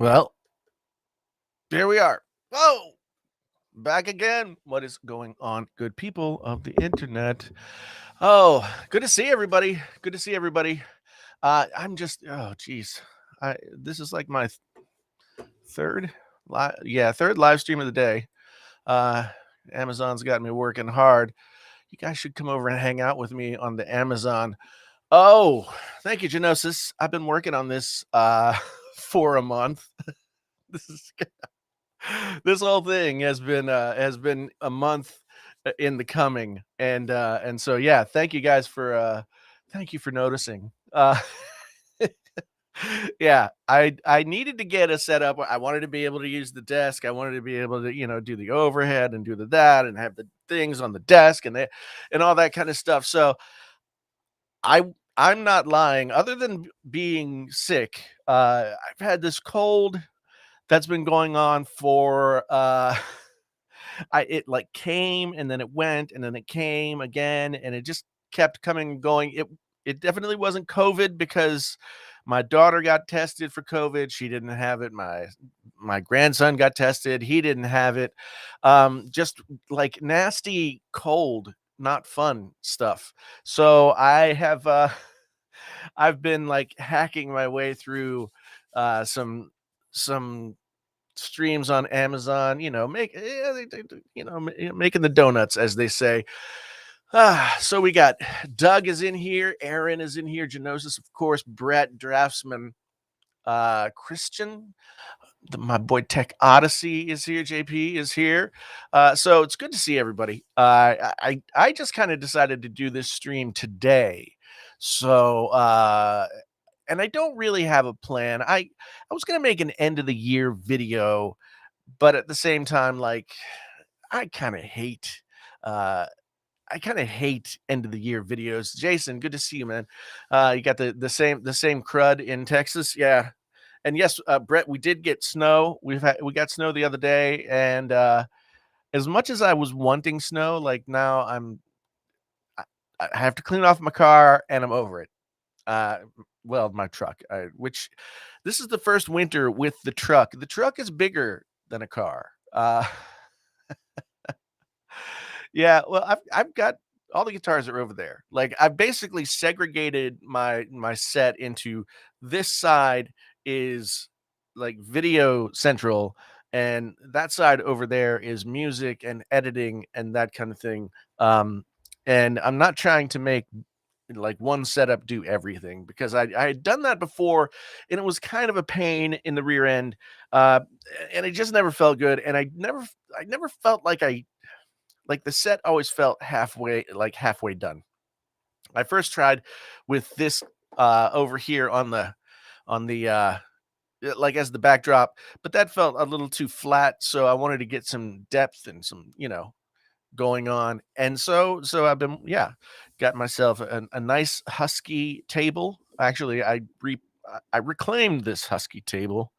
Well, here we are. Oh, back again. What is going on, good people of the internet? Oh, good to see everybody. Good to see everybody. I'm just, oh, geez. This is like my third, third live stream of the day. Uh, Amazon's got me working hard. You guys should come over and hang out with me on the Amazon. Oh, thank you, Genosis. I've been working on this for a month. This is this whole thing has been a month in the coming, and so yeah, thank you for noticing. Yeah, I needed to get a setup. I wanted to be able to use the desk. I wanted to be able to do the overhead and do that and have the things on the desk and all that kind of stuff. So I I'm not lying. Other than being sick, I've had this cold that's been going on for it like came and then it went and then it came again and it just kept coming and going. It definitely wasn't COVID because my daughter got tested for COVID. She didn't have it. My grandson got tested. He didn't have it. Just like nasty cold, not fun stuff. So I've been like hacking my way through some streams on Amazon, making the donuts, as they say. So we got Doug is in here, Aaron is in here, Genosis, of course, Brett, Draftsman, Christian, my boy Tech Odyssey is here, JP is here. So it's good to see everybody. I just kind of decided to do this stream today. So and I don't really have a plan. I was gonna make an end of the year video, but at the same time, like I kind of hate uh I kind of hate end of the year videos. Jason, good to see you, man. You got the same crud in Texas, yeah. And yes, Brett, we did get snow. We got snow the other day, and as much as I was wanting snow, like now I, I have to clean off my car, and I'm over it. Uh, well, my truck, which this is the first winter with the truck. The truck is bigger than a car. Yeah, well, I've got all the guitars are over there. Like I've basically segregated my set into this side is like video central and that side over there is music and editing and that kind of thing. And I'm not trying to make like one setup do everything because I had done that before and it was kind of a pain in the rear end. Uh, and it just never felt good. And I never felt like the set always felt halfway done. I first tried with this over here on the like as the backdrop, but that felt a little too flat. So I wanted to get some depth and some, going on. And so I've been, yeah, got myself a nice husky table. Actually, I reclaimed this husky table.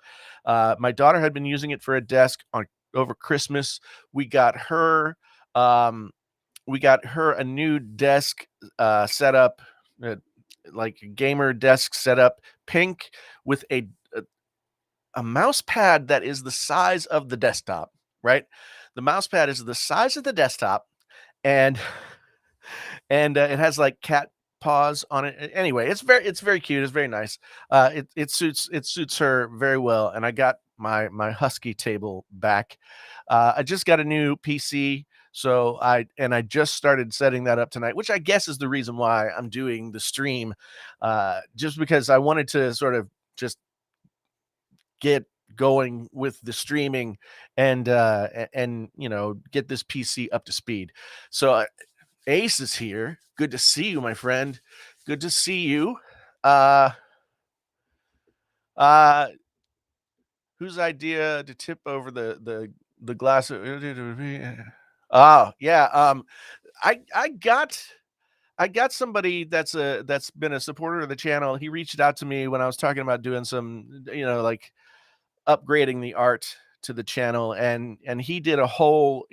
My daughter had been using it for a desk on over Christmas. We got her um we got her a new desk setup, uh, like a gamer desk setup, pink with a mouse pad that is the size of the desktop, right? The mouse pad is the size of the desktop, and it has like cat paws on it. Anyway, it's very cute. It's very nice. It suits her very well. And I got my husky table back. I just got a new PC. So I just started setting that up tonight, which I guess is the reason why I'm doing the stream, just because I wanted to sort of just get going with the streaming and get this PC up to speed. So Ace is here. Good to see you, my friend. Good to see you. Uh uh whose idea to tip over the glass of oh yeah. I got somebody that's been a supporter of the channel. He reached out to me when I was talking about doing some, like upgrading the art to the channel, and he did a whole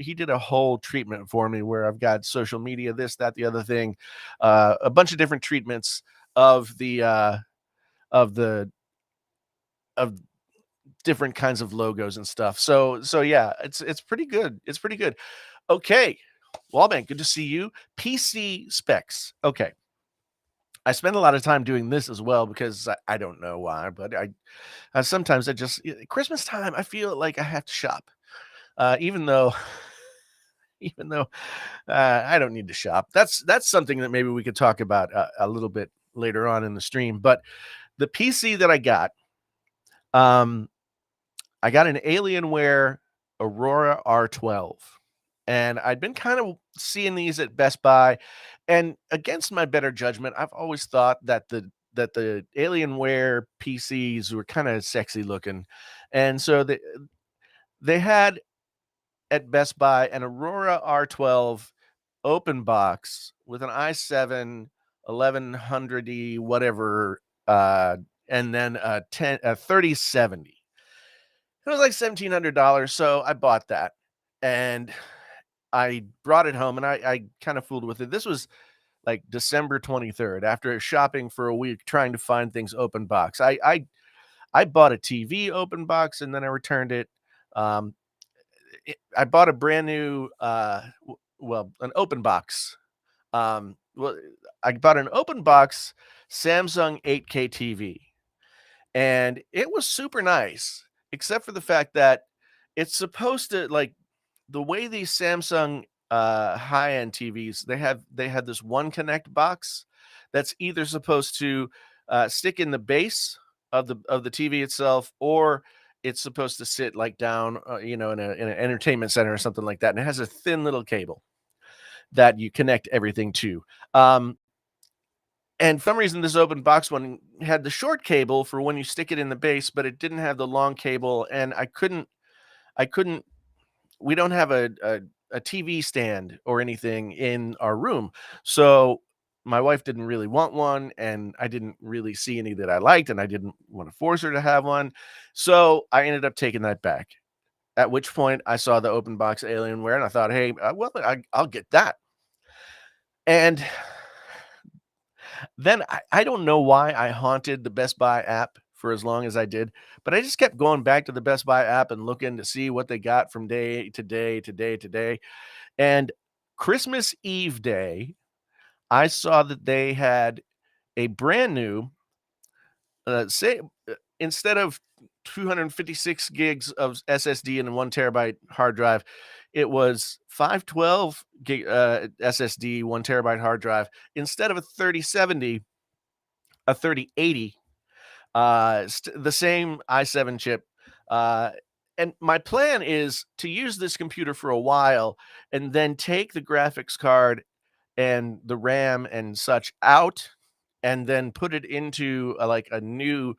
treatment for me where I've got social media, this, that, the other thing, a bunch of different treatments of the of different kinds of logos and stuff. So yeah, it's pretty good. It's pretty good. Okay. Wallbank, good to see you. PC specs. Okay. I spend a lot of time doing this as well because I don't know why, but sometimes I just Christmas time, I feel like I have to shop. Even though even though I don't need to shop. That's something that maybe we could talk about a little bit later on in the stream. But the PC that um, I got an Alienware Aurora R12, and I'd been kind of seeing these at Best Buy, and against my better judgment, I've always thought that the Alienware PCs were kind of sexy looking, and so they had at Best Buy an Aurora R12 open box with an i7 1100E whatever, and then a 3070. It was like $1,700, so I bought that, and I brought it home, and I kind of fooled with it. This was like December 23rd, after shopping for a week trying to find things open box. I bought a TV open box, and then I returned it. Um, I bought a brand new, well, an open box. Well, I bought an open box Samsung 8K TV, and it was super nice, except for the fact that it's supposed to like the way these Samsung high-end TVs, they had this one connect box that's either supposed to stick in the base of the TV itself, or it's supposed to sit like down, in an entertainment center or something like that. And it has a thin little cable that you connect everything to. Um, and for some reason, this open box one had the short cable for when you stick it in the base, but it didn't have the long cable. And I couldn't we don't have a TV stand or anything in our room. So my wife didn't really want one, and I didn't really see any that I liked, and I didn't want to force her to have one. So I ended up taking that back. At which point I saw the open box Alienware, and I thought, hey, well, I'll get that. And then I don't know why I haunted the Best Buy app for as long as I did, but I just kept going back to the Best Buy app and looking to see what they got from day to day to day to day. And Christmas Eve day, I saw that they had a brand new, say, instead of 256 gigs of SSD and a 1 terabyte hard drive, it was 512 gig SSD, 1 terabyte hard drive. Instead of a 3070, a 3080, the same i7 chip. Uh, and my plan is to use this computer for a while and then take the graphics card and the RAM and such out, and then put it into like a new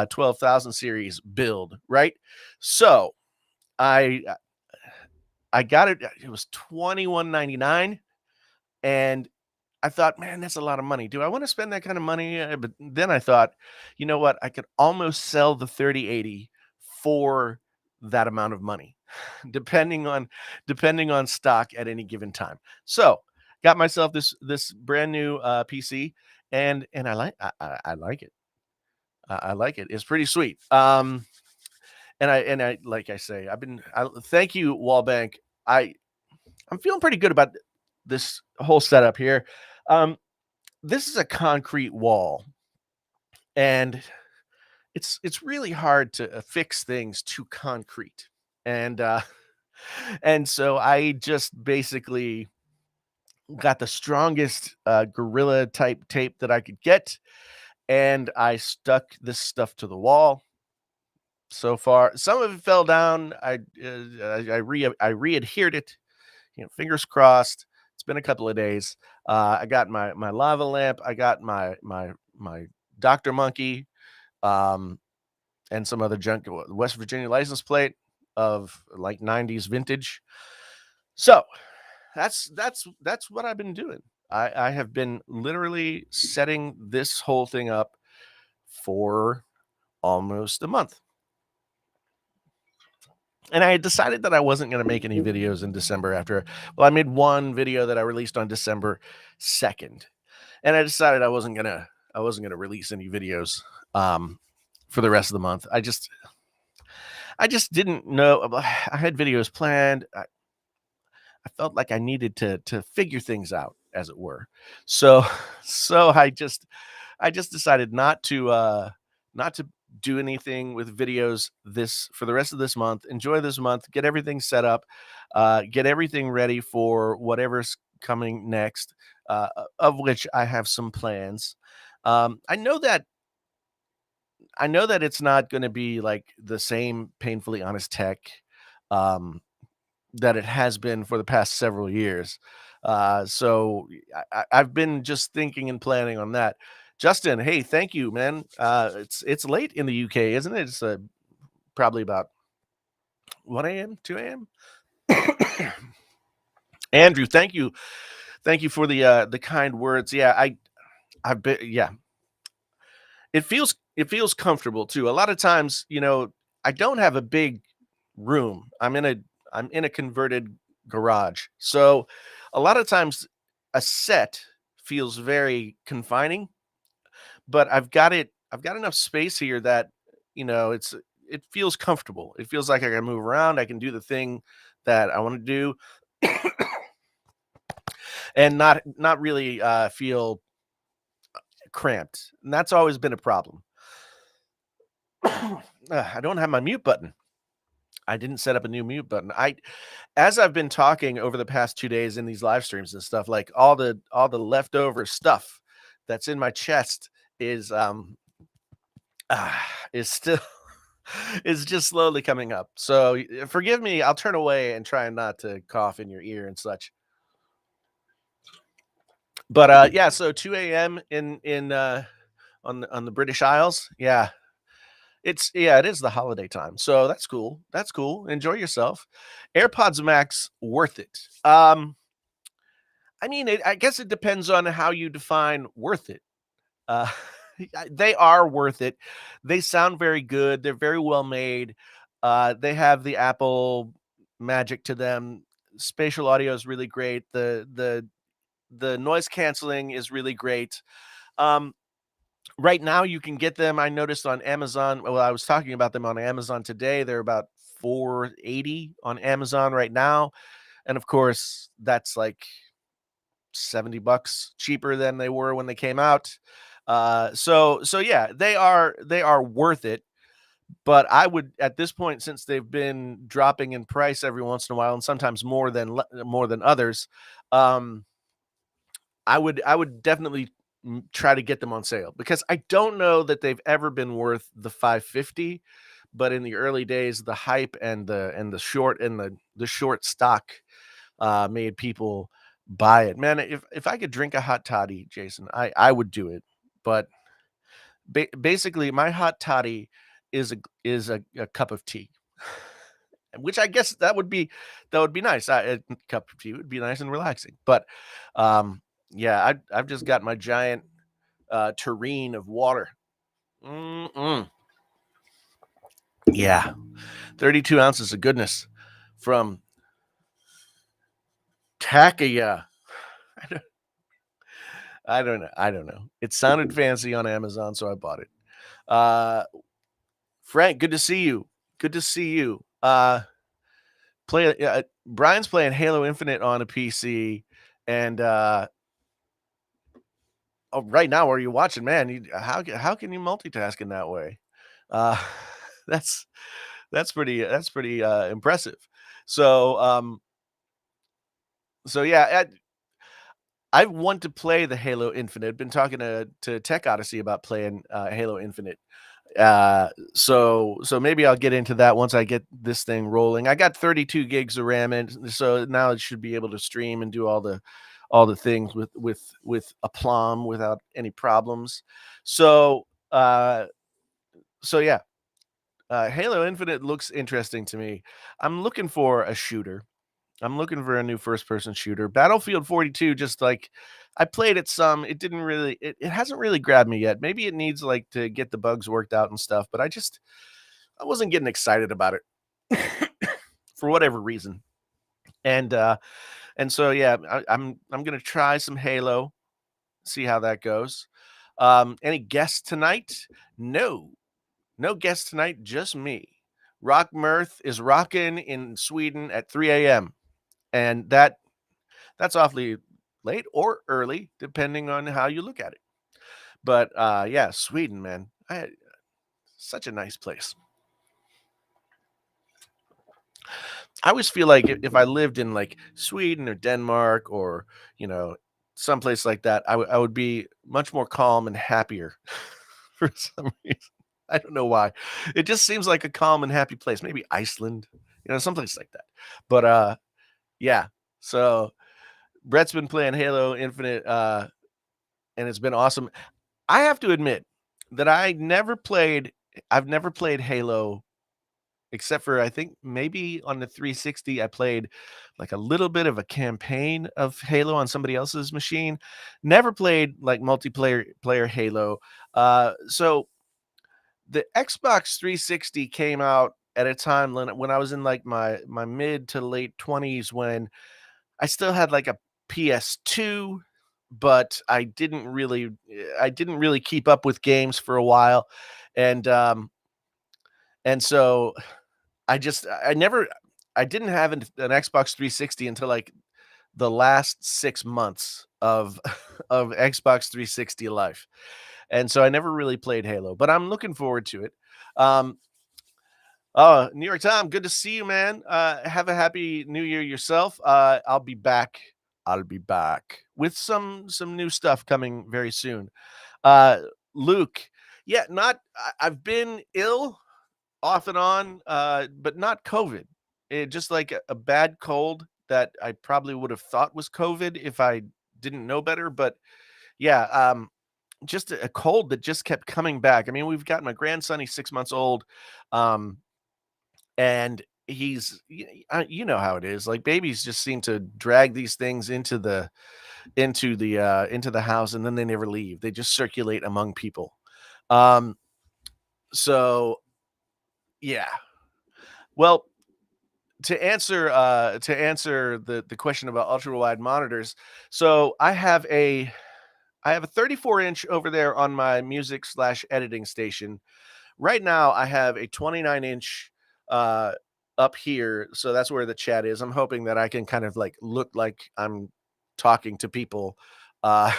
12,000 series build, right? So I I got it. It was 21.99, and I thought, man, that's a lot of money. Do I want to spend that kind of money? But then I thought, you know what? I could almost sell the 3080 for that amount of money, depending on stock at any given time. So got myself this brand new PC, and I like it. I like it. It's pretty sweet. And I like I say, thank you, Wallbank. I I'm feeling pretty good about this whole setup here. Um, this is a concrete wall, and it's really hard to fix things to concrete, and and so I just basically got the strongest gorilla type tape that I could get, and I stuck this stuff to the wall. So far, some of it fell down. I re-adhered it. Fingers crossed. It's been a couple of days. I got my lava lamp. I got my Dr. Monkey, um, and some other junk. West Virginia license plate of like 90s vintage. So that's what I've been doing. I have been literally setting this whole thing up for almost a month. And I had decided that I wasn't going to make any videos in December I made one video that I released on December 2nd. And I decided I wasn't going to release any videos for the rest of the month. I just didn't know I had videos planned. I felt like I needed to figure things out, as it were. So so I just decided not to do anything with videos this for the rest of this month. Enjoy this month, get everything set up, get everything ready for whatever's coming next, of which I have some plans. I know that it's not going to be like the same painfully honest tech. Um, that it has been for the past several years. So I've been just thinking and planning on that. Justin, hey, thank you, man. It's late in the UK, isn't it? It's probably about 1 a.m., 2 a.m. Andrew, thank you for the kind words. Yeah, I've been yeah. It feels comfortable too. A lot of times, I don't have a big room. I'm in a converted garage. So a lot of times a set feels very confining, but I've got enough space here that, it feels comfortable. It feels like I can move around, I can do the thing that I want to do and not really feel cramped. And that's always been a problem. I don't have my mute button. I didn't set up a new mute button. As I've been talking over the past 2 days in these live streams and stuff, like all the leftover stuff that's in my chest is is still is just slowly coming up. So forgive me. I'll turn away and try not to cough in your ear and such. But yeah, so 2 a.m. in on the British Isles. Yeah, it is the holiday time, so that's cool. That's cool. Enjoy yourself. AirPods Max worth it. I mean, I guess it depends on how you define worth it. Uh, they are worth it. They sound very good. They're very well made. They have the Apple magic to them. Spatial audio is really great. The noise canceling is really great. Um, Right now, you can get them. I noticed on Amazon. Well, I was talking about them on Amazon today. They're about 480 on Amazon right now, and of course, that's like $70 cheaper than they were when they came out. So yeah, they are worth it. But I would, at this point, since they've been dropping in price every once in a while, and sometimes more than others, um, I would definitely try to get them on sale because I don't know that they've ever been worth the 550, but in the early days, the hype and the short stock made people buy it. Man, if I could drink a hot toddy, Jason, I would do it. But basically, my hot toddy is a cup of tea. Which I guess that would be nice. A cup of tea would be nice and relaxing. But yeah, I've just got my giant tureen of water. Mm-mm. Yeah, 32 ounces of goodness from Takaya. I don't, I don't know. I don't know. It sounded fancy on Amazon, so I bought it. Uh, Frank, good to see you. Good to see you. Brian's playing Halo Infinite on a PC, and oh, right now, where are you watching? Man, how can you multitask in that way? Uh, that's that's pretty impressive. So so yeah, I want to play the Halo Infinite. Been talking to Tech Odyssey about playing Halo Infinite. So maybe I'll get into that once I get this thing rolling. I got 32 gigs of RAM, and so now it should be able to stream and do all the things with aplomb without any problems. So so yeah, Halo Infinite looks interesting to me. I'm looking for a shooter. I'm looking for a new first person shooter. Battlefield 42, just like I played it some, it didn't really it hasn't really grabbed me yet. Maybe it needs like to get the bugs worked out and stuff, but I wasn't getting excited about it for whatever reason. And so yeah, I'm gonna try some Halo, see how that goes. Any guests tonight? No, no guests tonight, just me. Rock Mirth is rocking in Sweden at 3 a.m. and that's awfully late or early, depending on how you look at it. But yeah, Sweden, man, such a nice place. I always feel like if I lived in like Sweden or Denmark or you know someplace like that, I would be much more calm and happier for some reason. I don't know why. It just seems like a calm and happy place. Maybe Iceland, someplace like that. But yeah. So Brett's been playing Halo Infinite, and it's been awesome. I have to admit that I've never played Halo except for I think maybe on the 360 I played like a little bit of a campaign of Halo on somebody else's machine. Never played like multiplayer Halo. So the Xbox 360 came out at a time when I was in like my mid to late 20s when I still had like a PS2, but I didn't really keep up with games for a while. And so I didn't have an Xbox 360 until like the last 6 months of of Xbox 360 life. And so I never really played Halo, but I'm looking forward to it. Um, oh, New York Tom, good to see you, man. Have a happy new year yourself. I'll be back. I'll be back with some new stuff coming very soon. Uh, Luke, yeah, not I've been ill off and on, but not COVID. Just like a bad cold that I probably would have thought was COVID if I didn't know better. But yeah, just a cold that just kept coming back. I mean, we've got my grandson; he's 6 months old, um, and you know how it is. Like babies just seem to drag these things into the house, and then they never leave. They just circulate among people. Um, so yeah. Well, to answer the question about ultra wide monitors, so I have a 34-inch over there on my music slash editing station. Right now, I have a 29-inch up here, so that's where the chat is. I'm hoping that I can kind of like look like I'm talking to people, uh,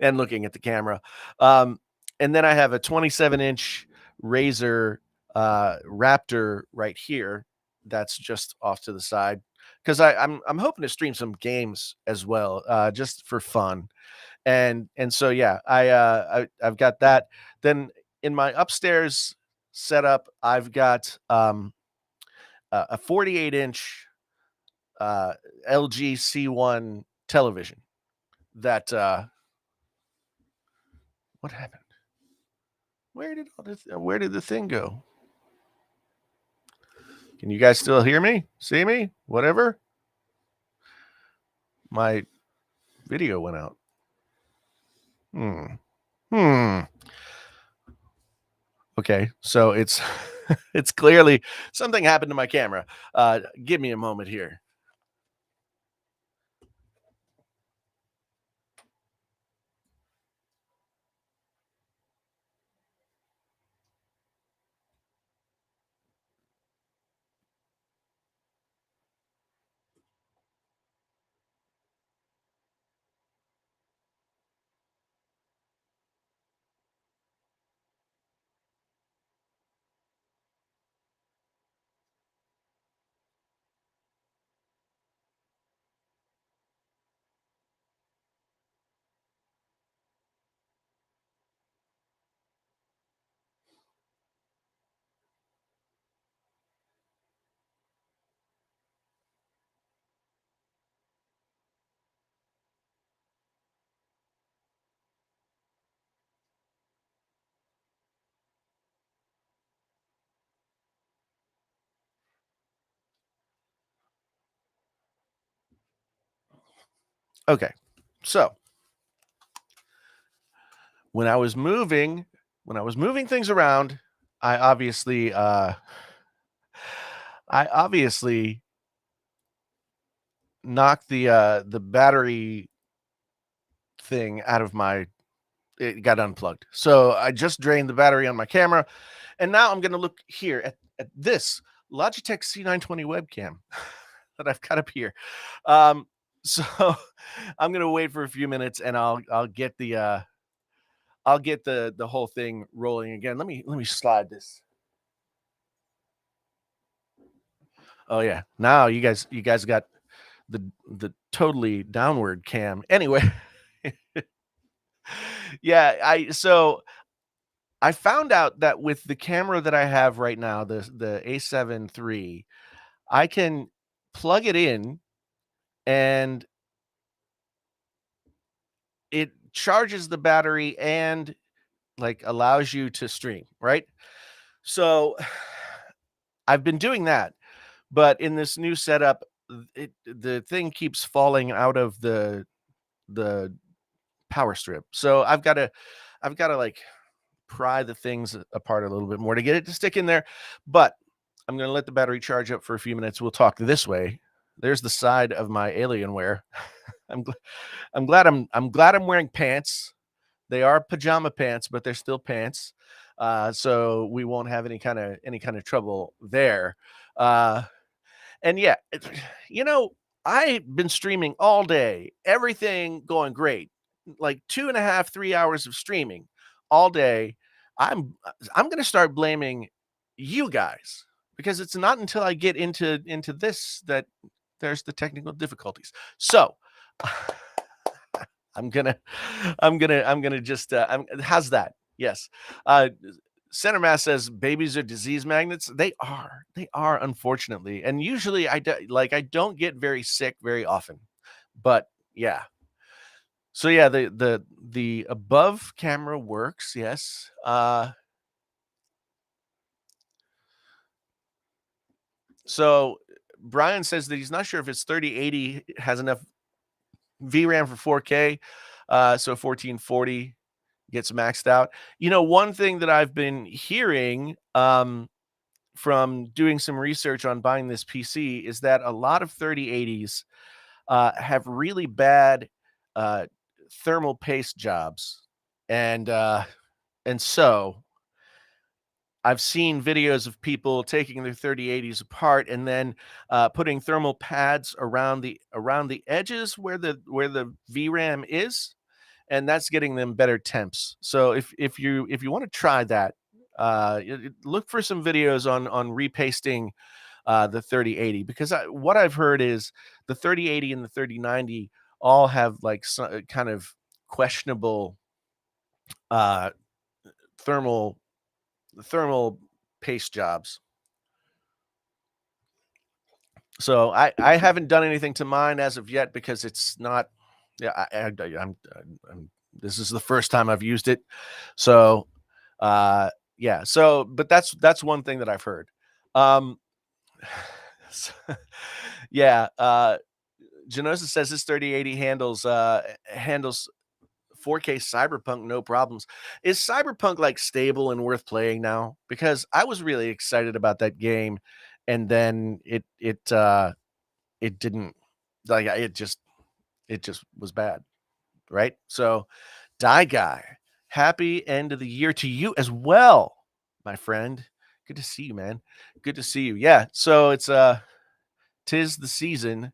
and looking at the camera. Um, and then I have a 27-inch Razer Raptor right here. That's just off to the side because I'm hoping to stream some games as well, just for fun. And so yeah, I've got that. Then in my upstairs setup, I've got a 48-inch LG C1 television that what happened? Where did the thing go? Can you guys still hear me? See me? Whatever. My video went out. Hmm. Hmm. Okay. So it's it's clearly something happened to my camera. Give me a moment here. Okay. So when I was moving, when I was moving things around, I obviously uh I obviously knocked the battery thing out of my it got unplugged. So I just drained the battery on my camera and now I'm going to look here at this Logitech C920 webcam that I've got up here. Um, so I'm gonna wait for a few minutes and I'll get the whole thing rolling again. Let me slide this. Oh yeah. Now you guys got the totally downward cam. Anyway, yeah, I found out that with the camera that I have right now, the A7 III, I can plug it in and it charges the battery and like allows you to stream, right? So I've been doing that, but in this new setup, the thing keeps falling out of the power strip. So I've got to like pry the things apart a little bit more to get it to stick in there. But I'm going to let the battery charge up for a few minutes. We'll talk this way. There's the side of my Alienware. I'm gl- I'm glad I'm wearing pants. They are pajama pants, but they're still pants. So we won't have any kind of trouble there. Uh, and yeah, you know, I've been streaming all day, everything going great, like 2.5, 3 hours of streaming all day. I'm going to start blaming you guys because it's not until I get into this that there's the technical difficulties. So I'm gonna, I'm gonna just, how's that? Yes. Uh, Center Mass says babies are disease magnets. They are, unfortunately. And usually I don't get very sick very often. But yeah. So yeah, the above camera works, yes. So Brian says that he's not sure if his 3080 has enough VRAM for 4K. So 1440 gets maxed out. One thing that I've been hearing from doing some research on buying this PC is that a lot of 3080s have really bad uh, thermal paste jobs, and so I've seen videos of people taking their 3080s apart and then putting thermal pads around the edges where the VRAM is, and that's getting them better temps. So if you want to try that, look for some videos on repasting the 3080 because what I've heard is the 3080 and the 3090 all have like some kind of questionable uh, thermal thermal paste jobs. So I haven't done anything to mine as of yet because it's not. Yeah, I'm this is the first time I've used it. So uh yeah, so but that's one thing that I've heard. Um so- yeah, Genosis says this 3080 handles 4K Cyberpunk no problems. Is Cyberpunk like stable and worth playing now? Because I was really excited about that game and then it didn't, like it just was bad, right? So Die Guy, happy end of the year to you as well, my friend. Good to see you, man. Good to see you. Yeah, so it's tis the season.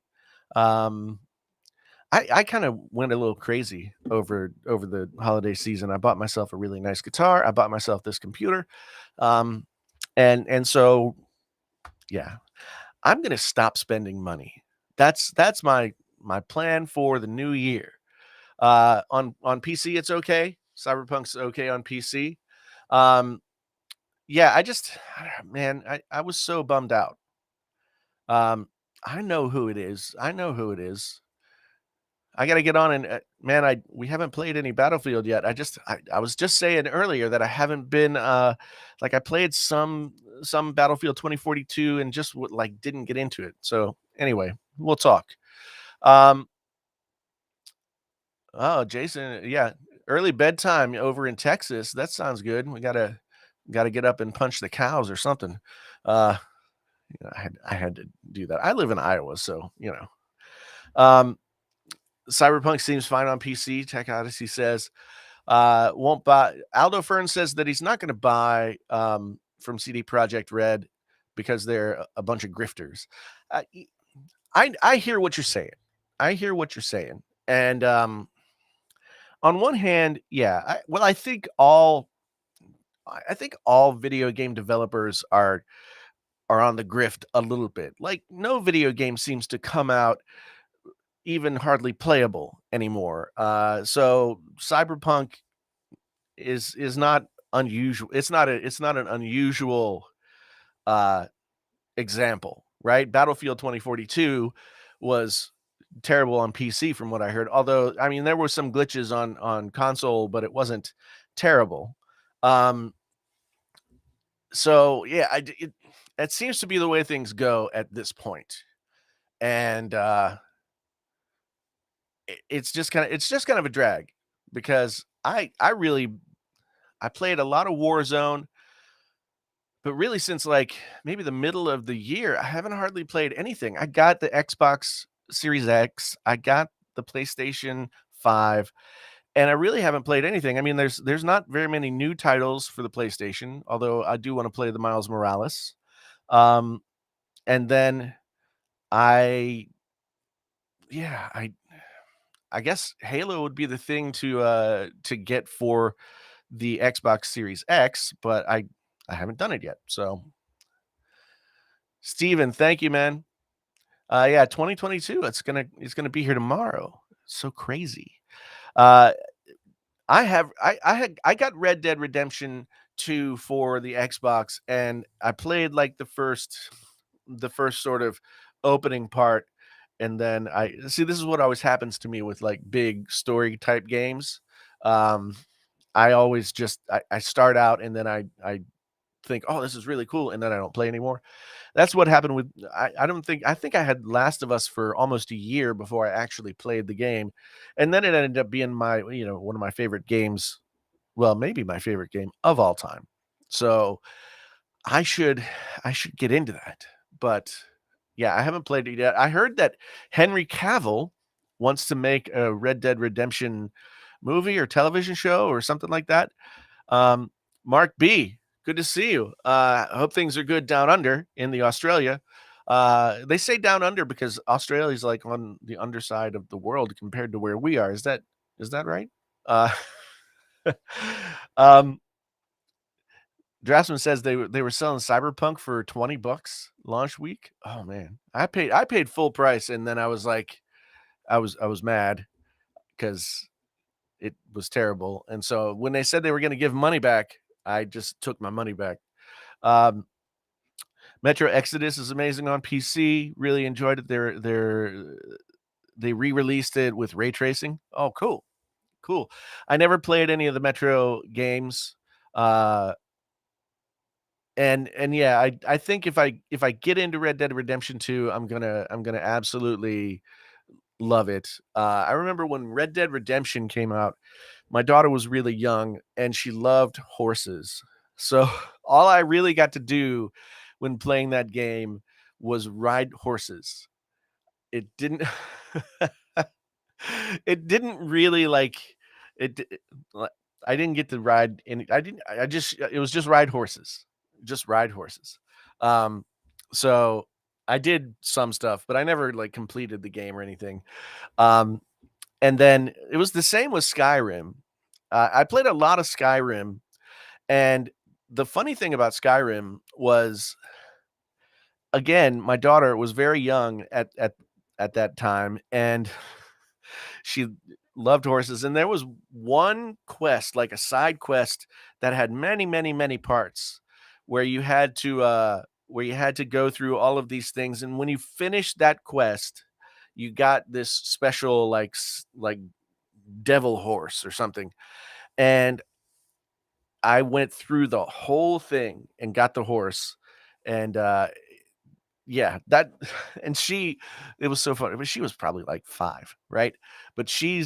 Um I kind of went a little crazy over the holiday season. I bought myself a really nice guitar. I bought myself this computer. Um and so yeah, I'm going to stop spending money. That's my plan for the new year. On PC it's okay. Cyberpunk's okay on PC. Um yeah, man, I was so bummed out. Um I know who it is. I know who it is. I gotta get on and man, we haven't played any Battlefield yet. I was just saying earlier that I haven't been like I played some Battlefield 2042 and just like didn't get into it. So anyway, we'll talk. Um, oh, Jason, yeah, early bedtime over in Texas. That sounds good. We gotta get up and punch the cows or something. Uh, I had to do that. I live in Iowa, so you know. Um, Cyberpunk seems fine on PC. Tech Odyssey says won't buy. Aldo Fern says that he's not going to buy from CD Project Red because they're a bunch of grifters. I I hear what you're saying. I hear what you're saying. And on one hand, yeah, I think I think all video game developers are on the grift a little bit. Like no video game seems to come out even hardly playable anymore. So Cyberpunk is not unusual. It's not an unusual uh example, right? Battlefield 2042 was terrible on PC from what I heard. Although, I mean, there were some glitches on console, but it wasn't terrible. Um, so yeah, it seems to be the way things go at this point, and it's just kind of a drag because I played a lot of Warzone, but really since like maybe the middle of the year, I haven't hardly played anything. I got the Xbox Series X, I got the PlayStation 5, and I really haven't played anything. I mean, there's not very many new titles for the PlayStation, although I do want to play the Miles Morales. Um, and then I yeah, I guess Halo would be the thing to get for the Xbox Series X, but I haven't done it yet. So, Steven, thank you, man. Yeah, 2022. It's gonna be here tomorrow. So crazy. Uh, I got Red Dead Redemption 2 for the Xbox, and I played like the first sort of opening part, and then I see this is what always happens to me with like big story type games. Um, I always just I start out and then I think, oh, this is really cool, and then I don't play anymore. That's what happened with I don't think I think I had Last of Us for almost a year before I actually played the game, and then it ended up being one of my favorite games, well, maybe my favorite game of all time. So, I should I should get into that, but, yeah, I haven't played it yet. I heard that Henry Cavill wants to make a Red Dead Redemption movie or television show or something like that. Um, Mark B, good to see you. I hope things are good down under in the Australia. They say down under because Australia is like on the underside of the world compared to where we are. Is that right? Uh, um, Draftsman says they were selling Cyberpunk for $20 launch week. Oh man, I paid full price, and then I was like, I was mad because it was terrible. And so when they said they were going to give money back, I just took my money back. Um, Metro Exodus is amazing on PC. Really enjoyed it. They re-released it with ray tracing. Oh, cool, cool. I never played any of the Metro games, uh, and yeah, I think if I get into Red Dead Redemption 2, I'm gonna absolutely love it. I remember when Red Dead Redemption came out, my daughter was really young and she loved horses. So all I really got to do when playing that game was ride horses. It didn't it didn't really like it, d- li- I didn't get to ride any I didn't I just it was just ride horses. Just ride horses. Um so I did some stuff, but I never like completed the game or anything. Um and then it was the same with Skyrim. I played a lot of Skyrim, and the funny thing about Skyrim was, again, my daughter was very young at that time, and she loved horses. And there was one quest, like a side quest, that had many, many, many parts, where you had to go through all of these things. And when you finished that quest, you got this special like devil horse or something. And I went through the whole thing and got the horse. And yeah, that and she it was so funny. But she was probably like 5, right? But she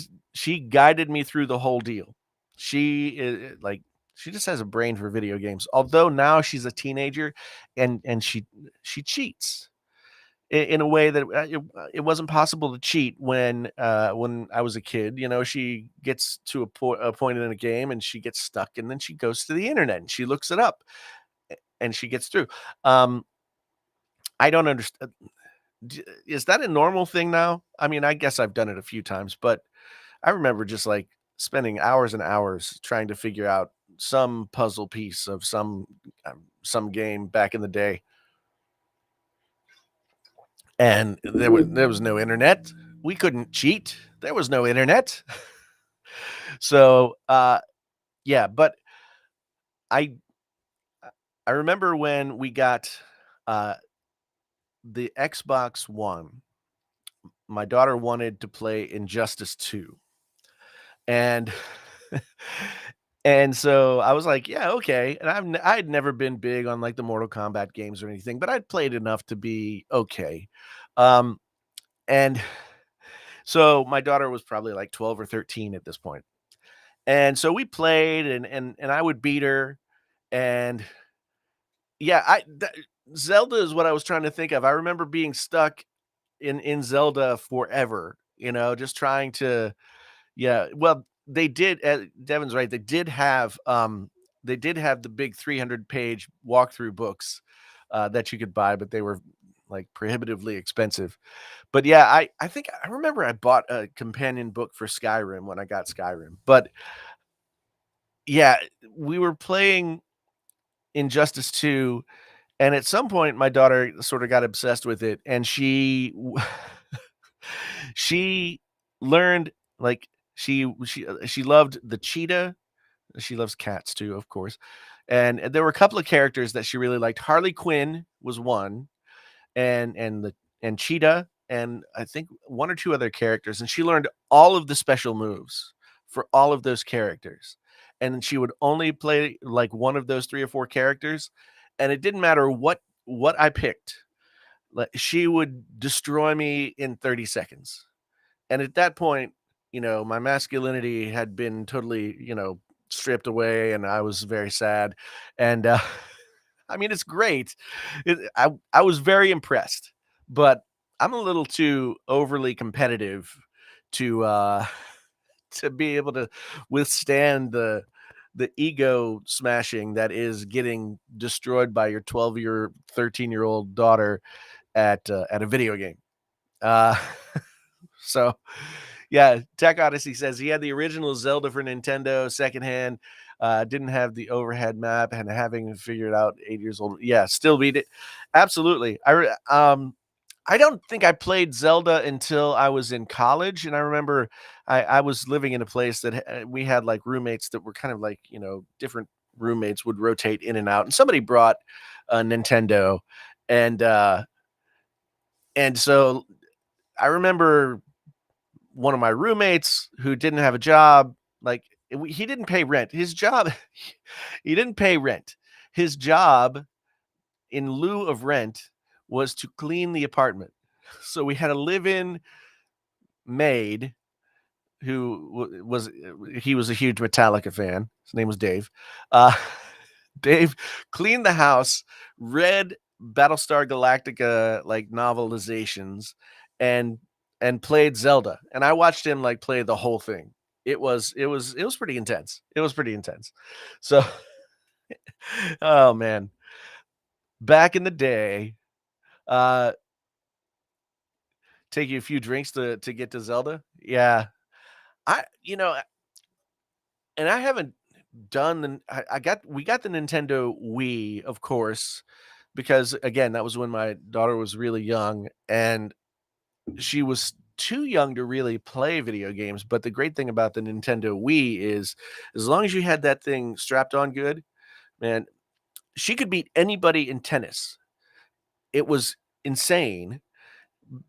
guided me through the whole deal. Like she just has a brain for video games. Although now she's a teenager and she cheats in a way that it wasn't possible to cheat when I was a kid. You know, she gets to a point in a game and she gets stuck, and then she goes to the internet and she looks it up and she gets through. Um, I don't understand. Is that a normal thing now? I mean, I guess I've done it a few times, but I remember just like spending hours and hours trying to figure out some puzzle piece of some game back in the day, and there was no internet. We couldn't cheat. There was no internet. So, yeah, but I I remember when we got uh the Xbox One, my daughter wanted to play Injustice 2. And and so I was like, "Yeah, okay." And I'd never been big on, like, the Mortal Kombat games or anything, but I'd played enough to be okay. Um, and so my daughter was probably, like, 12 or 13 at this point. And so we played and I would beat her, and yeah, Zelda is what I was trying to think of. I remember being stuck in Zelda forever, just trying to. Yeah, well, they did, Devin's right, they did have the big 300-page walkthrough books, that you could buy, but they were, like, prohibitively expensive. But, yeah, I think I remember I bought a companion book for Skyrim when I got Skyrim, but, yeah, we were playing Injustice 2, and at some point, my daughter sorta got obsessed with it, and she learned, like, she loved the cheetah. She loves cats too, of course. And there were a couple of characters that she really liked. Harley Quinn was one, and Cheetah, and I think one or two other characters. And she learned all of the special moves for all of those characters. And she would only play like one of those three or four characters, and it didn't matter what I picked. Like, she would destroy me in 30 seconds. And at that point, my masculinity had been totally, stripped away, and I was very sad. And I mean, it's great. I was very impressed, but I'm a little too overly competitive to to be able to withstand the ego smashing that is getting destroyed by your 12-year, 13-year-old daughter at a video game. Uh, so yeah, Tech Odyssey says he had the original Zelda for Nintendo secondhand, didn't have the overhead map, and having figured out 8 years old. Yeah, still beat it. Absolutely. I don't think I played Zelda until I was in college, and I remember I was living in a place that we had like roommates that were kind of like, different roommates would rotate in and out, and somebody brought a Nintendo, and so I remember one of my roommates who didn't have a job, like, he didn't pay rent. His job he didn't pay rent. His job, in lieu of rent, was to clean the apartment. So we had a live-in maid who he was a huge Metallica fan. His name was Dave. Uh, Dave cleaned the house, read Battlestar Galactica, like, novelizations, and played Zelda, and I watched him, like, play the whole thing. It was pretty intense. It was pretty intense. So, oh, man. Back in the day, uh, take you a few drinks to get to Zelda? Yeah. I you know, and I haven't done the I got we got the Nintendo Wii, of course, because, again, that was when my daughter was really young, and she was too young to really play video games. But the great thing about the Nintendo Wii is, as long as you had that thing strapped on good, man, she could beat anybody in tennis. It was insane,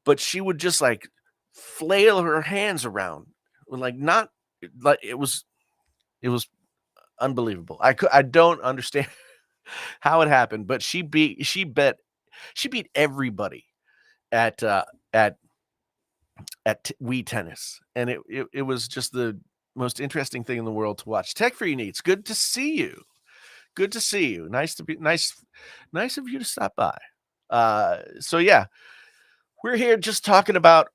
but she would just, like, flail her hands around, like, not like, it was unbelievable. I don't understand how it happened, but she beat everybody at, at Wii tennis, and it was just the most interesting thing in the world to watch. Tech Free Needs, good to see you. Good to see you. Nice of you to stop by. So yeah, we're here just talking about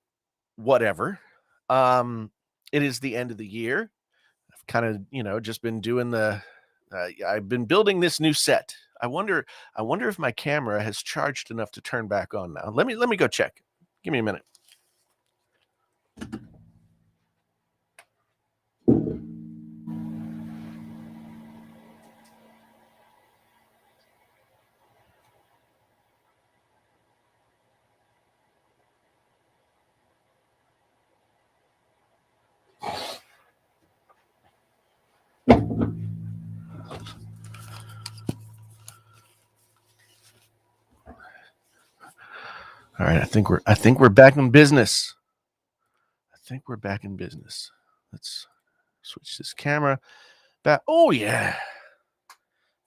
whatever. It is the end of the year. I've kind of, just been doing I've been building this new set. I wonder if my camera has charged enough to turn back on now. Let me go check. Give me a minute. All right, I think we're back in business. I think we're back in business. Let's switch this camera back. Oh yeah.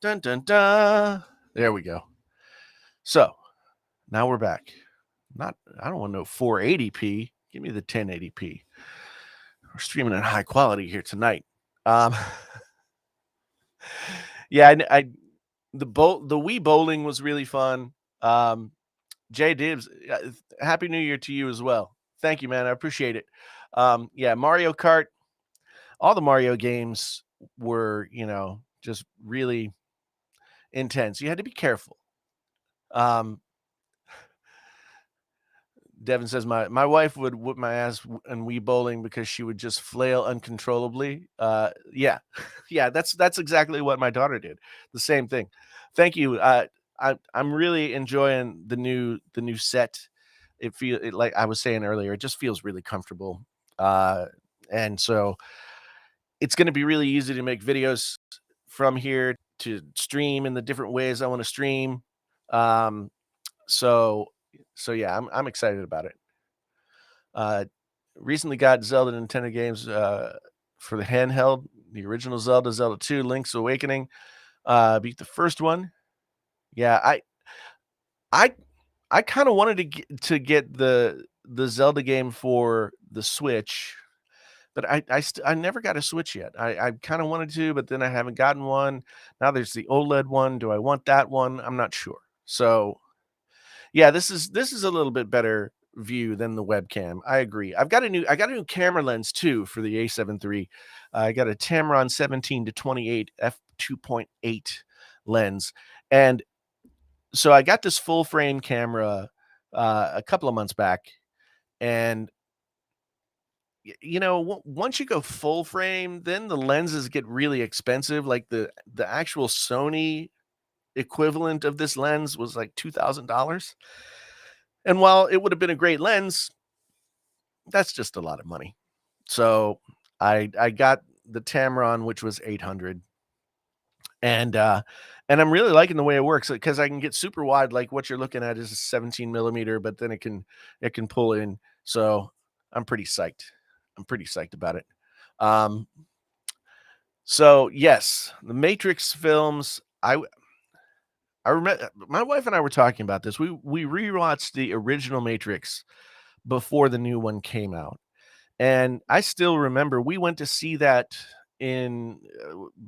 Dun dun dun. There we go. So now we're back. Not I don't want no 480p. Give me the 1080p. We're streaming in high quality here tonight. Um yeah, the Wii bowling was really fun. Um Jay Dibs, happy New Year to you as well. Thank you, man. I appreciate it. Yeah, Mario Kart, all the Mario games were, just really intense. You had to be careful. Um, Devin says my wife would whoop my ass in Wii bowling because she would just flail uncontrollably. Yeah, yeah, that's exactly what my daughter did. The same thing. Thank you. I'm really enjoying the new set. Like I was saying earlier, it just feels really comfortable. Uh, and so it's going to be really easy to make videos from here to stream in the different ways I want to stream. Um, so so yeah, I'm excited about it. Uh, Recently got Zelda Nintendo games for the handheld, the original Zelda, Zelda 2, Link's Awakening. Beat the first one. Yeah, I I kind of wanted to get the Zelda game for the Switch, but I never got a Switch yet. I kind of wanted to, but then I haven't gotten one. Now there's the OLED one. Do I want that one? I'm not sure. So yeah, this is a little bit better view than the webcam. I agree. I got a new camera lens too for the A7 III. I got a Tamron 17 to 28 f2.8 lens, and so I got this full frame camera a couple of months back, and once you go full frame, then the lenses get really expensive. Like the actual Sony equivalent of this lens was like $2,000. And while it would have been a great lens, that's just a lot of money. So I got the Tamron, which was 800, and I'm really liking the way it works because I can get super wide. Like what you're looking at is a 17 millimeter, but then it can pull in. So I'm pretty psyched. I'm pretty psyched about it. Um, so yes, the Matrix films. I remember my wife and I were talking about this. We rewatched the original Matrix before the new one came out. And I still remember we went to see that in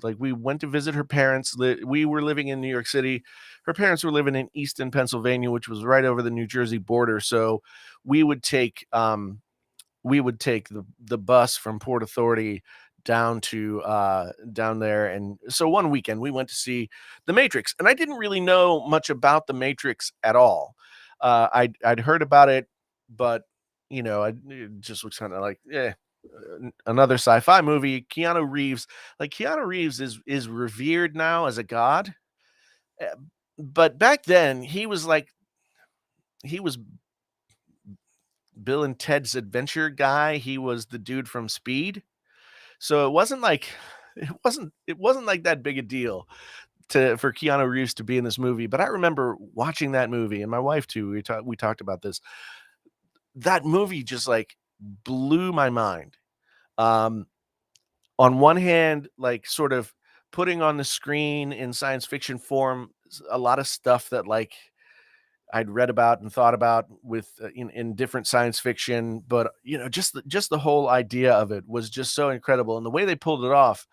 like we went to visit her parents. We were living in New York City. Her parents were living in Easton, Pennsylvania, which was right over the New Jersey border. So we would take the bus from Port Authority down there. And so one weekend we went to see The Matrix, and I didn't really know much about The Matrix at all. I'd heard about it, but it just looks kind of like, another sci-fi movie. Keanu Reeves is revered now as a god. Uh, but back then he was Bill and Ted's Adventure guy. He was the dude from Speed. So it wasn't like it wasn't like that big a deal for Keanu Reeves to be in this movie. But I remember watching that movie, and my wife too. We talked about this. That movie just like blew my mind. Um, on one hand, like sort of putting on the screen in science fiction form a lot of stuff that like I'd read about and thought about with in different science fiction, but just the whole idea of it was just so incredible, and the way they pulled it off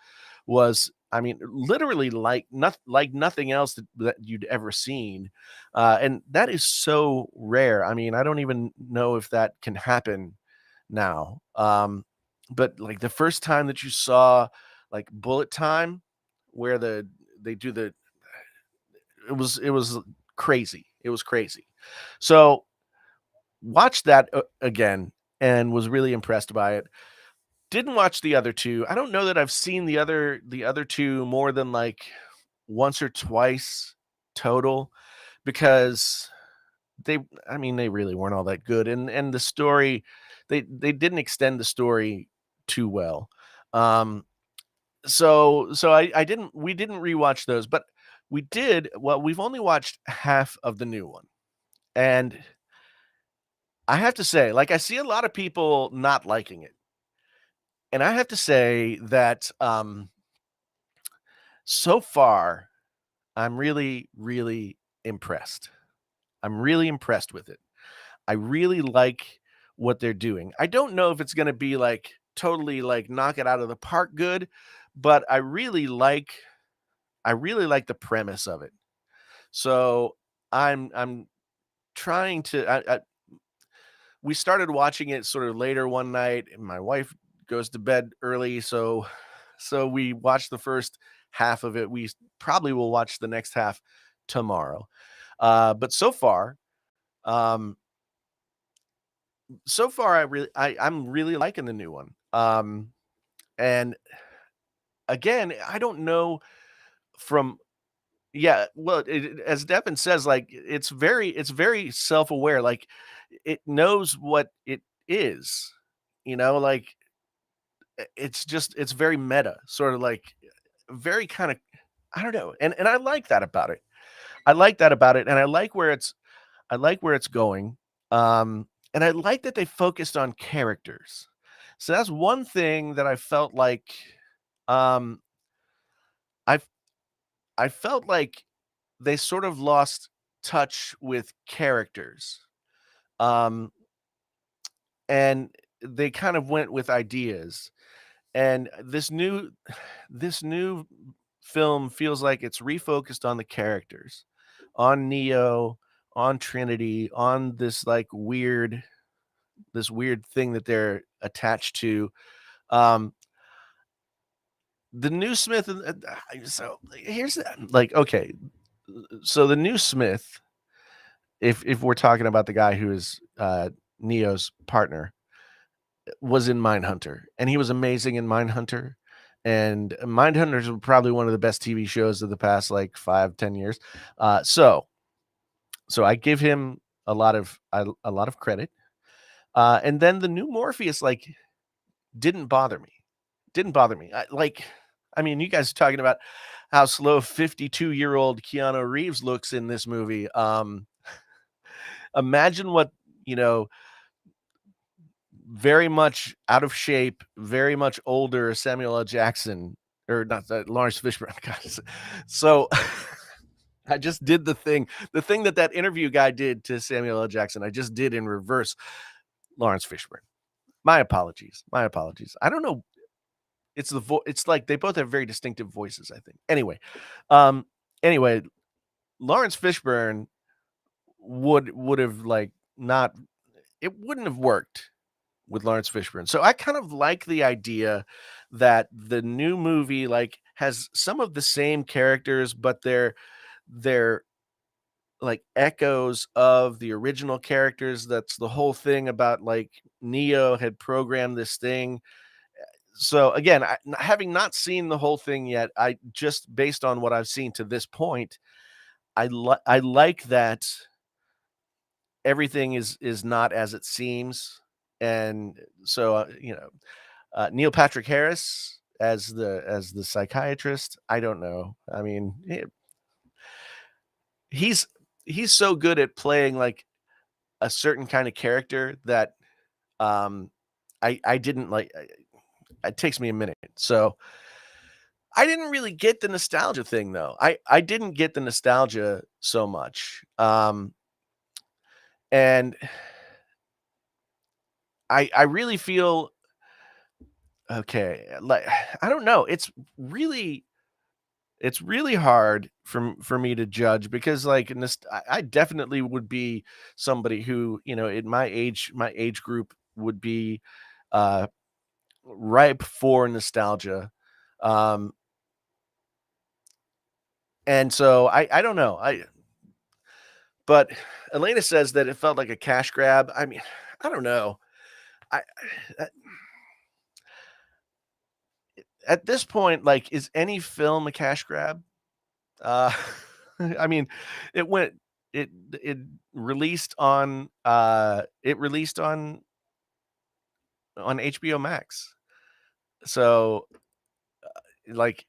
was, I mean, literally like nothing else that you'd ever seen, and that is so rare. I mean, I don't even know if that can happen now. But like the first time that you saw like bullet time, where they do the it was crazy. It was crazy. So, watched that, again and was really impressed by it. Didn't watch the other 2. I don't know that I've seen the other 2 more than, like, once or twice total because they I mean, they really weren't all that good, and the story they didn't extend the story too well. Um, so I didn't we didn't rewatch those, but we've only watched half of the new one, and I have to say, like, I see a lot of people not liking it, and I have to say that, so far, I'm really, really impressed. I'm really impressed with it. I really like what they're doing. I don't know if it's gonna be, like, totally, like, knock it out of the park good, but I really like the premise of it. So, I'm trying to I we started watching it sort of later one night, and my wife goes to bed early, so we watched the first half of it. We probably will watch the next half tomorrow. But um, so far I'm really liking the new one. And again, I don't know from yeah, well, as Devin says, like it's very self-aware. Like it knows what it is, like it's very meta, sort of like very kind of I don't know. And I like that about it. I like that about it, and I like where it's going. And I like that they focused on characters. So that's one thing that I felt like um I I felt like they sort of lost touch with characters. Um and they kind of went with ideas. And this new film feels like it's refocused on the characters, on Neo, on Trinity, on this weird thing that they're attached to. Um, the new Smith, so here's like okay, so the new Smith, if we're talking about the guy who is Neo's partner, was in Mindhunter, and he was amazing in Mindhunter. And Mindhunter is probably one of the best TV shows of the past like 5-10 years. So I give him a lot of credit. And then the new Morpheus like didn't bother me. Didn't bother me. I mean, you guys are talking about how slow 52-year-old Keanu Reeves looks in this movie. Imagine what, you know, very much out of shape, very much older Samuel L. Jackson, or not Lawrence Fishburne. God, so I just did the thing that interview guy did to Samuel L. Jackson. I just did in reverse. Lawrence Fishburne. My apologies. My apologies. I don't know. It's like they both have very distinctive voices, I think. Um, anyway, Lawrence Fishburne would have like not it wouldn't have worked with Lawrence Fishburne. So I kind of like the idea that the new movie like has some of the same characters, but they're like echoes of the original characters. That's the whole thing about like Neo had programmed this thing. So again, having not seen the whole thing yet, I just based on what I've seen to this point, I like that everything is not as it seems. And so Neil Patrick Harris as the psychiatrist. I don't know. I mean, he's he's so good at playing like a certain kind of character that um I didn't like. It takes me a minute. So I didn't really get the nostalgia thing though. I didn't get the nostalgia so much. And I really feel okay. Like I don't know. It's really hard for me to judge because like I definitely would be somebody who in my age group would be uh ripe for nostalgia. um And so I don't know. But Elena says that it felt like a cash grab. I mean, I don't know. I at at this point, like, is any film a cash grab? Uh, I mean, it went it released on HBO Max. So, like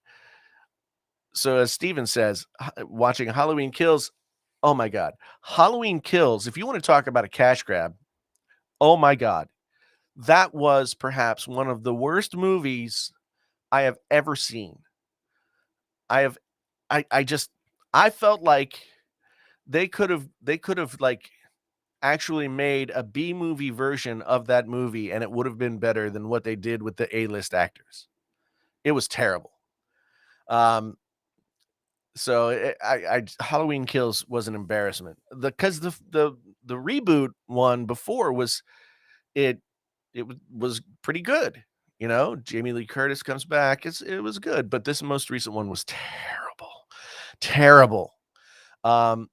so as Steven says, watching Halloween Kills, oh my god. Halloween Kills, if you wanna talk about a cash grab, oh my god. That was perhaps one of the worst movies I have ever seen. I have I just I felt like they could have, like, actually made a B movie version of that movie, and it would have been better than what they did with the A-list actors. It was terrible. Um, so Halloween Kills was an embarrassment. The reboot one before it was pretty good, you know? Jamie Lee Curtis comes back, it was good, but this most recent one was terrible, terrible. Um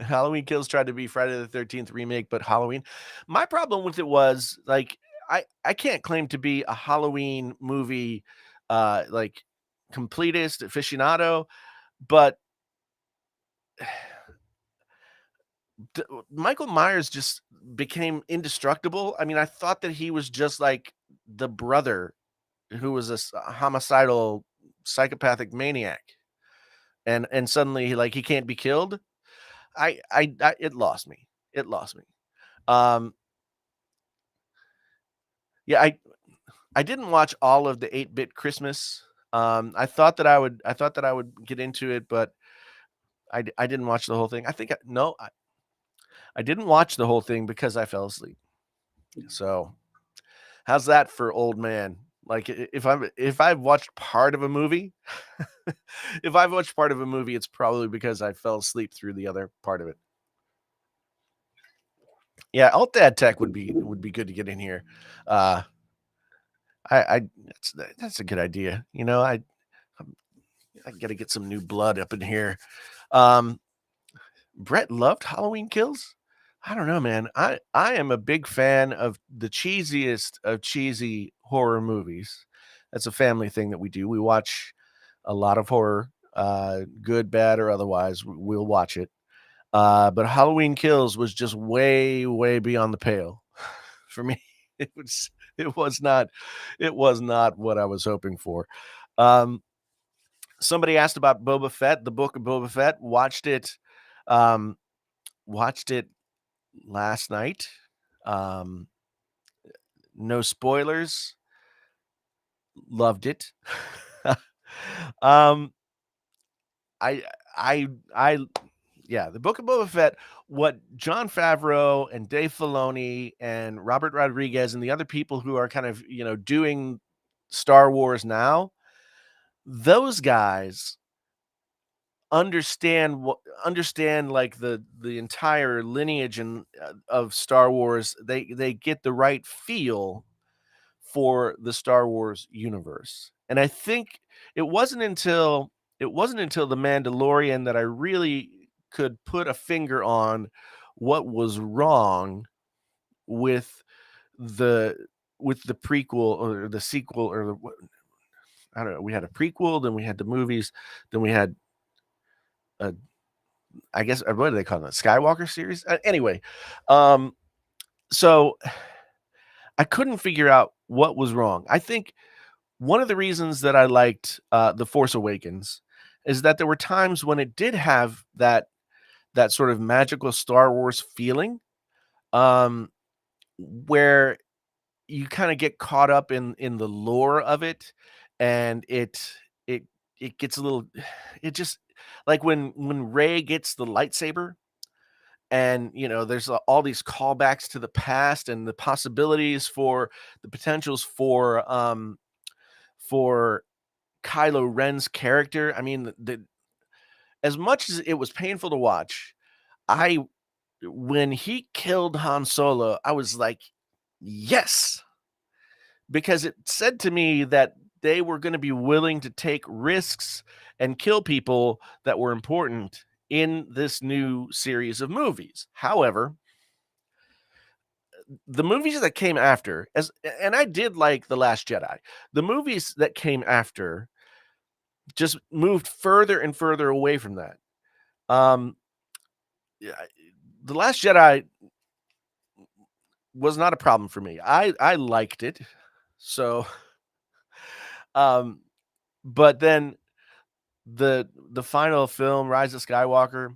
Halloween Kills tried to be Friday the 13th remake, but Halloween. My problem with it was, like, I can't claim to be a Halloween movie, like, completist, aficionado, but Michael Myers just became indestructible. I mean, I thought that he was just like the brother who was a homicidal psychopathic maniac, and suddenly, like, he can't be killed. I it lost me. It lost me. Um, yeah, I didn't watch all of the 8-Bit Christmas. I thought that I would get into it, but I didn't watch the whole thing. I think no, I didn't watch the whole thing because I fell asleep. So, how's that for old man? Like, if I've watched part of a movie, if I've watched part of a movie, it's probably because I fell asleep through the other part of it. Yeah, alt dad tech would be good to get in here. Uh, I that's a good idea. You know, I gotta get some new blood up in here. Um, Brett loved Halloween Kills. I don't know, man. I am a big fan of the cheesiest of cheesy horror movies. That's a family thing that we do. We watch a lot of horror, good, bad, or otherwise. We'll watch it. But Halloween Kills was just way, way beyond the pale for me. It was it was not it was not what I was hoping for. Um, Somebody asked about Boba Fett, the book of Boba Fett. Um, watched it last night. Um, no spoilers. Loved it. um, I, I, yeah, the book of Boba Fett. What John Favreau and Dave Filoni and Robert Rodriguez and the other people who are kind of doing Star Wars now, those guys understand like the entire lineage and of Star Wars. They get the right feel for the Star Wars universe. And I think it wasn't until it wasn't until The Mandalorian that I really could put a finger on what was wrong with the the prequel or the sequel or I don't know. We had a prequel, then we had the movies, then we had a I guess what do they call it? Skywalker series? Anyway, um, so I couldn't figure out what was wrong. I think one of the reasons that I liked The Force Awakens is that there were times when it did have that sort of magical Star Wars feeling, um, where you kind of get caught up in the lore of it, and it it gets a little, it just like when Ray gets the lightsaber and there's all these callbacks to the past and the possibilities for the potentials for Kylo Ren's character. I mean, as much as it was painful to watch, I when he killed Han Solo, I was like, yes, because it said to me that they were gonna be willing to take risks and kill people that were important in this new series of movies. However, the movies that came after, as and I did like The Last Jedi. The movies that came after just moved further and further away from that. Um, yeah, The Last Jedi was not a problem for me. I liked it. So, um, but then the final film, Rise of Skywalker,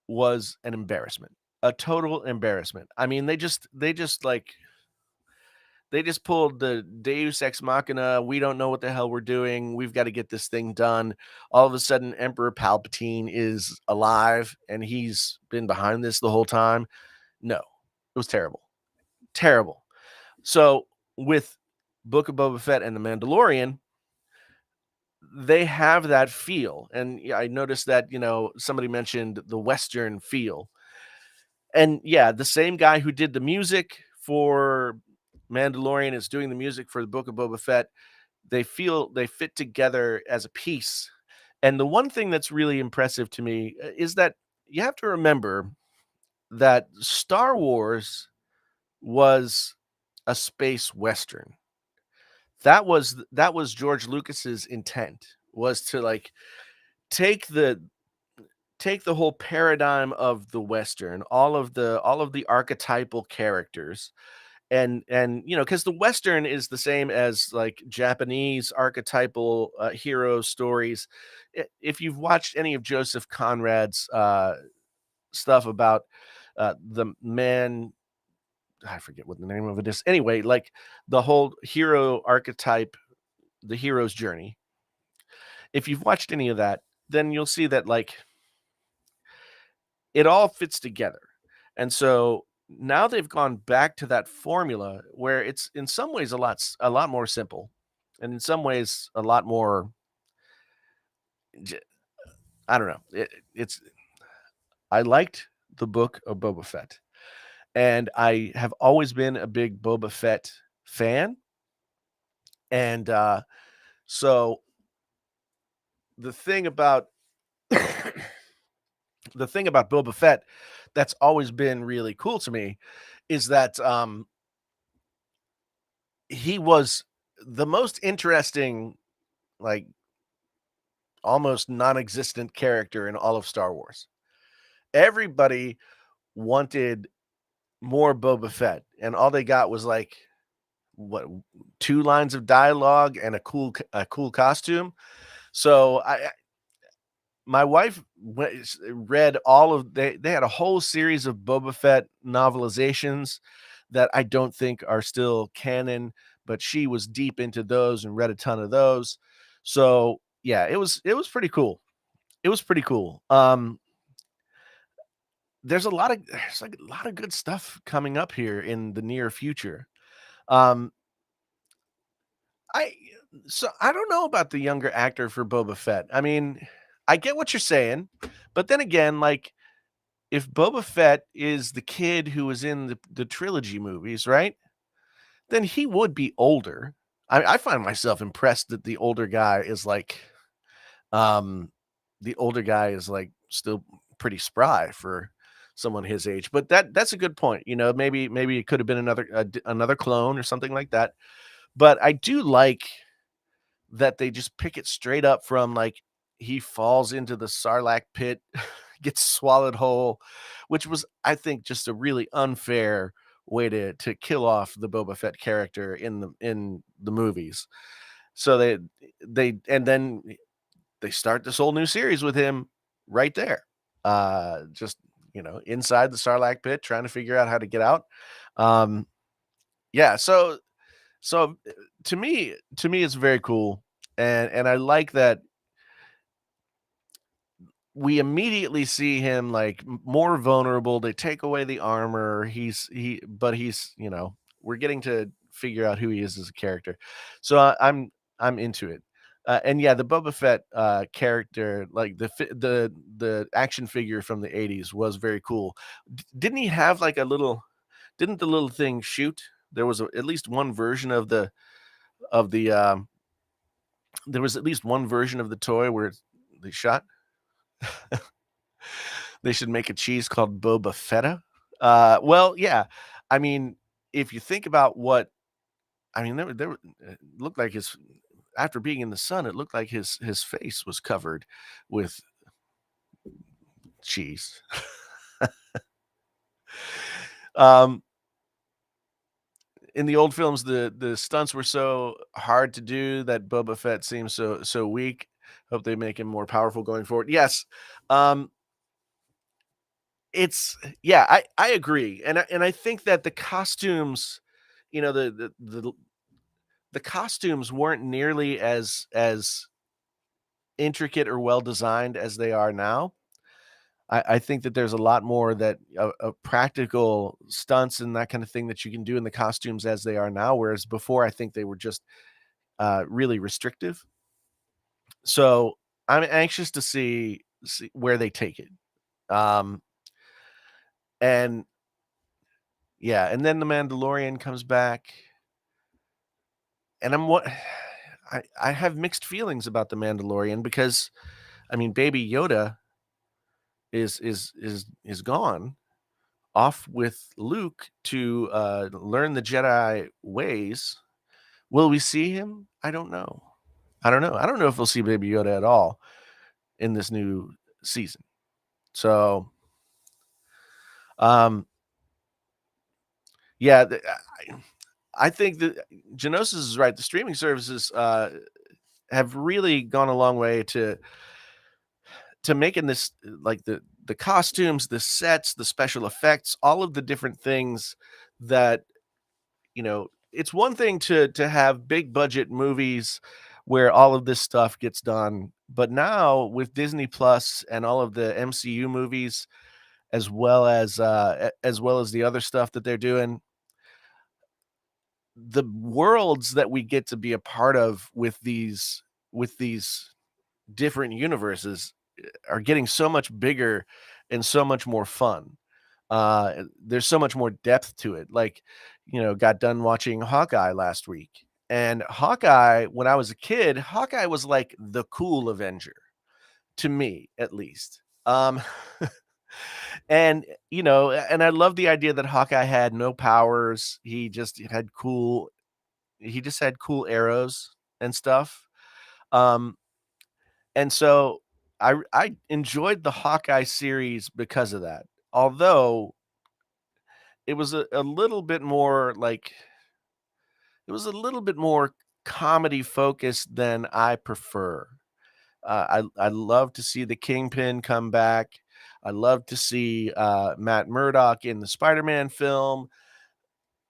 was an embarrassment, a total embarrassment. I mean, they just pulled the Deus Ex Machina. We don't know what the hell we're doing. We've got to get this thing done. All of a sudden, Emperor Palpatine is alive, and he's been behind this the whole time. No, it was terrible, terrible. So with Book of Boba Fett and The Mandalorian, they have that feel. And yeah, I noticed that, somebody mentioned the Western feel. And yeah, the same guy who did the music for Mandalorian is doing the music for the Book of Boba Fett. They fit together as a piece. And the one thing that's really impressive to me is that you have to remember that Star Wars was a space western. That was George Lucas's intent, was to like take the take the whole paradigm of the western, all of the archetypal characters, and because the western is the same as like Japanese archetypal hero stories. If you've watched any of Joseph Conrad's stuff about the man, I forget what the name of it is. Anyway, like the whole hero archetype, the hero's journey. If you've watched any of that, then you'll see that like it all fits together. And so now they've gone back to that formula where it's in some ways a lot more simple, and in some ways a lot more I don't know. It's I liked the Book of Boba Fett, and I have always been a big Boba Fett fan. And so the thing about the thing about Boba Fett that's always been really cool to me is that he was the most interesting, like almost non-existent character in all of Star Wars. Everybody wanted more Boba Fett, and all they got was like what, two lines of dialogue and a cool costume. So my wife read all of they had a whole series of Boba Fett novelizations that I don't think are still canon, but she was deep into those and read a ton of those. So yeah, it was pretty cool. It was pretty cool. There's like a lot of good stuff coming up here in the near future. Um, I so I don't know about the younger actor for Boba Fett. I mean, I get what you're saying, but then again, like if Boba Fett is the kid who was in the trilogy movies, right? Then he would be older. I find myself impressed that um the older guy is like still pretty spry for someone his age. But that's a good point. Maybe it could have been another clone or something like that. But I do like that they just pick it straight up from like he falls into the Sarlacc pit, gets swallowed whole, which was, I think, just a really unfair way to kill off the Boba Fett character in the movies. So then they start this whole new series with him right there. Just inside the Sarlacc pit, trying to figure out how to get out. Um, yeah, so to me it's very cool, and I like that we immediately see him like more vulnerable. They take away the armor. We're getting to figure out who he is as a character. So I'm into it. And yeah, the Boba Fett character, like the action figure from the '80s, was very cool. Didn't he have like a little? Didn't the little thing shoot? There was at least one version of the There was at least one version of the toy where they shot they should make a cheese called Boba Fetta. Well, yeah. I mean, if you think about what I mean, it looked like his after being in the sun, it looked like his face was covered with cheese. Um, in the old films, the stunts were so hard to do that Boba Fett seems so weak. Hope they make him more powerful going forward. Yes, um, it's yeah, I agree, and I think that the costumes, you know, the costumes weren't nearly as intricate or well designed as they are now. I think that there's a lot more that of practical stunts and that kind of thing that you can do in the costumes as they are now, whereas before I think they were just really restrictive. So I'm anxious to see where they take it. Um, and yeah, and then the Mandalorian comes back, and I'm what I have mixed feelings about the Mandalorian because I mean, Baby Yoda is gone off with Luke to learn the Jedi ways. Will we see him? I don't know. I don't know. I don't know if we'll see Baby Yoda at all in this new season. So, um, yeah, I think that Genosis is right. The streaming services have really gone a long way to making this like the costumes, the sets, the special effects, all of the different things that it's one thing to have big budget movies where all of this stuff gets done, but now with Disney Plus and all of the MCU movies, as well as the other stuff that they're doing, the worlds that we get to be a part of with these different universes are getting so much bigger and so much more fun. There's so much more depth to it. Like, got done watching Hawkeye last week. And Hawkeye, when I was a kid, Hawkeye was like the cool Avenger to me, at least. And I love the idea that Hawkeye had no powers. He just had cool arrows and stuff. Um, and so I enjoyed the Hawkeye series because of that. Although it was a little bit more like it was a little bit more comedy focused than I prefer. I love to see the Kingpin come back. I love to see Matt Murdock in the Spider-Man film,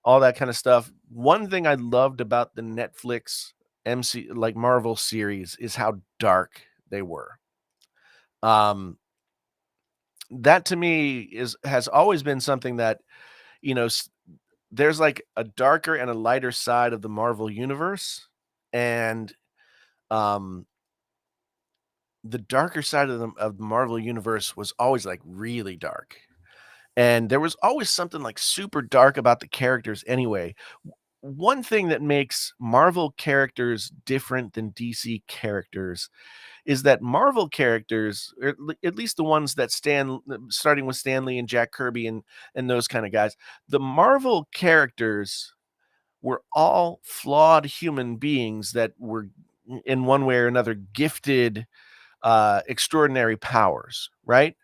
all that kind of stuff. One thing I loved about the Netflix MC like Marvel series is how dark they were. Um, that to me is has always been something that you know there's like a darker and a lighter side of the Marvel universe, and um, the darker side of the Marvel universe was always like really dark, and there was always something like super dark about the characters anyway. One thing that makes Marvel characters different than DC characters is that Marvel characters, or at least the ones that starting with Stan Lee and Jack Kirby and those kind of guys, the Marvel characters were all flawed human beings that were in one way or another gifted extraordinary powers, right?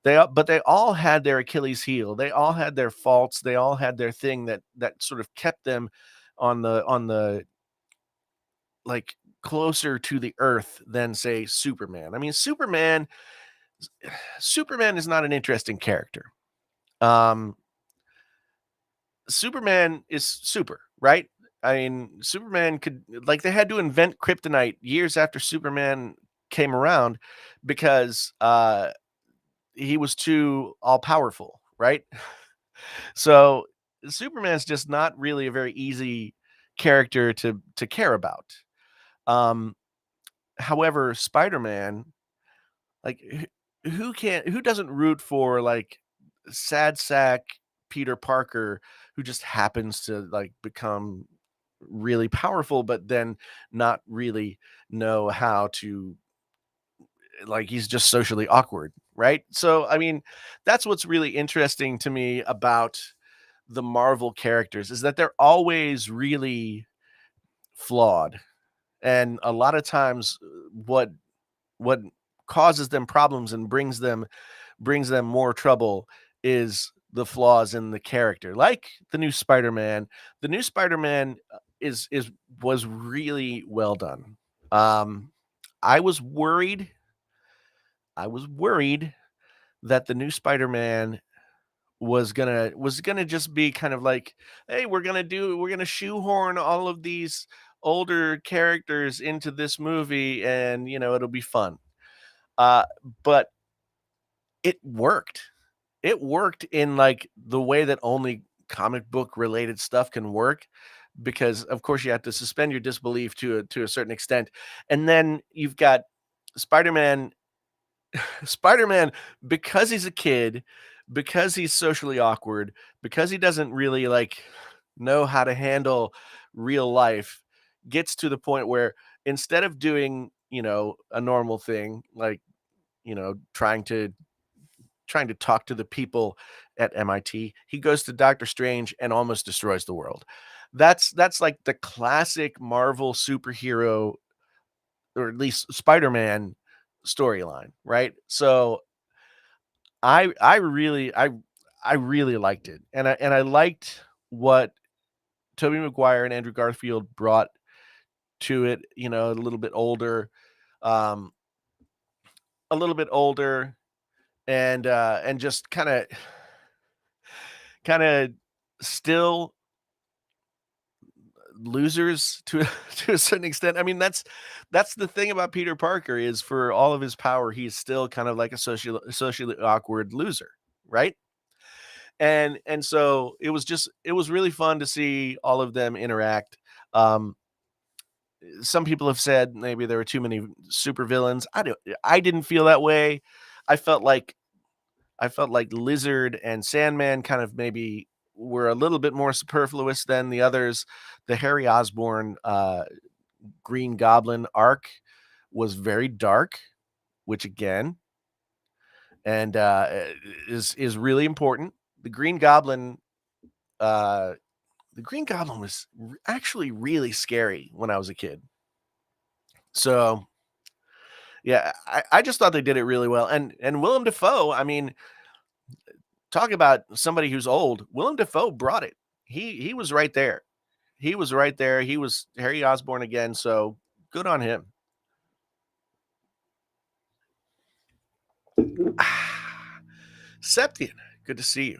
But they all had their Achilles heel. They all had their faults. They all had their thing that sort of kept them on the like closer to the earth than say Superman. I mean, Superman is not an interesting character. Um, Superman is super, right? I mean, Superman could like they had to invent kryptonite years after Superman came around because he was too all powerful, right? So Superman's just not really a very easy character to care about. Um, However, Spider-Man, like who doesn't root for like sad sack Peter Parker who just happens to like become really powerful, but then not really know how to, like, he's just socially awkward, right? So, I mean, that's what's really interesting to me about the Marvel characters is that they're always really flawed. And a lot of times what causes them problems and brings them more trouble is the flaws in the character. Like the new Spider-Man. The new Spider-Man is was really well done. Um I was worried I was worried that the new Spider-Man was gonna just be kind of like, hey, we're gonna shoehorn all of these older characters into this movie, and it'll be fun. Uh, but it worked. It worked in like the way that only comic book related stuff can work, because of course you have to suspend your disbelief to a certain extent. And then you've got Spider-Man Spider-Man, because he's a kid, because he's socially awkward, because he doesn't really like know how to handle real life, gets to the point where instead of doing, a normal thing like, trying to talk to the people at MIT, he goes to Doctor Strange and almost destroys the world. That's like the classic Marvel superhero, or at least Spider-Man storyline, right? So I really liked it, and I liked what Tobey Maguire and Andrew Garfield brought to it. A little bit older, um, a little bit older, and just kind of still losers to to a certain extent. I mean, that's the thing about Peter Parker is for all of his power, he's still kind of like a socially awkward loser, right? And so it was really fun to see all of them interact. Um, some people have said maybe there were too many supervillains. I didn't feel that way. I felt like I felt like Lizard and Sandman kind of maybe were a little bit more superfluous than the others. The Harry Osborn Green Goblin arc was very dark, which again and is really important. The Green Goblin uh, The Green Goblin was actually really scary when I was a kid. So, yeah, I just thought they did it really well. And Willem Dafoe, I mean, talk about somebody who's old. Willem Dafoe brought it. He was right there. He was right there. He was Harry Osborn again, so good on him. Septian, good to see you.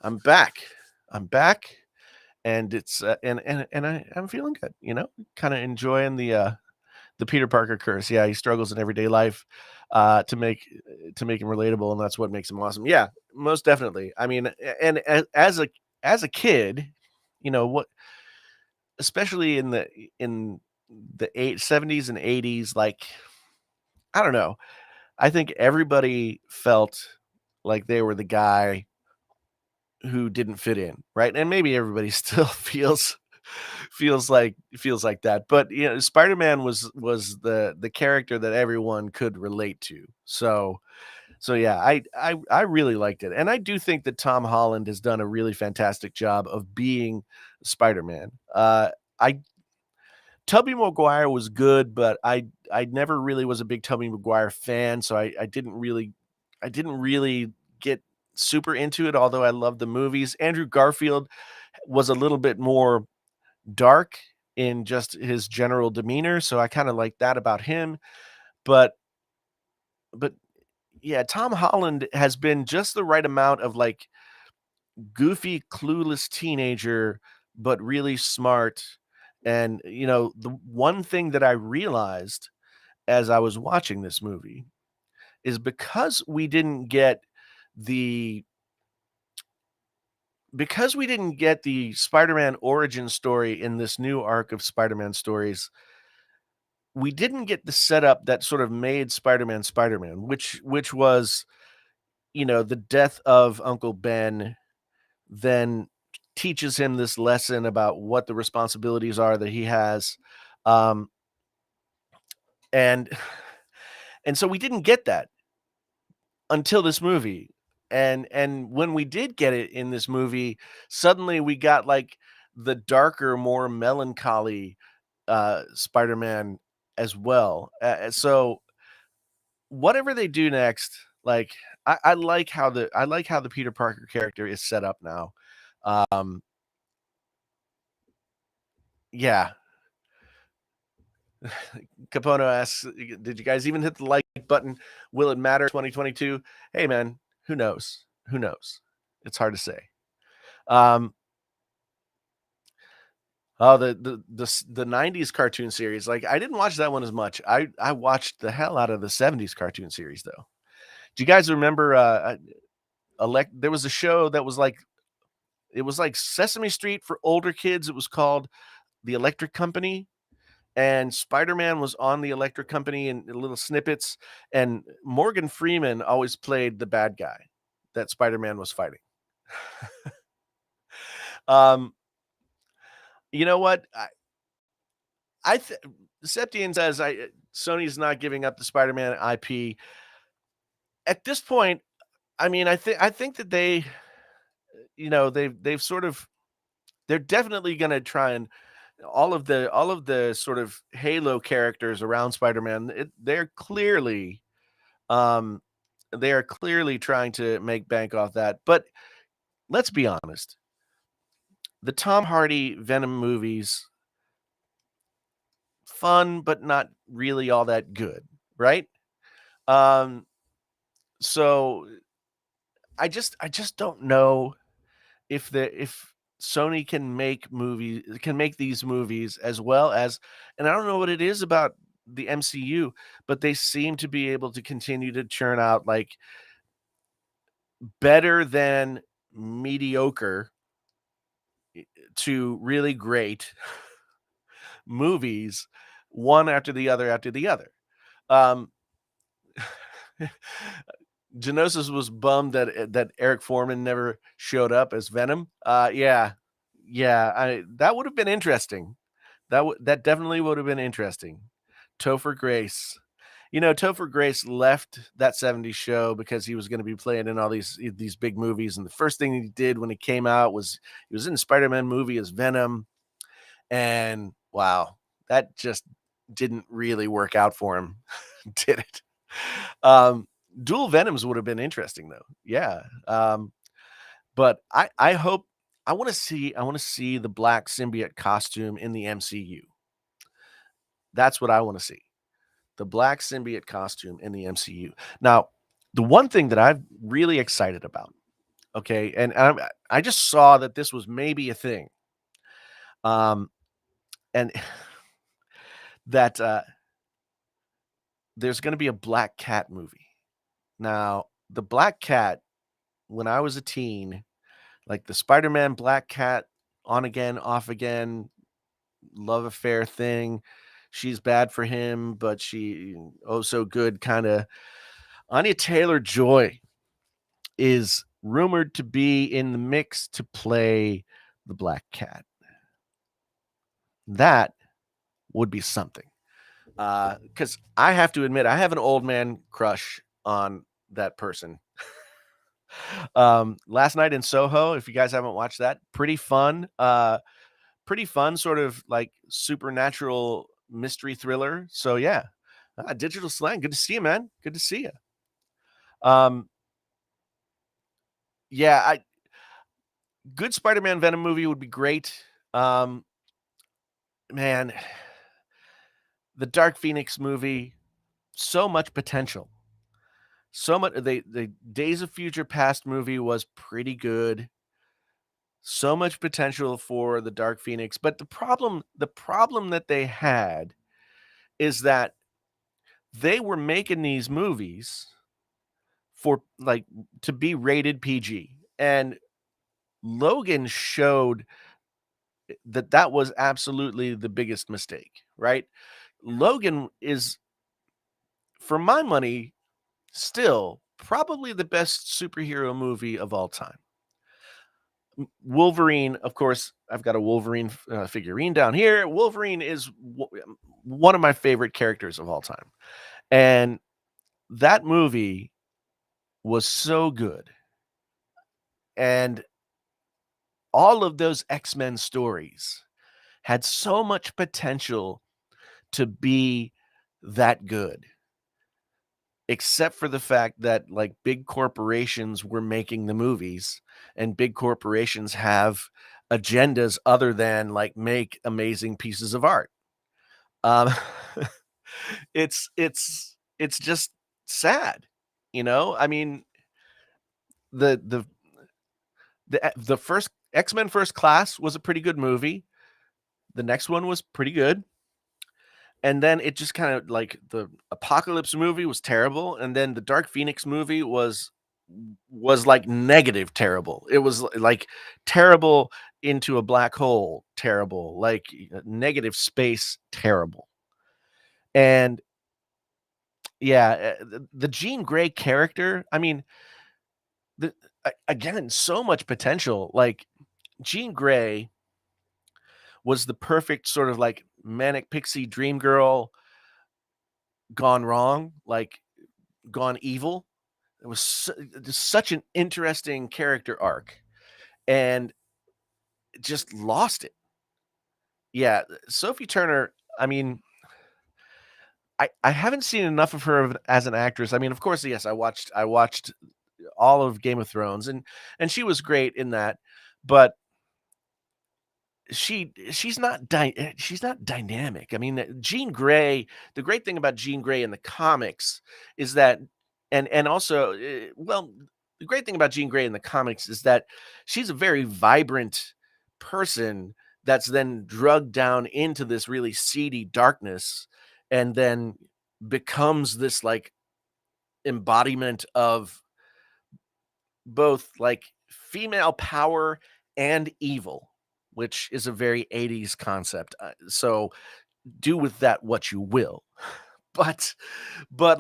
I'm back. I'm back, and it's I'm feeling good. Kind of enjoying the Peter Parker curse. Yeah, he struggles in everyday life to make him relatable, and that's what makes him awesome. Yeah, most definitely. I mean, and as a kid, what, especially in the 70s and 80s, like I don't know, I think everybody felt like they were the guy who didn't fit in, right? And maybe everybody still feels like that. But Spider-Man was the character that everyone could relate to. So yeah, I really liked it. And I do think that Tom Holland has done a really fantastic job of being Spider-Man. I Tobey Maguire was good, but I never really was a big Tobey Maguire fan, so I didn't really get super into it, although I love the movies. Andrew Garfield was a little bit more dark in just his general demeanor, so I kinda like that about him, but but yeah, Tom Holland has been just the right amount of, like, goofy, clueless teenager, but really smart, and, the one thing that I realized as I was watching this movie is the because we didn't get the Spider-Man origin story in this new arc of Spider-Man stories, we didn't get the setup that sort of made Spider-Man Spider-Man, which was, the death of Uncle Ben, then teaches him this lesson about what the responsibilities are that he has. Um, and and so we didn't get that until this movie. And when we did get it in this movie, suddenly we got like the darker, more melancholy Spider-Man as well. So whatever they do next, like I like how the Peter Parker character is set up now. Um, yeah, Capono asks, "Did you guys even hit the like button? Will it matter 2022?" Hey, man, who knows? Who knows? It's hard to say. Um, oh, the 90s cartoon series, like, I didn't watch that one as much. I watched the hell out of the 70s cartoon series, though. Do you guys remember, there was a show that was like it was like Sesame Street for older kids. It was called The Electric Company, and Spider-Man was on the Electric Company in little snippets, and Morgan Freeman always played the bad guy that Spider-Man was fighting. Um, you know what? I th Septien says Sony's not giving up the Spider-Man IP. At this point, I mean, I think that they've sort of they're definitely gonna try and all of the sort of Halo characters around Spider-Man, um, they are clearly trying to make bank off that. But let's be honest, the Tom Hardy Venom movies, fun, but not really all that good, right? Um, so I just don't know if Sony can make these movies as well as, and I don't know what it is about the MCU, but they seem to be able to continue to churn out like better than mediocre to really great movies, one after the other after the other. Um, Genosis was bummed that Eric Foreman never showed up as Venom. Yeah, that would have been interesting. That definitely would have been interesting. Topher Grace. You know, Topher Grace left that 70s show because he was gonna be playing in all these big movies, and the first thing he did when he came out was he was in a Spider-Man movie as Venom, and wow, that just didn't really work out for him, did it? Um, Dual Venoms would have been interesting though. Yeah. But I hope I wanna see the black symbiote costume in the MCU. That's what I wanna see. The black symbiote costume in the MCU. Now, the one thing that I'm really excited about, okay, and I just saw that this was maybe a thing, um, and that, there's gonna be a Black Cat movie. Now, the Black Cat, when I was a teen, like the Spider-Man Black Cat, on again, off again, love affair thing. She's bad for him, but she oh so good kinda. Anya Taylor-Joy is rumored to be in the mix to play the Black Cat. That would be something. Because I have to admit, I have an old man crush on that person. Last Night in Soho, if you guys haven't watched that, pretty fun, sort of like supernatural mystery thriller. So yeah, Digital Slang, good to see you, man. Good to see you. Um, yeah, I good Spider-Man Venom movie would be great. Um, man, the Dark Phoenix movie, so much potential. So much the Days of Future Past movie was pretty good. So much potential for the Dark Phoenix, but the problem that they had is that they were making these movies for like to be rated PG. And Logan showed that that was absolutely the biggest mistake, right? Logan is, for my money, still probably the best superhero movie of all time. Wolverine, of course, I've got a Wolverine figurine down here. Wolverine is one of my favorite characters of all time. And that movie was so good. And all of those X-Men stories had so much potential to be that good, except for the fact that like big corporations were making the movies, and big corporations have agendas other than like make amazing pieces of art. Um, it's just sad, you know? I mean, the the the first X-Men First Class was a pretty good movie. The next one was pretty good. And then it just kind of like the Apocalypse movie was terrible, and then the Dark Phoenix movie was like negative terrible. It was like terrible into a black hole, terrible, like negative space terrible. And yeah, the Jean Grey character, I mean, again, so much potential. Like Jean Grey was the perfect sort of like manic pixie dream girl gone wrong, like gone evil. It was just such an interesting character arc, and just lost it. Yeah, Sophie Turner, I mean, I haven't seen enough of her as an actress. I mean, of course, yes, I watched all of Game of Thrones, and she was great in that, but she's not dynamic. I mean, Jean Grey, the great thing about Jean Grey in the comics is that and also, well, the great thing about Jean Grey in the comics is that she's a very vibrant person that's then drugged down into this really seedy darkness and then becomes this like embodiment of both like female power and evil, which is a very 80s concept. So do with that what you will. But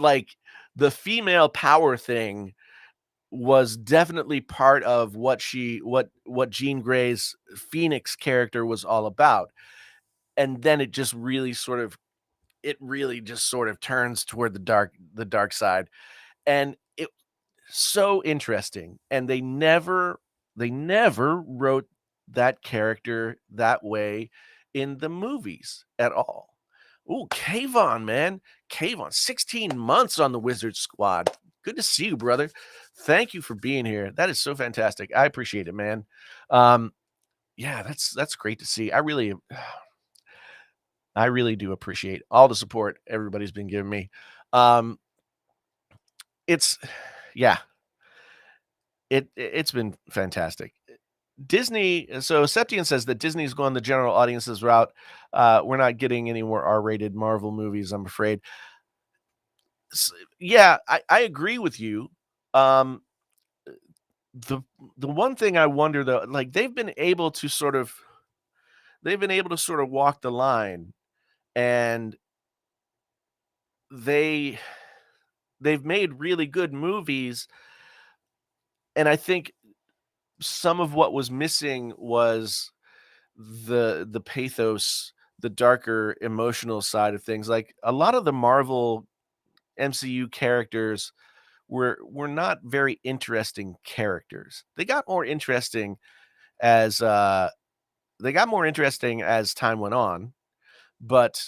like the female power thing was definitely part of what Jean Grey's Phoenix character was all about. And then it really just sort of turns toward the dark side. And it so interesting, and they never wrote that character that way in the movies at all. Ooh, Kayvon, man. Kayvon, 16 months on the Wizard Squad. Good to see you, brother. Thank you for being here. That is so fantastic. I appreciate it, man. Um, yeah, that's great to see. I really do appreciate all the support everybody's been giving me. Um, it's yeah, it's been fantastic. Disney, so Septian says that Disney's going the general audiences route. We're not getting any more R-rated Marvel movies, I'm afraid. Yeah, I agree with you. Um, the the one thing I wonder though, like they've been able to sort of walk the line, and they they've made really good movies, and I think some of what was missing was the pathos, the darker emotional side of things. Like a lot of the Marvel MCU characters were not very interesting characters. As uh they got more interesting as time went on, but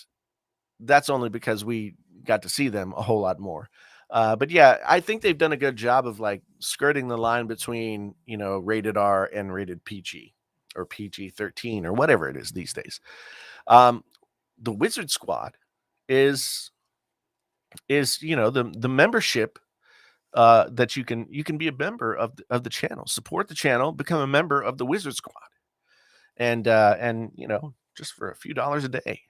that's only because we got to see them a whole lot more. But yeah, I think they've done a good job of like skirting the line between, rated R and rated PG or PG-13 or whatever it is these days. Um, the Wizard Squad is the membership that you can be a member of the channel, support the channel, become a member of the Wizard Squad, and just for a few dollars a day,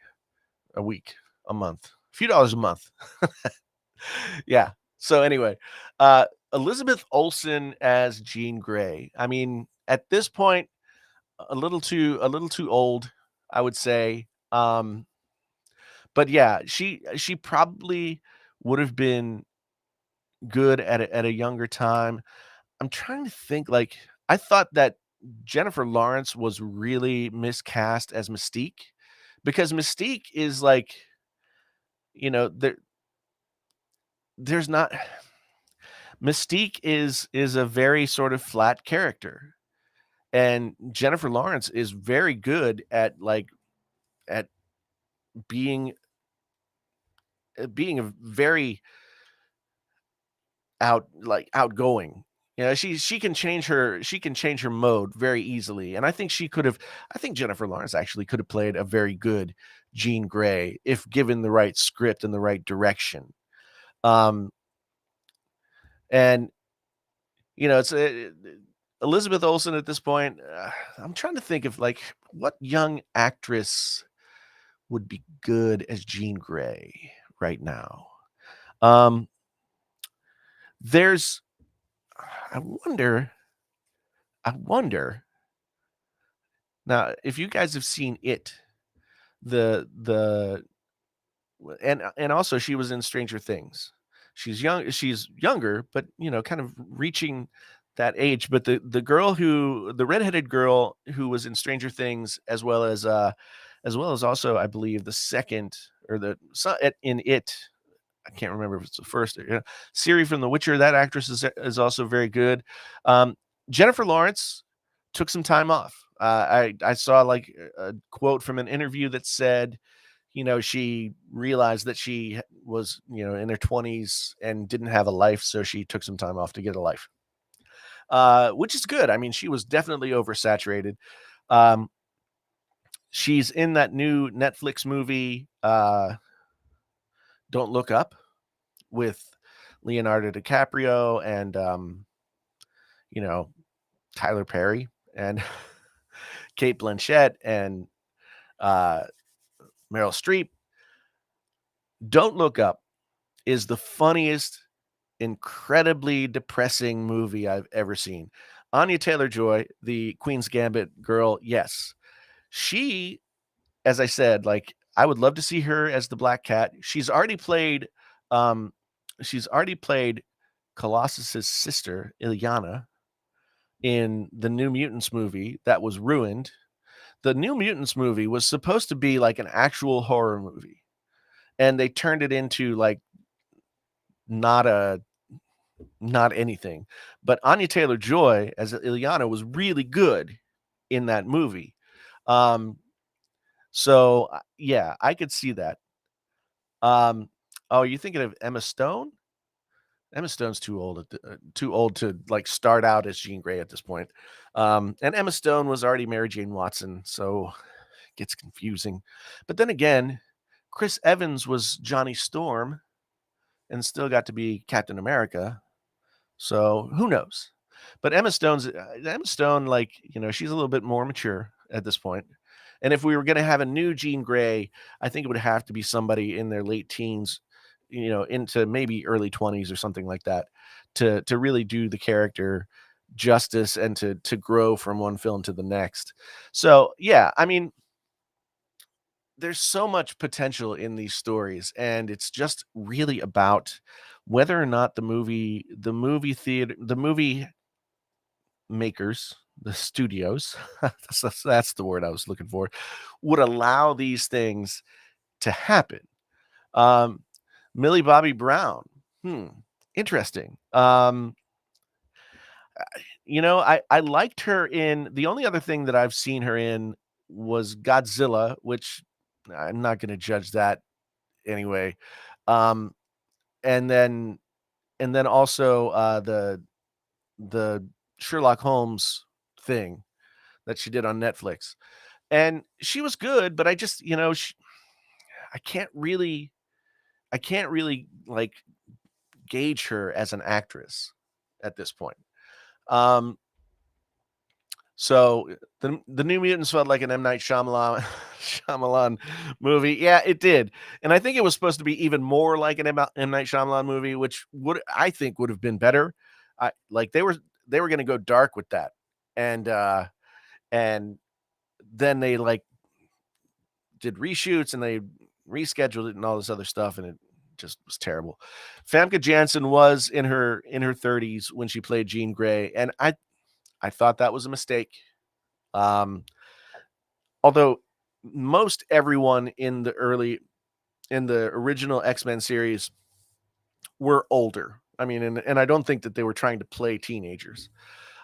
a week, a month, a few dollars a month. Yeah. So anyway, Elizabeth Olsen as Jean Grey. I mean, at this point, a little too old, I would say. But yeah, she probably would have been good at a younger time. I'm trying to think. Like, I thought that Jennifer Lawrence was really miscast as Mystique, because Mystique is like, there's not Mystique is a very sort of flat character, and Jennifer Lawrence is very good at, like, at being being a very outgoing. She can change her mode very easily, and I think Jennifer Lawrence actually could have played a very good Jean Grey if given the right script and the right direction. Um, and it's Elizabeth Olsen at this point. I'm trying to think of, like, what young actress would be good as Jean Grey right now. Um, there's, I wonder, I wonder now if you guys have seen it, the and also she was in Stranger Things. She's younger, but kind of reaching that age. But the redheaded girl who was in Stranger Things, as well as also, I believe, the second, or in it. I can't remember if it's the first. Ciri from The Witcher. That actress is also very good. Um, Jennifer Lawrence took some time off. I saw, like, a quote from an interview that said, she realized that she was, in her 20s and didn't have a life, so she took some time off to get a life, which is good. I mean, she was definitely oversaturated. Um, she's in that new Netflix movie, Don't Look Up, with Leonardo DiCaprio and, you know, Tyler Perry and Kate Blanchett and uh, Meryl Streep. Don't Look Up is the funniest, incredibly depressing movie I've ever seen. Anya Taylor-Joy, the Queen's Gambit girl, yes. She, as I said, like, I would love to see her as the Black Cat. Um she's already played Colossus's sister, Ilyana, in the New Mutants movie that was ruined. The New Mutants movie was supposed to be like an actual horror movie, and they turned it into, like, not a not anything. But Anya Taylor-Joy as Ilyana was really good in that movie. Um, yeah, I could see that. Oh, you thinking of Emma Stone? Emma Stone's too old to, like, start out as Jean Grey at this point. And Emma Stone was already Mary Jane Watson, so it gets confusing. But then again, Chris Evans was Johnny Storm and still got to be Captain America. So who knows? But Emma Stone, like, she's a little bit more mature at this point. And if we were going to have a new Jean Grey, I think it would have to be somebody in their late teens, into maybe early 20s or something like that, to really do the character justice and to grow from one film to the next. So yeah, I mean, there's so much potential in these stories, and it's just really about whether or not the movie makers, the studios, that's the word I was looking for, would allow these things to happen. Um, Millie Bobby Brown, hmm, interesting. I liked her in the only other thing that I've seen her in was Godzilla, which I'm not going to judge that anyway. Um, and then also the Sherlock Holmes thing that she did on Netflix. And she was good, but I just, I can't really like gauge her as an actress at this point. Um so the New Mutants felt like an M. Night Shyamalan movie. Yeah, it did. And I think it was supposed to be even more like an M. Night Shyamalan movie, which I think would have been better. I like they were going to go dark with that. And then they, like, did reshoots and they rescheduled it and all this other stuff, and it just was terrible. Famke Janssen was in her 30s when she played Jean Grey, and I thought that was a mistake. Um, although most everyone in the original X-Men series were older. I mean, and I don't think that they were trying to play teenagers.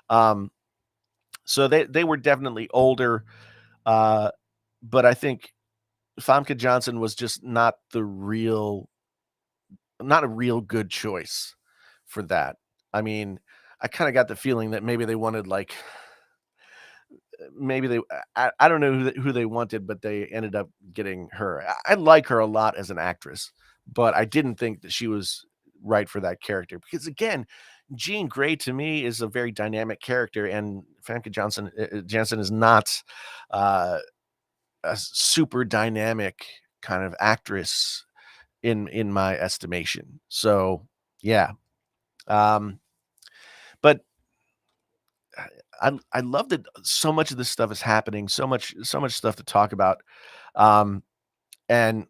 Um, so they were definitely older, uh, but I think Famke Johnson was just not a real good choice for that. I mean, I kinda got the feeling that maybe they wanted, like maybe they I don't know who they wanted, but they ended up getting her. I like her a lot as an actress, but I didn't think that she was right for that character because, again, Jean Grey to me is a very dynamic character, and Famke Janssen is not, uh, a super dynamic kind of actress in my estimation. So, yeah, um, but I love that so much of this stuff is happening, so much stuff to talk about. Um, and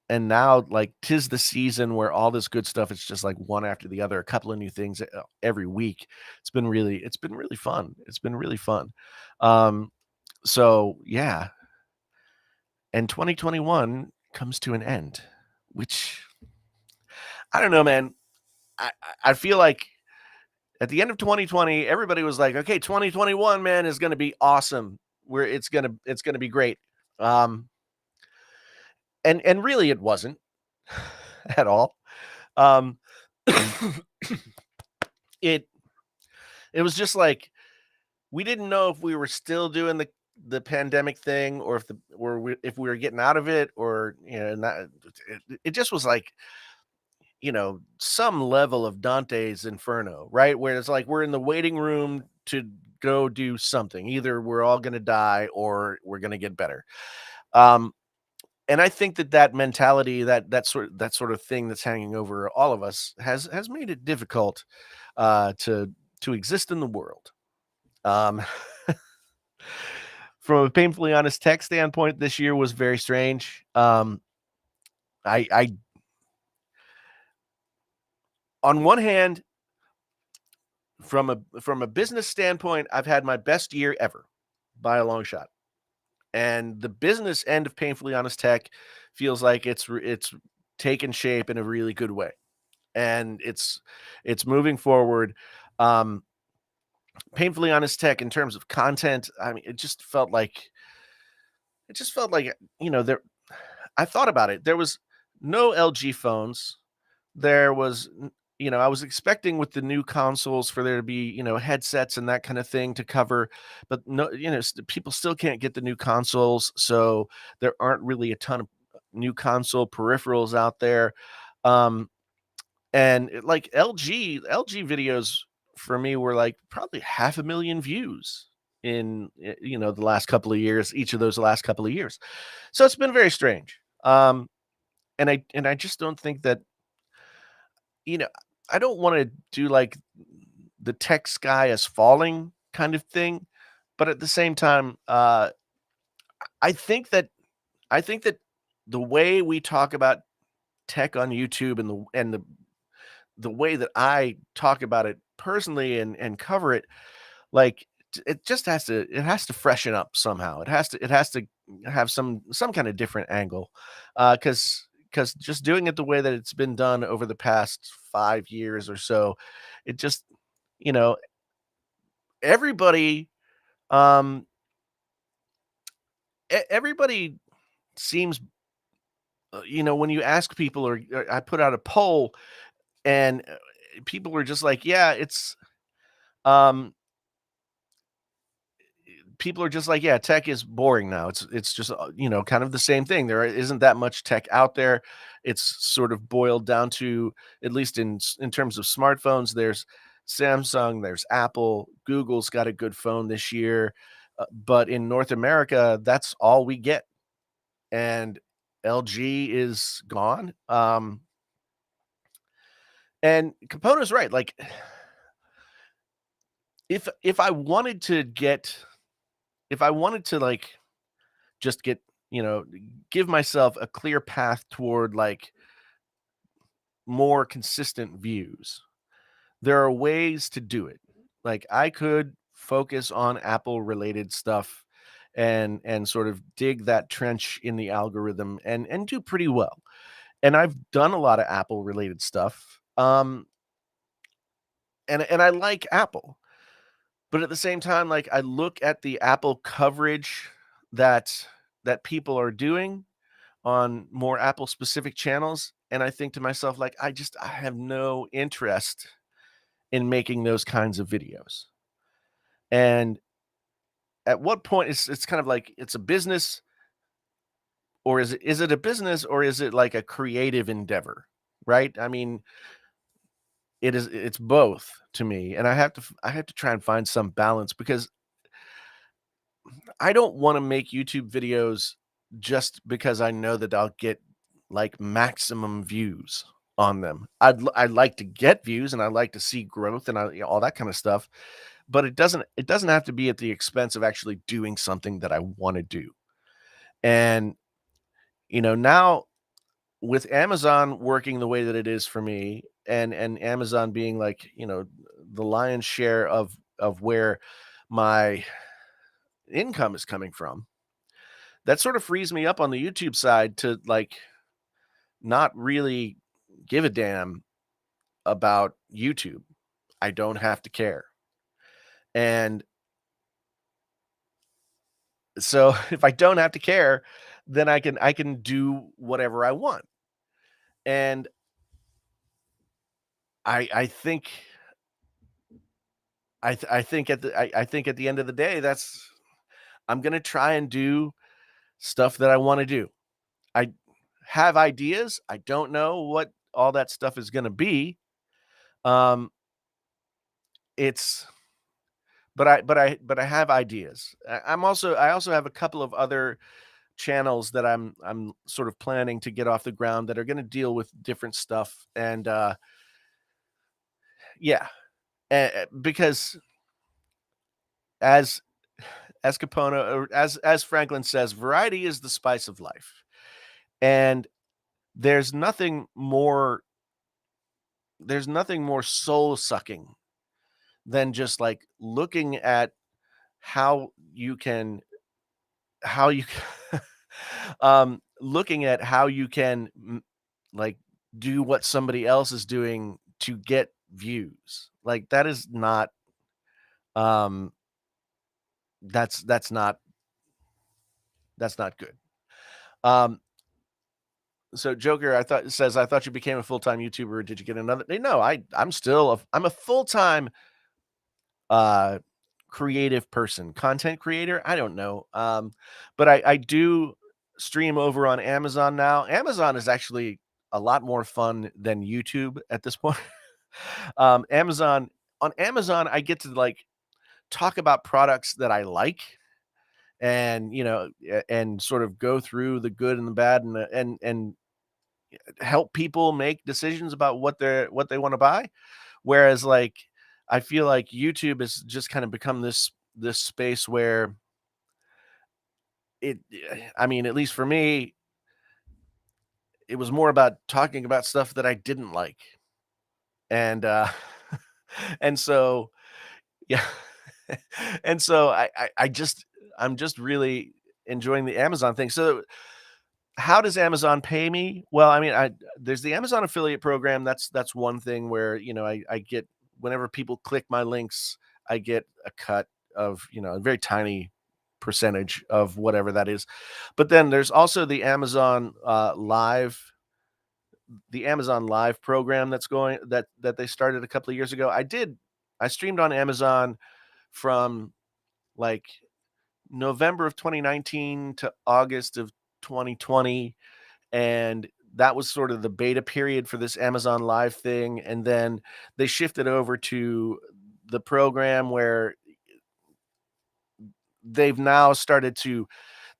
now, like, 'tis the season where all this good stuff is just like one after the other, a couple of new things every week. It's been really fun. It's been really fun. Um, so yeah, and 2021 comes to an end, which I don't know, man. I feel like at the end of 2020, everybody was like, "Okay, 2021, man, is gonna be awesome. Where it's gonna be great." Um, and really it wasn't at all. Um, it it was just like we didn't know if we were still doing the pandemic thing or if we were getting out of it or not, it just was like some level of Dante's Inferno, right? Where it's like we're in the waiting room to go do something. Either we're all going to die or we're going to get better. Um, and I think that mentality, that sort of thing that's hanging over all of us, has made it difficult to exist in the world. Um, from a painfully honest tech standpoint, this year was very strange. I on one hand, from a business standpoint, I've had my best year ever by a long shot. And the business end of painfully honest tech feels like it's taken shape in a really good way. And it's moving forward. Um, painfully honest tech in terms of content, I mean, it just felt like there I thought about it. There was no LG phones. There was I was expecting with the new consoles for there to be, headsets and that kind of thing to cover, but no, people still can't get the new consoles, so there aren't really a ton of new console peripherals out there. Um, like LG videos for me were like probably 500,000 views in the last couple of years, each of those last couple of years. So it's been very strange. And I just don't think that you know, I don't wanna do, like, the tech sky is falling kind of thing, but at the same time, I think that I think that the way we talk about tech on YouTube and the way that I talk about it personally and cover it, like, it just has to freshen up somehow. It has to have some kinda different angle, because just doing it the way that it's been done over the past 5 years or so, it just you know, everybody, um, everybody seems, when you ask people or I put out a poll and, people were just like, "Yeah, um" people are just like, "Yeah, tech is boring now. It's just, kind of the same thing. There isn't that much tech out there. It's sort of boiled down to, at least in terms of smartphones, there's Samsung, there's Apple, Google's got a good phone this year, but in North America, that's all we get, and LG is gone." And Capone's right. Like, if I wanted to like just you know, give myself a clear path toward like more consistent views. There are ways to do it. Like I could focus on Apple related stuff and sort of dig that trench in the algorithm and do pretty well. And I've done a lot of Apple related stuff. And I like Apple. But at the same time, like, I look at the Apple coverage that that people are doing on more Apple specific channels, and I think to myself, like, I have no interest in making those kinds of videos. And at what point it's kind of like it's a business, or is it a business, or is it like a creative endeavor? Right? I mean, it's both to me, and I have to try and find some balance because I don't wanna make YouTube videos just because I know that I'll get, like, maximum views on them. I'd like to get views, and I like to see growth, and all that kinda stuff, but it doesn't have to be at the expense of actually doing something that I wanna do. And, now with Amazon working the way that it is for me, and Amazon being, like, the lion's share of where my income is coming from, that sort of frees me up on the YouTube side to, like, not really give a damn about YouTube. I don't have to care. And so if I don't have to care, then I can do whatever I want. And I think I think I think at the end of the day, that's I'm gonna try and do stuff that I want to do. I have ideas. I don't know what all that stuff is gonna be. Um, it's but I have ideas. I also have a couple of other channels that I'm sort of planning to get off the ground that are gonna deal with different stuff, and, yeah, because as Capone, or as Franklin says, "Variety is the spice of life," and there's nothing more there's nothing more soul-sucking than just, like, looking at how you can how you looking at how you can like do what somebody else is doing to get views. Like that is not um that's that's not that's not good. Um so Joker, I thought you became a full-time YouTuber. Did you get another? No, I'm a full-time uh creative person, content creator. I don't know. But I do stream over on Amazon now. Amazon is actually a lot more fun than YouTube at this point. Amazon on Amazon, I get to like talk about products that I like, and and sort of go through the good and the bad, and help people make decisions about what they want to buy. Whereas like I feel like YouTube has just kind of become this space where I mean, at least for me, it was more about talking about stuff that I didn't like. And and so yeah. And so I'm just really enjoying the Amazon thing. So how does Amazon pay me? Well, I mean, I there's the Amazon affiliate program. That's one thing where, I get whenever people click my links, I get a cut of, a very tiny percentage of whatever that is. But then there's also the Amazon Live program that they started a couple of years ago. I streamed on Amazon from like November of 2019 to August of 2020, and that was sort of the beta period for this Amazon Live thing, and then they shifted over to the program where they've now started to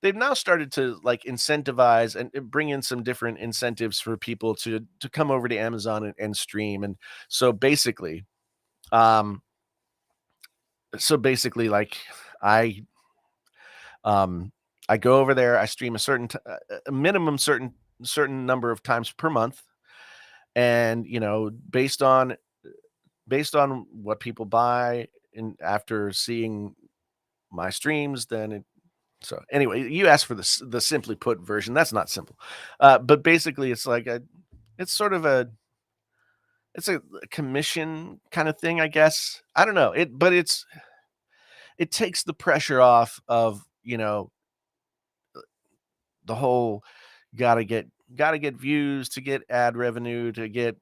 like incentivize and bring in some different incentives for people to come over to Amazon and stream. And so basically, um like I um I go over there, I stream a minimum certain number of times per month, and based on what people buy, after seeing my streams, then so anyway, you asked for the simply put version. That's not simple, but basically, it's like it's sort of it's a commission kind of thing, I guess. I don't know it, but it takes the pressure off of the whole gotta get gotta get views to get ad revenue to get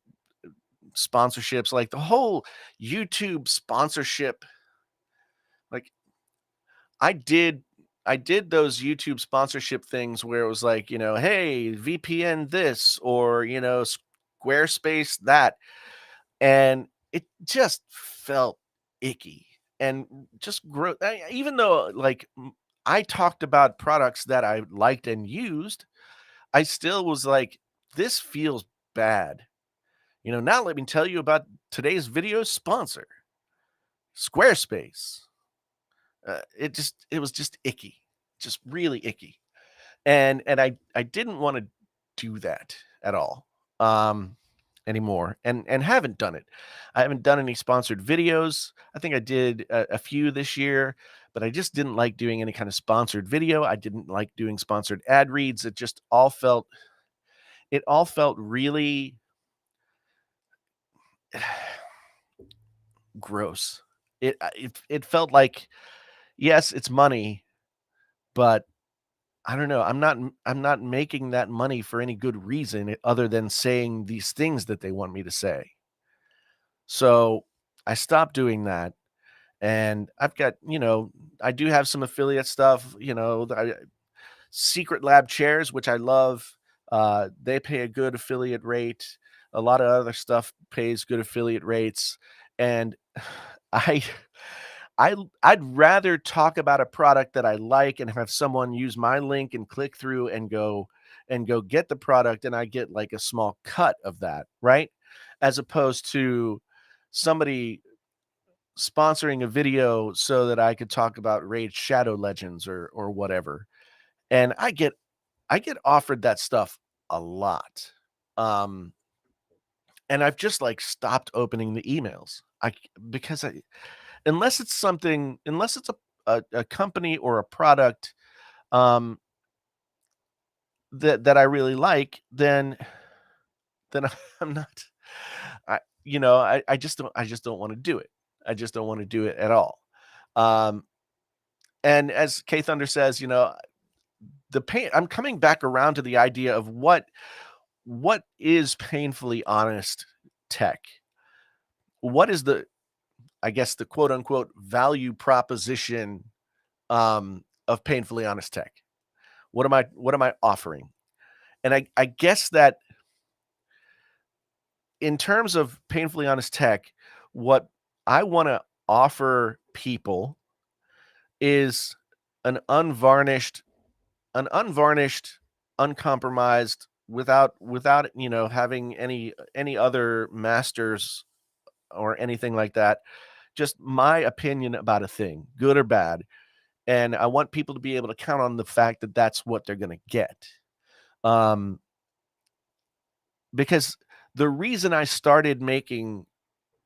sponsorships, like the whole YouTube sponsorship. Like I did I did those YouTube sponsorship things where it was like, hey, VPN this or, Squarespace that. And it just felt icky and just even though I talked about products that I liked and used, I still was like, this feels bad. Now let me tell you about today's video sponsor, Squarespace. It was just icky, just really icky. And I didn't want to do that at all anymore, and haven't done it. I haven't done any sponsored videos. I think I did a few this year, but I just didn't like doing any kind of sponsored video. I didn't like doing sponsored ad reads. It all felt really gross. It felt like, yes, it's money, but I don't know. I'm not making that money for any good reason other than saying these things that they want me to say. So I stopped doing that. And I've got, I do have some affiliate stuff, Secret Lab chairs, which I love. They pay a good affiliate rate. A lot of other stuff pays good affiliate rates. And I I'd rather talk about a product that I like and have someone use my link and click through and go get the product, and I get like a small cut of that, right? As opposed to somebody sponsoring a video so that I could talk about Raid Shadow Legends or whatever. And I get offered that stuff a lot. Um and I've just like stopped opening the emails. Because unless it's a company or a product um that I really like, then I'm not I just don't want to do it. I just don't want to do it at all. Um and as K Thunder says, the pain I'm coming back around to the idea of what is painfully honest tech? What is I guess the quote unquote value proposition of painfully honest tech? What am I offering? And I guess that in terms of painfully honest tech, what I want to offer people is an unvarnished, an unvarnished, uncompromised, without having any other masters or anything like that. Just my opinion about a thing, good or bad, and I want people to be able to count on the fact that that's what they're going to get. Um, because the reason I started making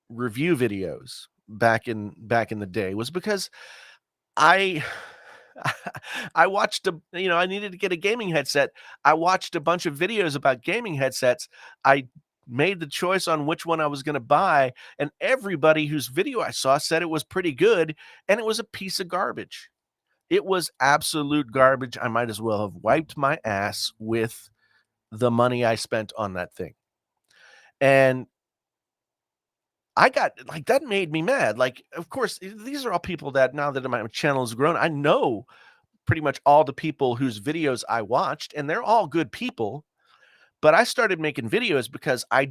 review videos back in the day was because I I watched I needed to get a gaming headset. I watched a bunch of videos about gaming headsets. I made the choice on which one I was going to buy, and everybody whose video I saw said it was pretty good, and it was a piece of garbage. It was absolute garbage. I might as well have wiped my ass with the money I spent on that thing. And I got like that made me mad. Like, of course, these are all people that now that my channel has grown, I know pretty much all the people whose videos I watched, and they're all good people. But I started making videos because I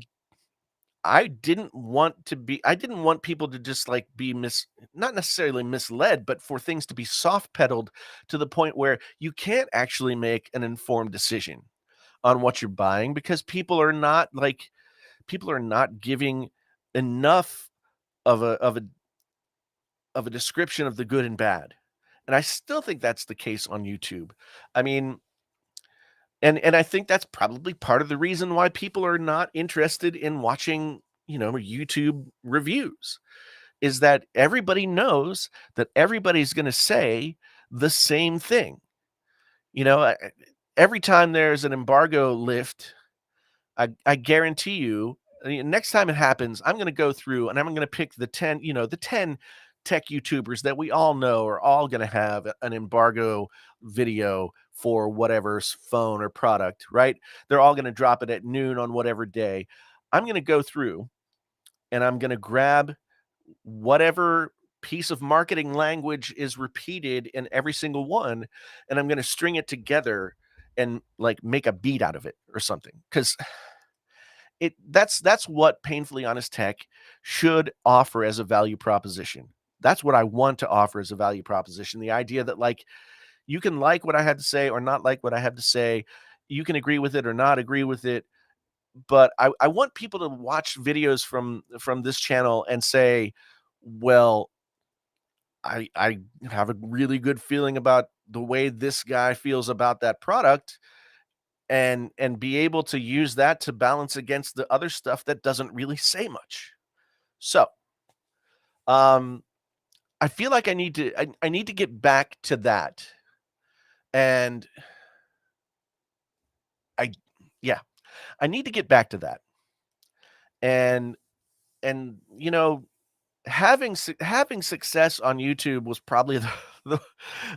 didn't want people to just like be not necessarily misled, but for things to be soft pedaled to the point where you can't actually make an informed decision on what you're buying because people are not giving enough of a description of the good and bad. And I still think that's the case on YouTube. I mean, and I think that's probably part of the reason why people are not interested in watching, YouTube reviews is that everybody knows that everybody's gonna say the same thing. You know, every time there's an embargo lift, I guarantee you, next time it happens, I'm gonna go through and I'm gonna pick the 10, the 10 tech YouTubers that we all know are all gonna have an embargo video for whatever phone or product, right? They're all gonna drop it at noon on whatever day. I'm gonna go through and I'm gonna grab whatever piece of marketing language is repeated in every single one, and I'm gonna string it together and, like, make a beat out of it or something. Because that's what Painfully Honest Tech should offer as a value proposition. That's what I want to offer as a value proposition. The idea that, like, you can like what I had to say or not like what I have to say. You can agree with it or not agree with it, but I want people to watch videos from this channel and say, "Well, I have a really good feeling about the way this guy feels about that product," and be able to use that to balance against the other stuff that doesn't really say much. So, um, I feel like I need to get back to that, and I yeah, I need to get back to that, and and having success on YouTube was probably the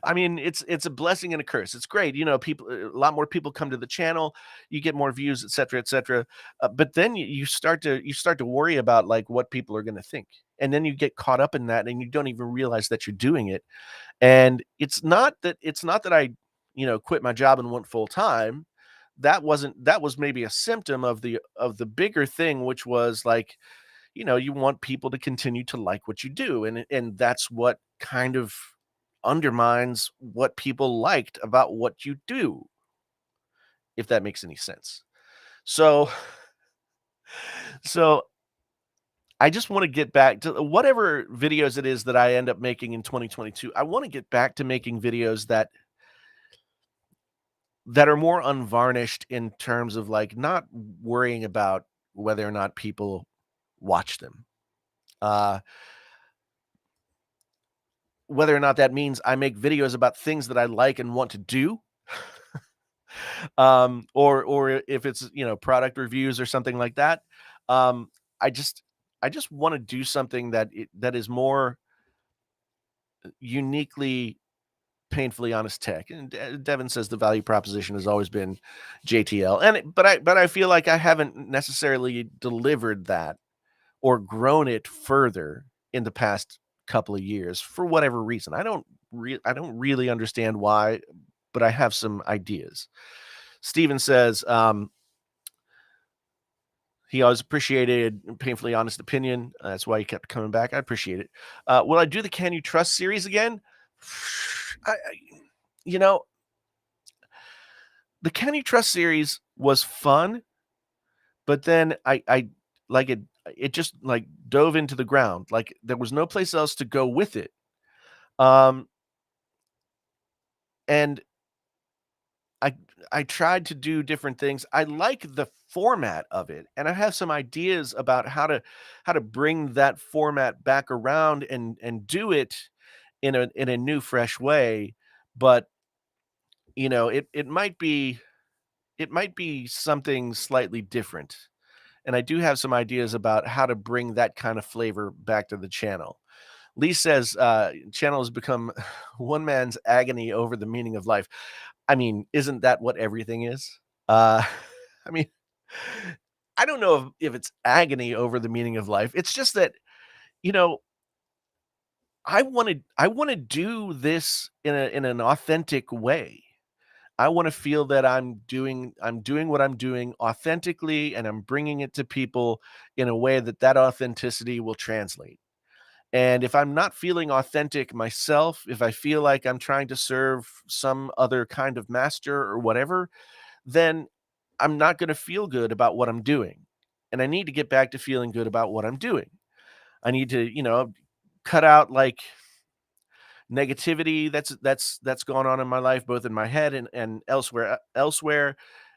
I mean, it's a blessing and a curse. It's great, people a lot more people come to the channel, you get more views, et cetera, but then you start to worry about, like, what people are gonna think, and then you get caught up in that, and you don't even realize that you're doing it, and it's not that I, quit my job and went full time. That was maybe a symptom of the bigger thing, which was, like, you want people to continue to like what you do, and that's what kind of undermines what people liked about what you do, if that makes any sense. So so I just want to get back to whatever videos it is that I end up making in 2022. I want to get back to making videos that are more unvarnished in terms of, like, not worrying about whether or not people watch them. Uh Whether or not that means I make videos about things that I like and want to do, or if it's, product reviews or something like that. Um, I just I just wanna do something that is more uniquely painfully honest tech, and Devin says the value proposition has always been JTL, and but I feel like I haven't necessarily delivered that or grown it further in the past couple of years for whatever reason. I don't really understand why, but I have some ideas. Steven says, he always appreciated Painfully Honest Opinion. That's why he kept coming back. I appreciate it. Will I do the Can You Trust series again? You know, the Can You Trust series was fun, but then I like it just, like, dove into the ground. Like, there was no place else to go with it. Um, and I I tried to do different things. I like the format of it, and I have some ideas about how to bring that format back around and do it in a new, fresh way. But, it might be something slightly different. And I do have some ideas about how to bring that kind of flavor back to the channel. Lee says, channel has become one man's agony over the meaning of life. I mean, isn't that what everything is? Uh, I mean, I don't know if it's agony over the meaning of life. It's just that, you know, I want to do this in an authentic way. I want to feel that I'm doing what I'm doing authentically, and I'm bringing it to people in a way that that authenticity will translate. And if I'm not feeling authentic myself, if I feel like I'm trying to serve some other kind of master or whatever, then I'm not going to feel good about what I'm doing. And I need to get back to feeling good about what I'm doing. I need to, cut out, like, negativity that's gone on in my life, both in my head and elsewhere,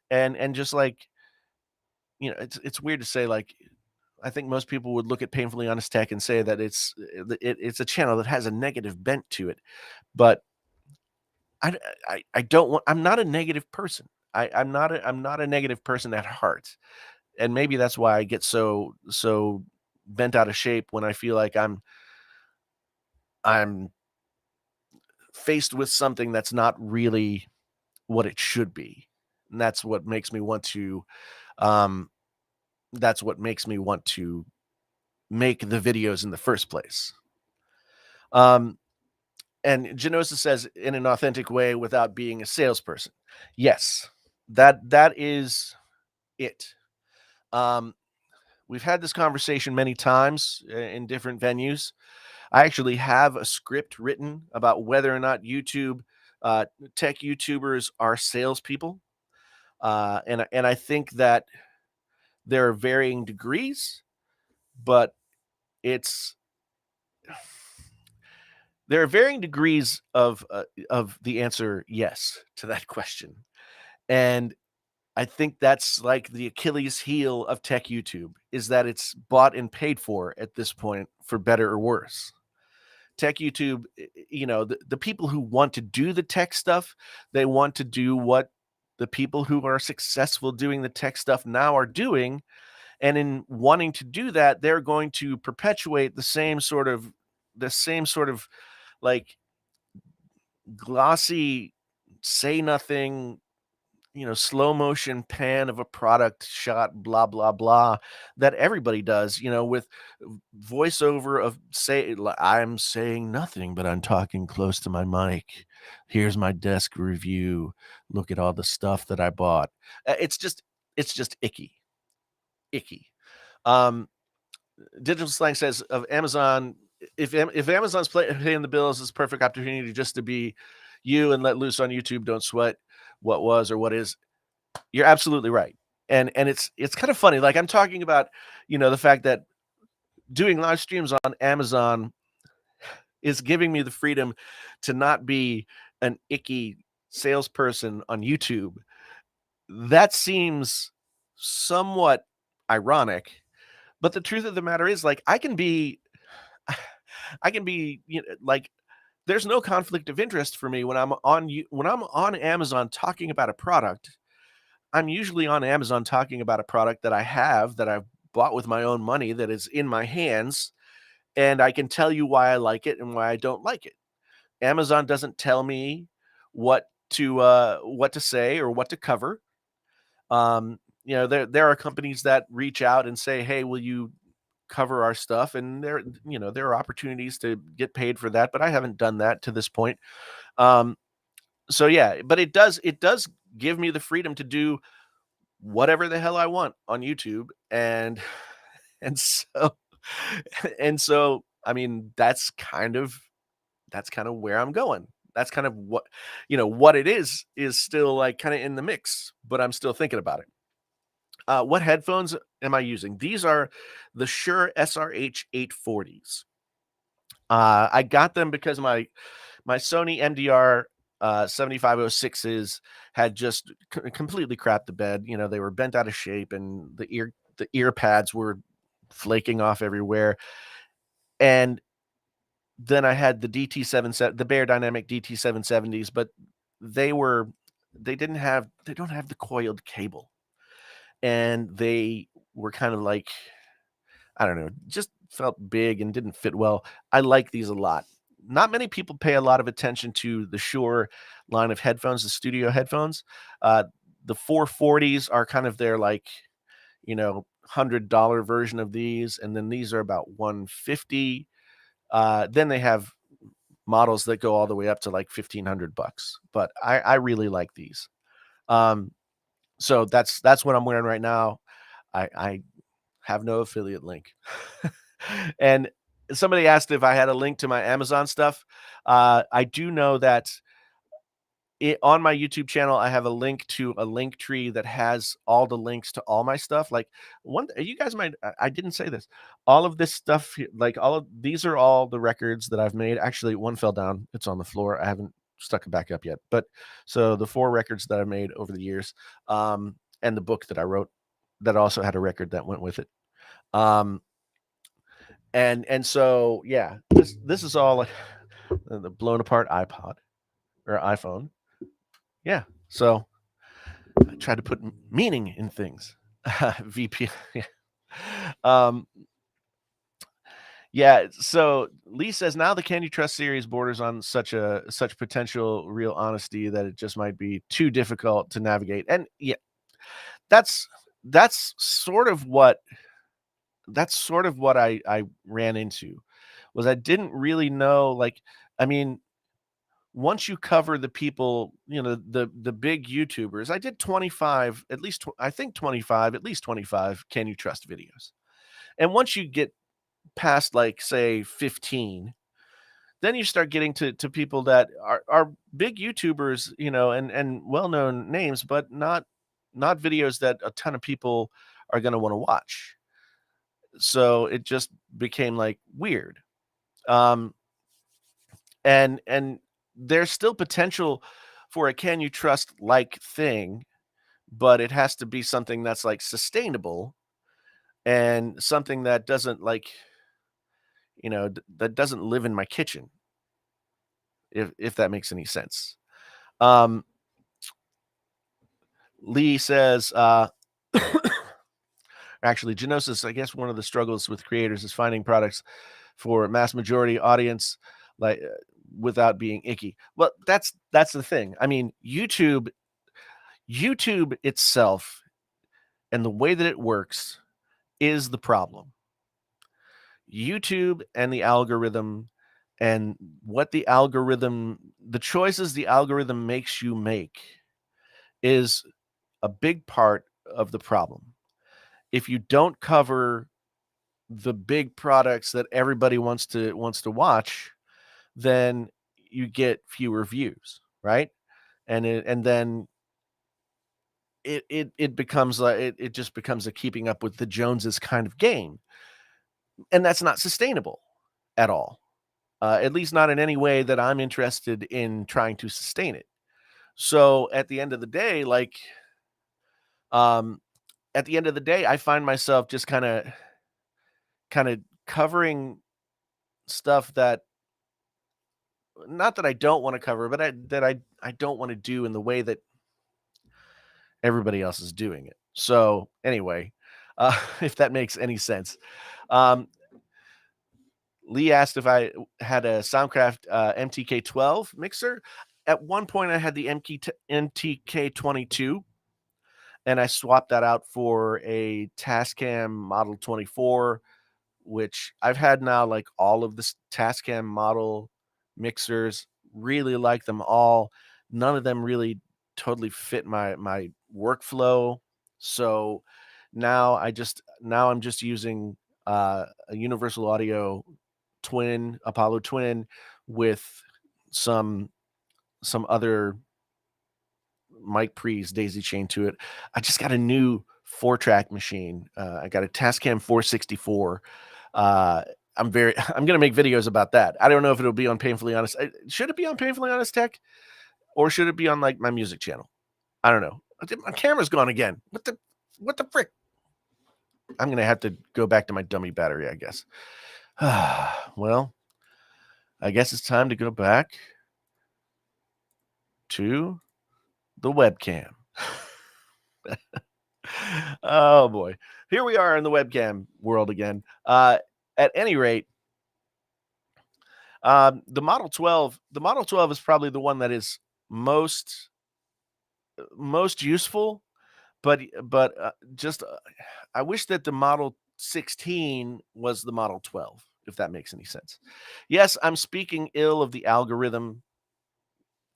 and just, like, it's weird to say, like, I think most people would look at Painfully Honest Tech and say that it's a channel that has a negative bent to it, but I don't want I'm not a negative person. I'm not a negative person at heart, and maybe that's why I get so bent out of shape when I feel like I'm faced with something that's not really what it should be, and um, that's what makes me want to make the videos in the first place. Um, and Genosa says, "In an authentic way without being a salesperson." Yes, that is it. Um, we've had this conversation many times in different venues. I actually have a script written about whether or not uh, tech YouTubers are salespeople, and I think that there are varying degrees, but it's there are varying degrees of the answer yes to that question, and I think that's like the Achilles heel of tech YouTube is that it's bought and paid for at this point, for better or worse. Tech YouTube, the people who want to do the tech stuff, they want to do what the people who are successful doing the tech stuff now are doing. And in wanting to do that, they're going to perpetuate the same sort of like glossy, say nothing, slow motion pan of a product shot, blah, blah, blah, that everybody does, with voiceover of I'm saying nothing, but I'm talking close to my mic. Here's my desk review. Look at all the stuff that I bought. It's just icky. Um, Digital Slang says of Amazon, if Amazon's paying the bills, it's a perfect opportunity just to be you and let loose on YouTube. Don't sweat what was or what is. You're absolutely right. And it's kind of funny. Like I'm talking about, the fact that doing live streams on Amazon is giving me the freedom to not be an icky salesperson on YouTube. That seems somewhat ironic, but the truth of the matter is like I can be, like there's no conflict of interest for me when I'm on Amazon talking about a product. I'm usually on Amazon talking about a product that I've bought with my own money that is in my hands, and I can tell you why I like it and why I don't like it. Amazon doesn't tell me what to say or what to cover. There are companies that reach out and say, "Hey, will you cover our stuff?" And there are opportunities to get paid for that, but I haven't done that to this point. Um, so yeah, but it does give me the freedom to do whatever the hell I want on YouTube, and and so I mean that's kind of where I'm going. That's kind of what it is still like kind of in the mix, but I'm still thinking about it. What headphones am I using? These are the Shure SRH 840s. I got them because my Sony MDR 7506s had just completely crapped the bed. They were bent out of shape, and the ear pads were flaking off everywhere. And then I had the the Bear Dynamic DT770s, but they were they don't have the coiled cable, and they were kind of like, I don't know, just felt big and didn't fit well. I like these a lot. Not many people pay a lot of attention to the Shure line of headphones, the studio headphones. Uh, the 440s are kind of their like, $100 version of these, and then these are about 150. Then they have models that go all the way up to like $1,500, but I really like these. Um, so that's what I'm wearing right now. I have no affiliate link. And somebody asked if I had a link to my Amazon stuff. I do know that on my YouTube channel, I have a link to a link tree that has all the links to all my stuff. Like you guys might, I didn't say this. All of this stuff, like all of these are all the records that I've made. Actually, one fell down. It's on the floor. I haven't stuck it back up yet. But so the 4 records that I've made over the years, and the book that I wrote that also had a record that went with it. Um, and so yeah, this is all like the blown apart iPod or iPhone. Yeah. So I try to put meaning in things. VP. Yeah. Um, yeah. So Lee says now the Can You Trust series borders on such potential real honesty that it just might be too difficult to navigate. And yeah, that's that's sort of what I ran into was I didn't really know like I mean once you cover the people, the big YouTubers, I did 25, at least I think 25, at least 25 Can You Trust videos. And once you get past like say 15, then you start getting to people that are big YouTubers, and well-known names, but not videos that a ton of people are going to want to watch. So it just became like weird. Um, and there's still potential for a Can You Trust like thing, but it has to be something that's like sustainable and something that doesn't like, that doesn't live in my kitchen, if that makes any sense. Um, Lee says, actually, Genosis, I guess one of the struggles with creators is finding products for mass majority audience, like without being icky. Well, that's the thing. I mean, YouTube itself and the way that it works is the problem. YouTube and the algorithm and the choices the algorithm makes you make is a big part of the problem. If you don't cover the big products that everybody wants to watch, then you get fewer views, right? And then it becomes like it just becomes a keeping up with the Joneses kind of game, and that's not sustainable at all. At least not in any way that I'm interested in trying to sustain it. So at the end of the day, um, I find myself just kind of covering stuff that not that I don't want to cover, but I don't want to do in the way that everybody else is doing it. So anyway, if that makes any sense. Um, Lee asked if I had a Soundcraft MTK12 mixer. At one point, I had the MTK22, and I swapped that out for a Tascam Model 24, which I've had now like all of the Tascam model mixers. Really like them all. None of them really totally fit my workflow. So now I'm just using a Universal Audio Apollo Twin with some other mic pre's daisy chain to it. I just got a new 4-track machine. I got a Tascam 464. Uh, I'm gonna make videos about that. I don't know if it'll be on Painfully Honest. Should it be on Painfully Honest Tech, or should it be on like my music channel? I don't know. My camera's gone again. What the frick? I'm gonna have to go back to my dummy battery, I guess. Well, I guess it's time to go back to the webcam. Oh boy, here we are in the webcam world again. At any rate, the Model 12 is probably the one that is most useful, but just I wish that the Model 16 was the Model 12, if that makes any sense. Yes, I'm speaking ill of the algorithm.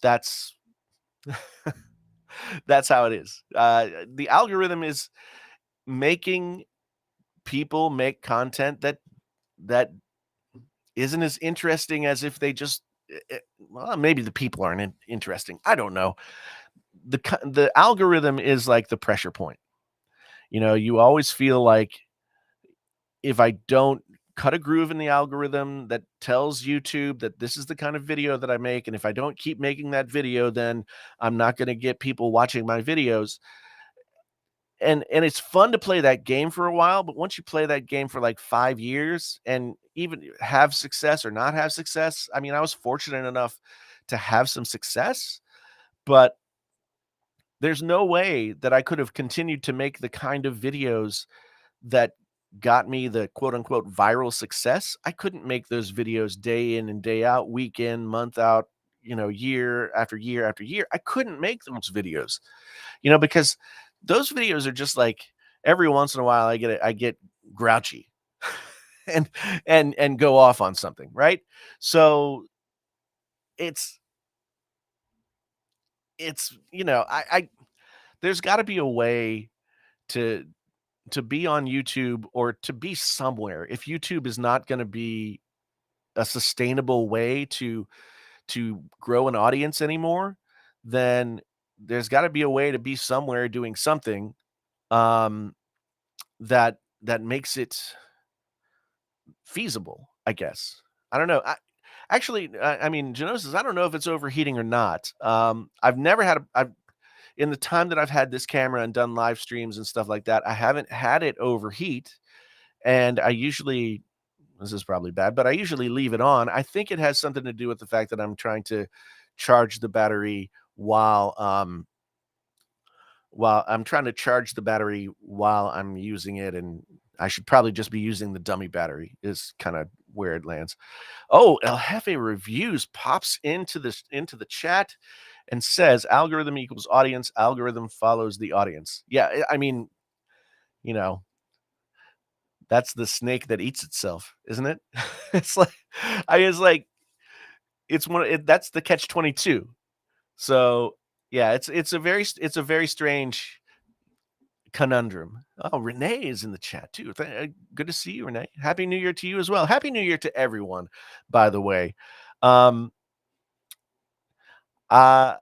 That's that's how it is. The algorithm is making people make content that isn't as interesting as if they just well, maybe the people aren't interesting. I don't know. The algorithm is like the pressure point. You always feel like if I don't cut a groove in the algorithm that tells YouTube that this is the kind of video that I make, and if I don't keep making that video, then I'm not going to get people watching my videos. and it's fun to play that game for a while, but once you play that game for like 5 years and even have success or not have success, I mean, I was fortunate enough to have some success, but there's no way that I could have continued to make the kind of videos that got me the quote unquote viral success. I couldn't make those videos day in and day out, week in, month out, year after year after year. I couldn't make those videos, because those videos are just like every once in a while I get grouchy and and go off on something, right? So it's I there's got to be a way to be on YouTube or to be somewhere. If YouTube is not going to be a sustainable way to grow an audience anymore, then there's got to be a way to be somewhere doing something um that makes it feasible, I guess. I don't know. I mean, Genosis, I don't know if it's overheating or not. I've never had I've in the time that I've had this camera and done live streams and stuff like that, I haven't had it overheat. And I usually, this is probably bad, but I usually leave it on. I think it has something to do with the fact that I'm trying to charge the battery while I'm trying to charge the battery while I'm using it, and I should probably just be using the dummy battery is kind of where it lands. Oh, El Jefe Reviews pops into the chat and says algorithm equals audience, algorithm follows the audience. Yeah, I mean, you know, that's the snake that eats itself, isn't it? It's like I was like that's the catch 22. So, yeah, it's a very strange conundrum. Oh, Renee is in the chat too. Good to see you, Renee. Happy New Year to you as well. Happy New Year to everyone, by the way. Um, uh,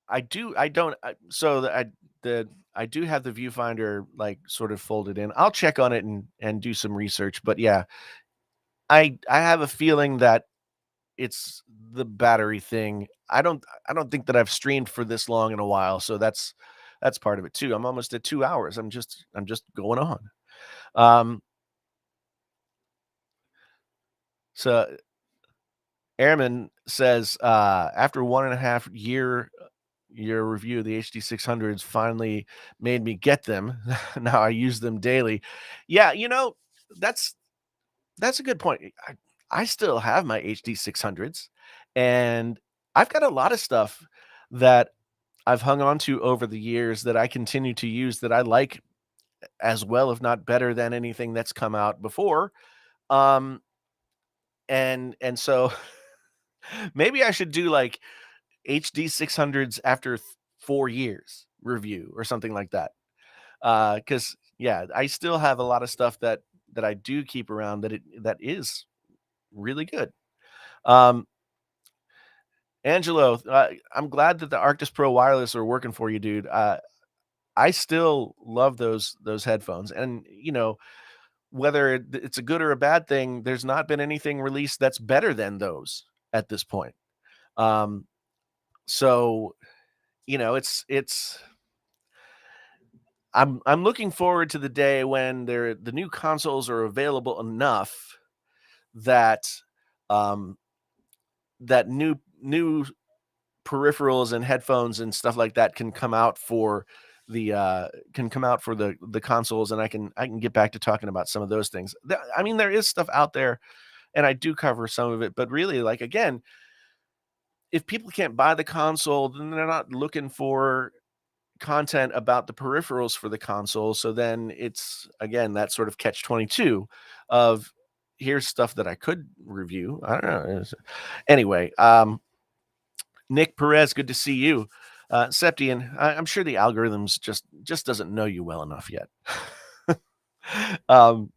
I do. I don't. So I do have the viewfinder like sort of folded in. I'll check on it and do some research. But yeah, I have a feeling that it's the battery thing. I don't think that I've streamed for this long in a while, so that's part of it too. I'm almost at 2 hours. I'm just going on. Um, so Airman says, after 1.5 year review, the HD 600s finally made me get them. Now I use them daily. Yeah, that's that's a good point. I still have my HD 600s, and I've got a lot of stuff that I've hung on to over the years that I continue to use that I like as well, if not better than anything that's come out before. Um, and so maybe I should do like HD 600s after 4 years review or something like that. Because yeah, I still have a lot of stuff that I do keep around that is really good. Um, Angelo, I'm glad that the Arctis Pro wireless are working for you, dude. I still love those headphones, and whether it's a good or a bad thing, there's not been anything released that's better than those at this point. Um, so it's I'm looking forward to the day when the new consoles are available enough that um that new peripherals and headphones and stuff like that can come out for the consoles, and I can get back to talking about some of those things. I mean, there is stuff out there, and I do cover some of it, but really, like, again, if people can't buy the console, then they're not looking for content about the peripherals for the console. So then it's again that sort of catch 22 of here's stuff that I could review. I don't know. Anyway, Nick Perez, good to see you. Septian, I'm sure the algorithms just doesn't know you well enough yet. um,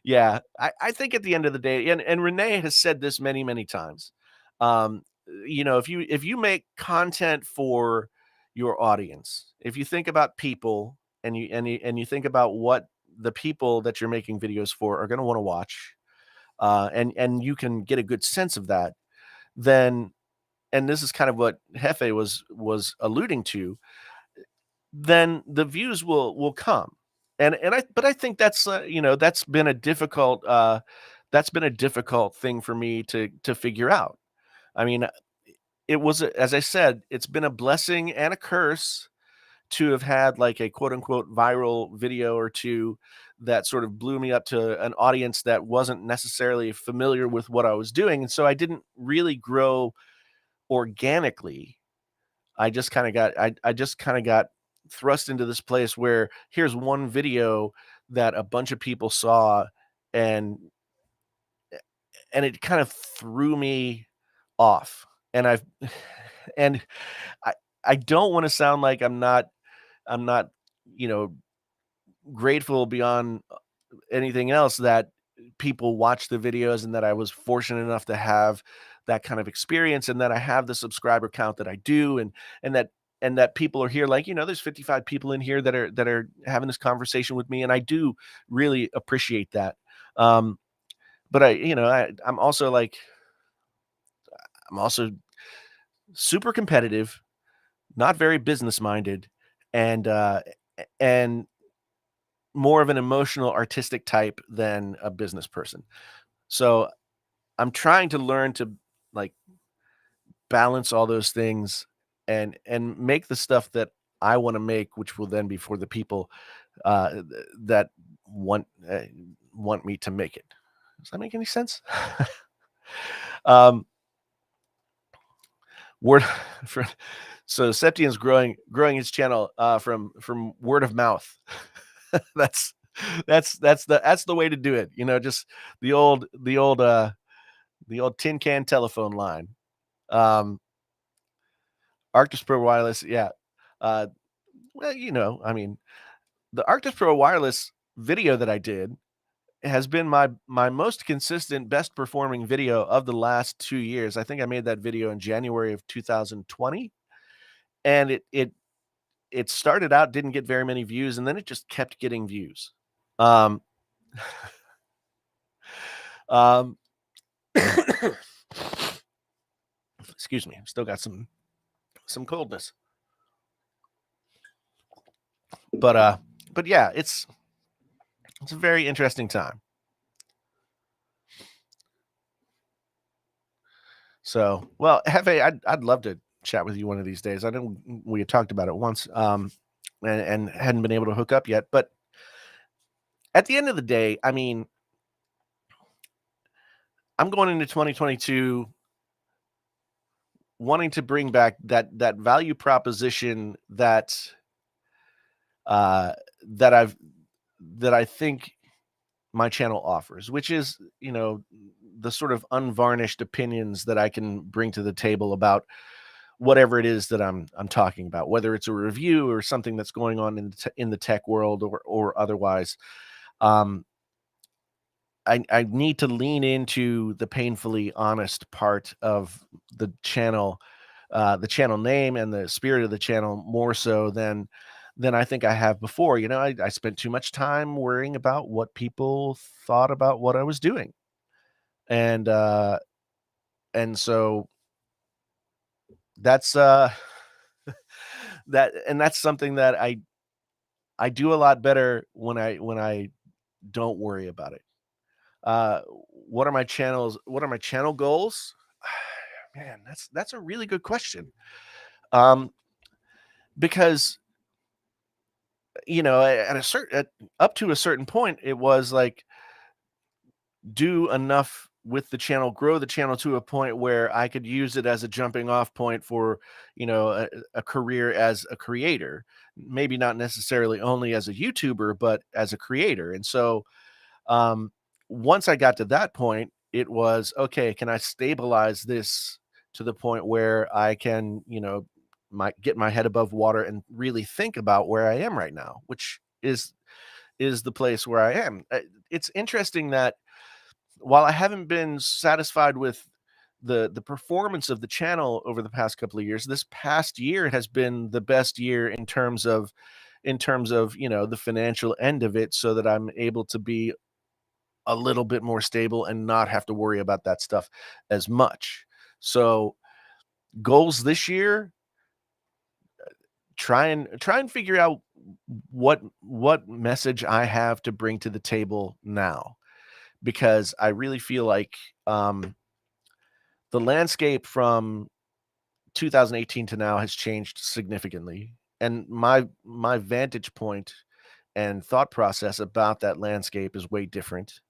yeah, I think at the end of the day, and Renee has said this many, many times. If you make content for your audience, if you think about people and you think about what the people that you're making videos for are going to want to watch, and you can get a good sense of that, then and this is kind of what Hefe was alluding to. then the views will come. I think that's, that's been a difficult thing for me to figure out. I mean, as I said, it's been a blessing and a curse to have had like a quote unquote viral video or two that sort of blew me up to an audience that wasn't necessarily familiar with what I was doing. And so I didn't really grow organically. I just kind of got thrust into this place where here's one video that a bunch of people saw, and it kind of threw me off. And I've and I I don't want to sound like I'm not, you know, grateful beyond anything else that people watch the videos and that I was fortunate enough to have that kind of experience and that I have the subscriber count that I do, and that people are here, like, there's 55 people in here that are having this conversation with me, and I do really appreciate that. Um, but I'm also super competitive, not very business minded, and and more of an emotional artistic type than a business person. So I'm trying to learn to, like, balance all those things and make the stuff that I want to make, which will then be for the people that want want me to make it. Does that make any sense? um, word for so Septian's growing his channel from word of mouth. that's that's the way to do it. Just the old tin can telephone line. Um, Arctis Pro Wireless, yeah. Uh, well, I mean, the Arctis Pro Wireless video that I did has been my most consistent, best performing video of the last 2 years. I think I made that video in January of 2020, and it started out, didn't get very many views, and then it just kept getting views. Um, um, excuse me, still got some coldness. But yeah, it's a very interesting time. So, well, Hefe, I'd love to chat with you one of these days. I know we had talked about it once, and hadn't been able to hook up yet. But at the end of the day, I mean, I'm going into 2022 wanting to bring back that value proposition uh, that I've that I think my channel offers, which is, the sort of unvarnished opinions that I can bring to the table about whatever it is that I'm talking about, whether it's a review or something that's going on in the tech world or otherwise. Um, I need to lean into the painfully honest part of the channel name and the spirit of the channel more so than I think I have before. I spent too much time worrying about what people thought about what I was doing, and so that's that's something that I do a lot better when I don't worry about it. What are my channel goals? Man, that's a really good question. Um, because up to a certain point, it was like, do enough with the channel, grow the channel to a point where I could use it as a jumping off point for, a career as a creator. Maybe not necessarily only as a YouTuber, but as a creator. And so, um, once I got to that point, it was okay. Can I stabilize this to the point where I can, get my head above water and really think about where I am right now, which is the place where I am. It's interesting that while I haven't been satisfied with the performance of the channel over the past couple of years, this past year has been the best year in terms of, the financial end of it, so that I'm able to be a little bit more stable and not have to worry about that stuff as much. So, goals this year, try and figure out what message I have to bring to the table now, because I really feel like the landscape from 2018 to now has changed significantly, and my vantage point and thought process about that landscape is way different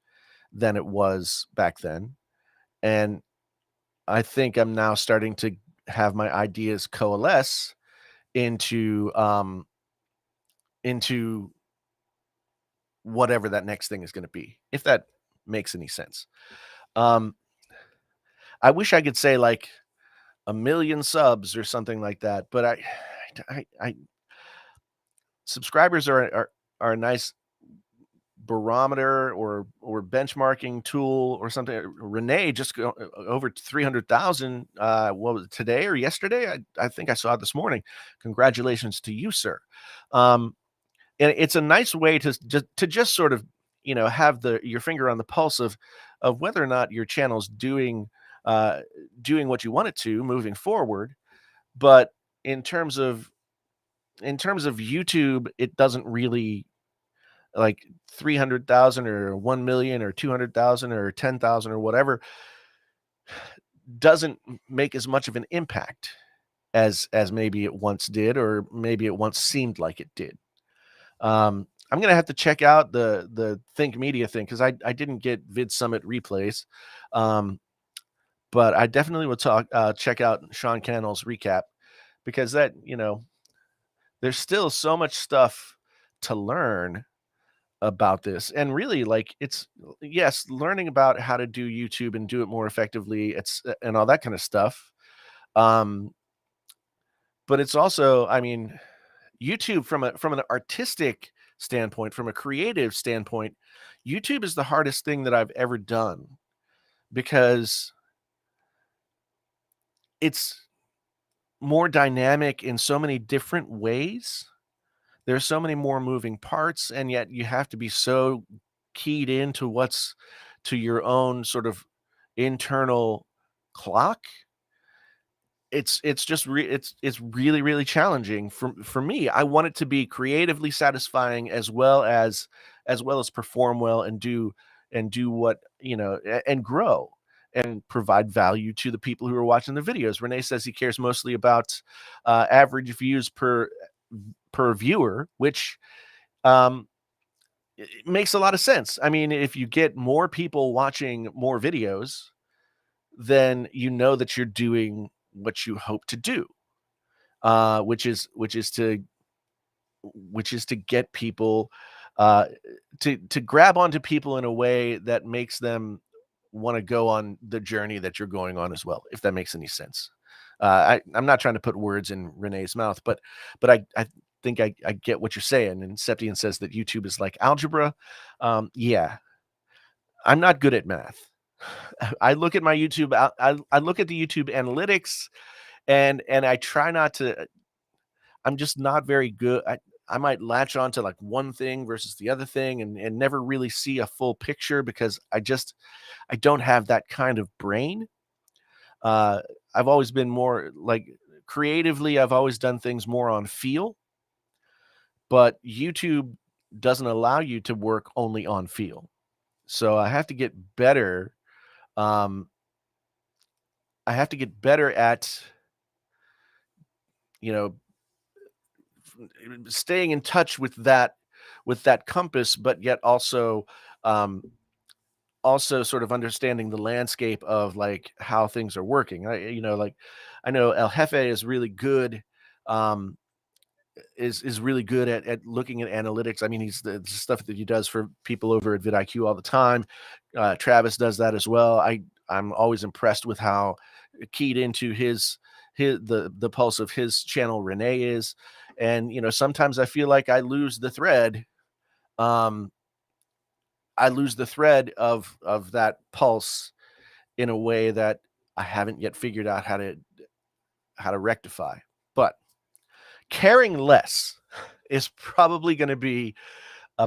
than it was back then. And I think I'm now starting to have my ideas coalesce into whatever that next thing is going to be, if that makes any sense. Um, I wish I could say like a million subs or something like that, but I subscribers are a nice barometer or benchmarking tool or something. Renee just over 300,000. What was it, today or yesterday? I think I saw it this morning. Congratulations to you, sir. And it's a nice way to just sort of have your finger on the pulse of whether or not your channel's doing what you want it to moving forward. But in terms of YouTube, it doesn't really, like, 300,000 or 1,000,000 or 200,000 or 10,000 or whatever doesn't make as much of an impact as maybe it once did, or maybe it once seemed like it did. I'm gonna have to check out the Think Media thing, because I didn't get Vid Summit replays. Um, but I definitely will check out Sean Cannell's recap, because there's still so much stuff to learn about this. And really, like, it's, yes, learning about how to do YouTube and do it more effectively, it's and all that kind of stuff. Um, but it's also, I mean, YouTube from an artistic standpoint, from a creative standpoint, YouTube is the hardest thing that I've ever done, because it's more dynamic in so many different ways. There's so many more moving parts, and yet you have to be so keyed into what's to your own sort of internal clock. It's just it's really, really challenging for me. I want it to be creatively satisfying, as well as perform well and do what, and grow and provide value to the people who are watching the videos. Renee says he cares mostly about average views per viewer, which um, it makes a lot of sense. I mean, if you get more people watching more videos, then you know that you're doing what you hope to do, which is to get people, uh, to grab onto people in a way that makes them want to go on the journey that you're going on as well, if that makes any sense. I'm not trying to put words in Renee's mouth, but I think I get what you're saying. And Septian says that YouTube is like algebra. Yeah, I'm not good at math. I look at my YouTube. I look at the YouTube analytics, and I try not to. I'm just not very good. I might latch on to like one thing versus the other thing, and never really see a full picture, because I don't have that kind of brain. Uh, I've always been more like, creatively, I've always done things more on feel, but YouTube doesn't allow you to work only on feel. So I have to get better. Um, I have to get better at, you know, staying in touch with that compass, but yet um, also sort of understanding the landscape of, like, how things are working. Like, I know El Jefe is really good. Um, is really good at looking at analytics. I mean, he's the stuff that he does for people over at vidIQ all the time. Travis does that as well. I'm always impressed with how keyed into the pulse of his channel Renee is. And sometimes I feel like um I lose the thread of that pulse in a way that I haven't yet figured out how to rectify. But caring less is probably going to be a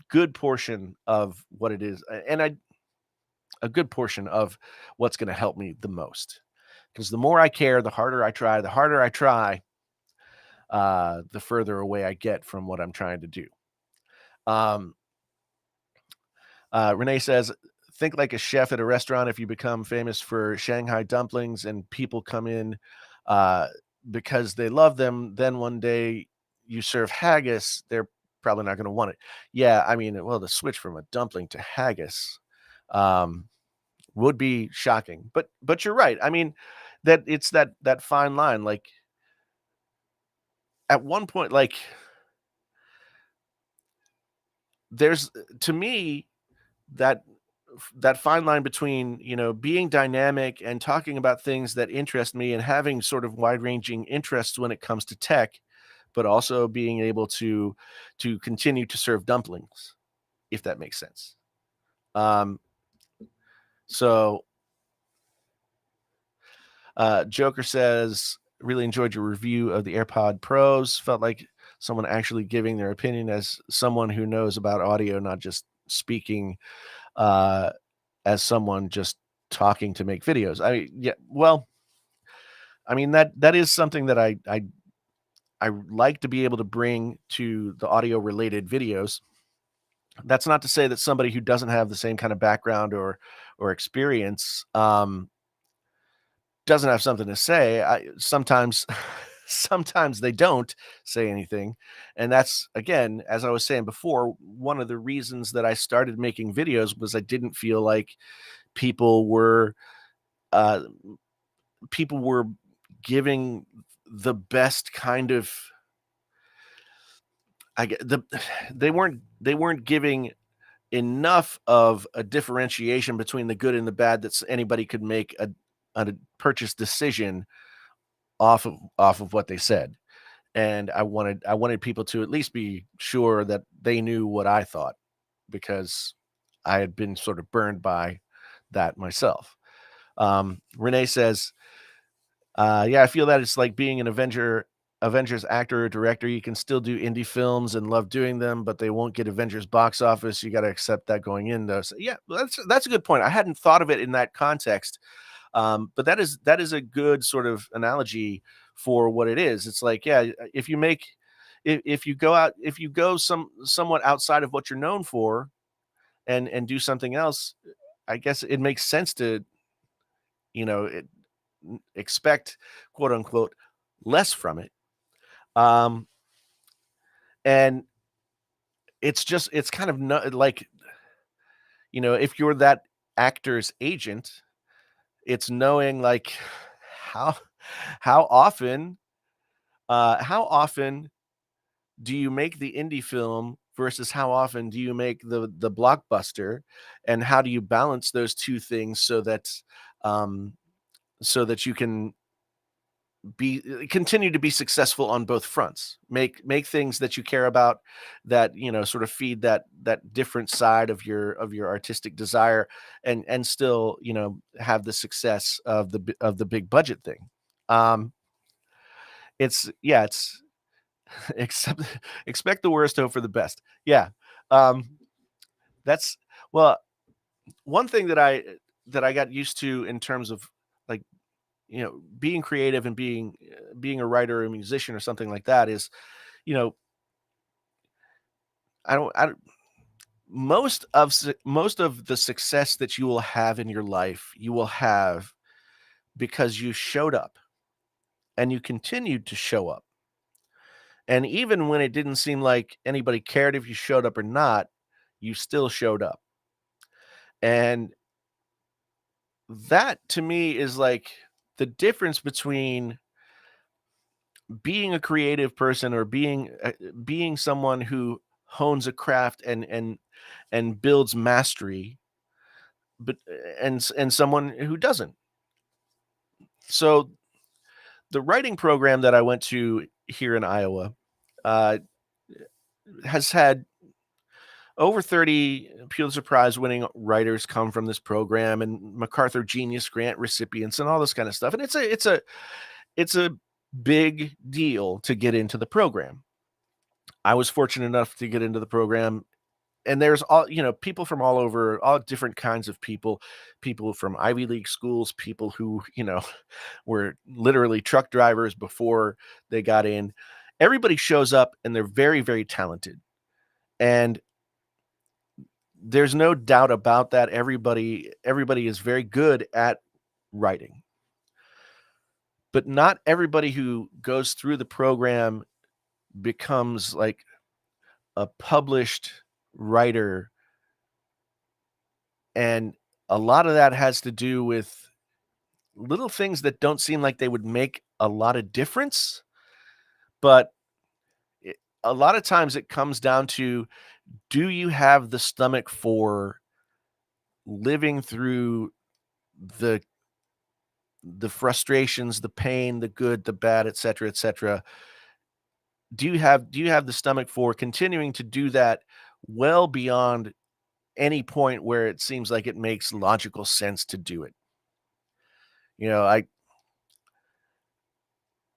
good portion of what it is, and a good portion of what's going to help me the most. Because the more I care, the harder I try. The harder I try, the further away I get from what I'm trying to do. Um, Renee says, think like a chef at a restaurant. If you become famous for Shanghai dumplings and people come in uh, because they love them, then one day you serve haggis, they're probably not going to want it. Yeah, I mean, well, the switch from a dumpling to haggis um, would be shocking. But you're right. I mean, that it's that fine line. Like at one point, like there's to me that that fine line between, being dynamic and talking about things that interest me and having sort of wide-ranging interests when it comes to tech, but also being able to continue to serve dumplings, if that makes sense. Um, so Joker says, really enjoyed your review of the AirPod Pros. Felt like someone actually giving their opinion as someone who knows about audio, not just speaking uh, as someone just talking to make videos. Yeah, well, I mean that is something that I like to be able to bring to the audio related videos. That's not to say that somebody who doesn't have the same kind of background or experience doesn't have something to say. I sometimes sometimes they don't say anything, and that's, again, as I was saying before, one of the reasons that I started making videos was I didn't feel like people were uh, people were giving the best kind of I get the they weren't giving enough of a differentiation between the good and the bad that anybody could make a purchase decision off of what they said. And I wanted people to at least be sure that they knew what I thought, because I had been sort of burned by that myself. Renee says, yeah, I feel that it's like being an Avengers actor or director. You can still do indie films and love doing them, but they won't get Avengers box office. You got to accept that going in, though. So, yeah, well, that's a good point. I hadn't thought of it in that context, but that is a good sort of analogy for what it is. It's like, yeah, if you make if you go somewhat outside of what you're known for and do something else, I guess it makes sense to you know it, expect, quote unquote, less from it. Um, and it's kind of like, if you're that actor's agent, it's knowing like how how often how often do you make the indie film versus how often do you make the blockbuster, and how do you balance those two things um so that you can continue to be successful on both fronts. Make things that you care about, that sort of feed that different side of your artistic desire, and still have the success of the big budget thing. um it's yeah it's accept expect the worst, hope for the best. Yeah. um that's well, one thing that I got used to in terms of, like, being creative and being a writer or a musician or something like that is, you know, I don't most of the success that you will have in your life, you will have because you showed up and you continued to show up. And even when it didn't seem like anybody cared if you showed up or not, you still showed up. And that to me is like the difference between being a creative person or being someone who hones a craft and builds mastery, but and someone who doesn't. So the writing program that I went to here in Iowa uh, has had over 30 Pulitzer Prize winning writers come from this program, and MacArthur Genius Grant recipients and all this kind of stuff. And it's a big deal to get into the program. I was fortunate enough to get into the program, and there's people from all over, all different kinds of people from Ivy League schools, people who were literally truck drivers before they got in. everybody shows up and they're very, very talented. And there's no doubt about that. Everybody is very good at writing. But not everybody who goes through the program becomes like a published writer, and a lot of that has to do with little things that don't seem like they would make a lot of difference, but it, a lot of times it comes down to, do you have the stomach for living through the the frustrations, the pain, the good, the bad, etc., etc. Do you have the stomach for continuing to do that well beyond any point where it seems like it makes logical sense to do it? I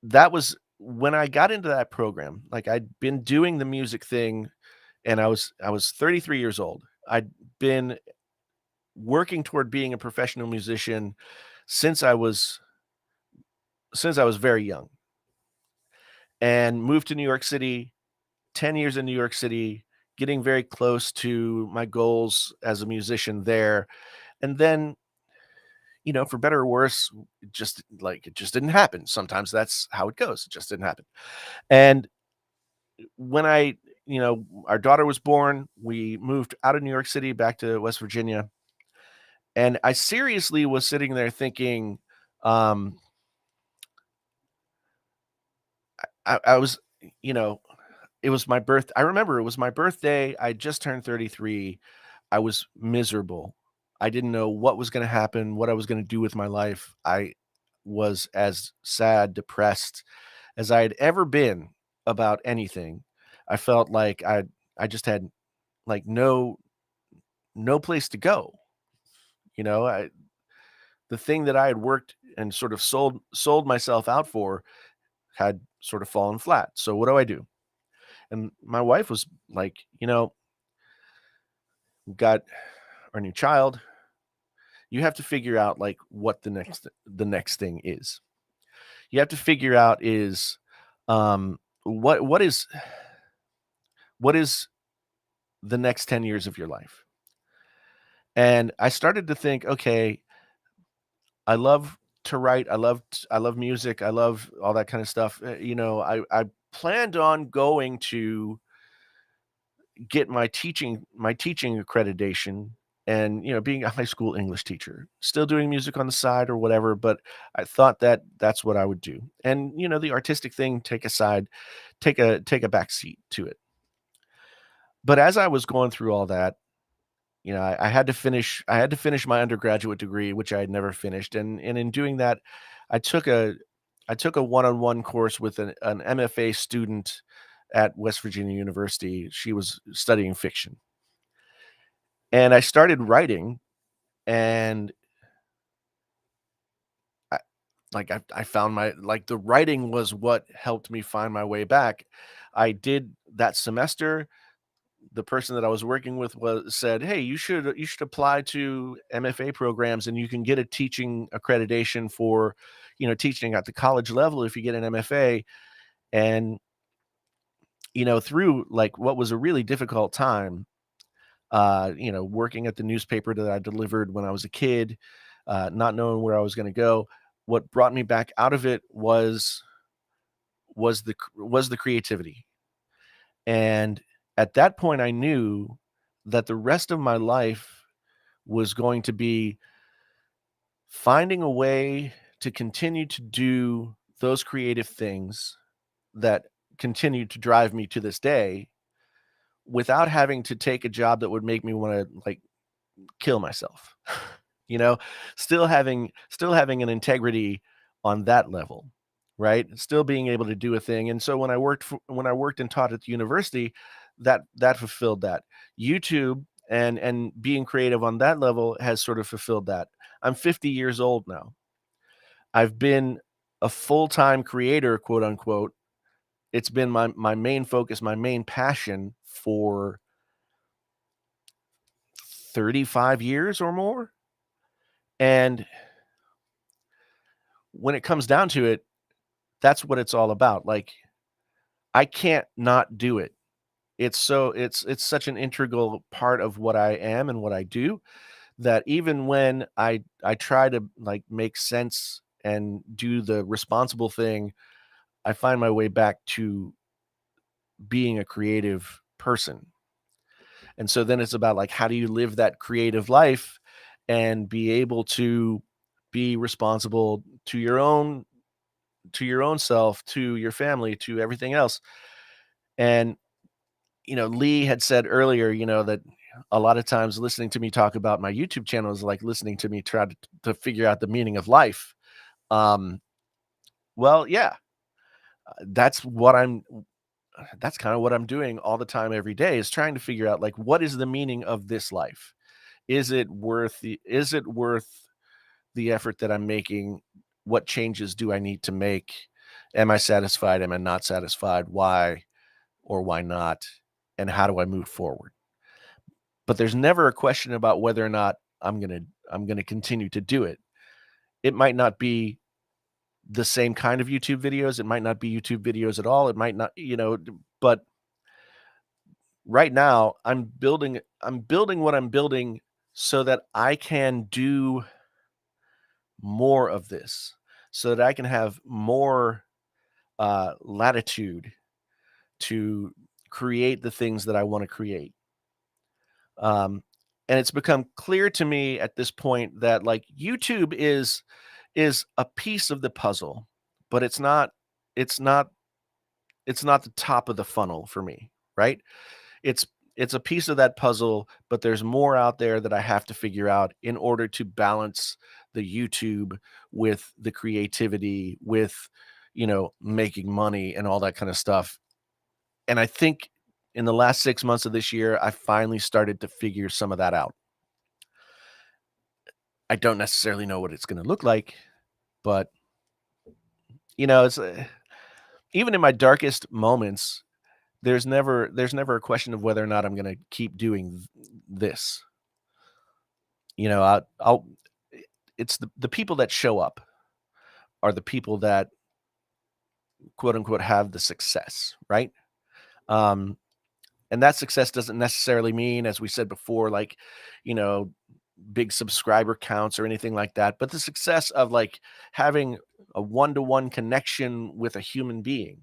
that was when I got into that program. Like, I'd been doing the music thing, and I was 33 years old. I'd been working toward being a professional musician since I was very young, and moved to New York City, 10 years in New York City, getting very close to my goals as a musician there. And then, for better or worse, it just didn't happen. Sometimes that's how it goes. It just didn't happen. And when our daughter was born, we moved out of New York City back to West Virginia. And I seriously was sitting there thinking, um, I was, you know, it was my birth. I remember it was my birthday. I just turned 33. I was miserable. I didn't know what was going to happen, what I was going to do with my life. I was as sad, depressed as I had ever been about anything. I felt like I just had like no place to go. The thing that I had worked and sort of sold myself out for had sort of fallen flat. So what do I do? And my wife was like, "We've got our new child. You have to figure out like what the next thing is. You have to figure out is what is the next 10 years of your life." And I started to think, okay, I love to write. I love music. I love all that kind of stuff. I planned on going to get my teaching accreditation, and being a high school English teacher, still doing music on the side or whatever. But I thought that that's what I would do, and the artistic thing take a back seat to it. But as I was going through all that, I had to finish my undergraduate degree, which I had never finished. And in doing that, I took a I took a one-on-one course with an MFA student at West Virginia University. She was studying fiction. And I started writing, and I I found the writing was what helped me find my way back. I did that semester. The person that I was working with said, "Hey, you should apply to MFA programs, and you can get a teaching accreditation for, teaching at the college level if you get an MFA." And through like what was a really difficult time, working at the newspaper that I delivered when I was a kid, not knowing where I was going to go, what brought me back out of it was the creativity. And at that point, I knew that the rest of my life was going to be finding a way to continue to do those creative things that continue to drive me to this day, without having to take a job that would make me want to like kill myself. you know, still having an integrity on that level, right? Still being able to do a thing. And so when I worked and taught at the university, that fulfilled that. YouTube and being creative on that level has sort of fulfilled that. I'm 50 years old now. I've been a full-time creator, quote unquote. It's been my main focus, my main passion for 35 years or more. And when it comes down to it, that's what it's all about. Like, I can't not do it. It's such an integral part of what I am and what I do that even when I try to, like, make sense and do the responsible thing, I find my way back to being a creative person. And so then it's about, like, how do you live that creative life and be able to be responsible to your own self, to your family, to everything else. And, Lee had said earlier, that a lot of times listening to me talk about my YouTube channel is like listening to me try to figure out the meaning of life. Um, well, yeah, that's what that's kind of what I'm doing all the time every day is trying to figure out, like, what is the meaning of this life? Is it worth the effort that I'm making? What changes do I need to make? Am I satisfied? Am I not satisfied? Why or why not? And how do I move forward? But there's never a question about whether or not I'm gonna continue to do it. It might not be the same kind of YouTube videos. It might not be YouTube videos at all. It might not, but right now I'm building what I'm building so that I can do more of this, so that I can have more latitude to create the things that I want to create. Um, and it's become clear to me at this point that, like, YouTube is a piece of the puzzle, but it's not it's not the top of the funnel for me, right? It's it's a piece of that puzzle, but there's more out there that I have to figure out in order to balance the YouTube with the creativity, with, making money and all that kind of stuff. And I think in the last 6 months of this year, I finally started to figure some of that out. I don't necessarily know what it's gonna look like, but, it's, even in my darkest moments, there's never a question of whether or not I'm gonna keep doing this. I'll it's the people that show up are the people that, quote unquote, have the success, right? Um, and that success doesn't necessarily mean, as we said before, like, you know, big subscriber counts or anything like that, but the success of, like, having a one-to-one connection with a human being.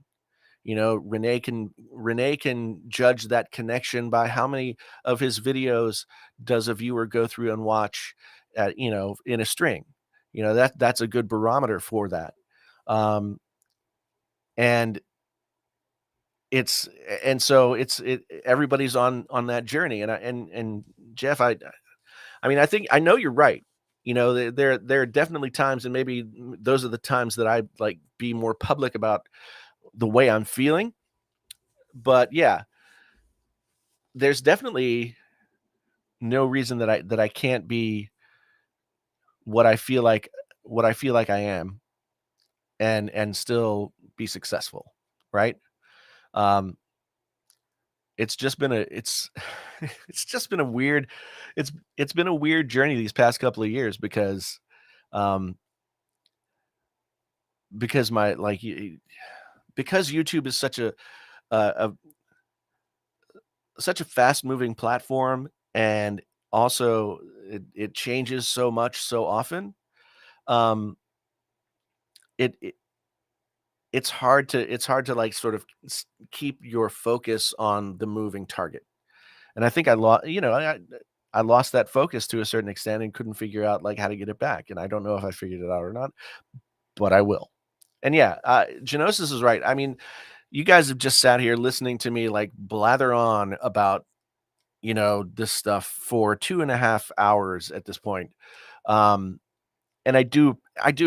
Renee can judge that connection by how many of his videos does a viewer go through and watch in a string. That's a good barometer for that. Um, and and so everybody's on that journey. And Jeff, I mean, I think I know you're right. There are definitely times, and maybe those are the times that I, like, be more public about the way I'm feeling. But yeah, there's definitely no reason that I can't be what I feel like I am, and still be successful, right? Um, it's just been a it's it's just been a weird it's been a weird journey these past couple of years um, because my like because YouTube is a such a fast moving platform, and also it changes so much so often. Um, it it's hard to, like, sort of keep your focus on the moving target. And I think I lost that focus to a certain extent and couldn't figure out, like, how to get it back. And I don't know if I figured it out or not, but I will. And yeah, Genosis is right. I mean, you guys have just sat here listening to me, like, blather on about, this stuff for 2.5 hours at this point. Um, and I do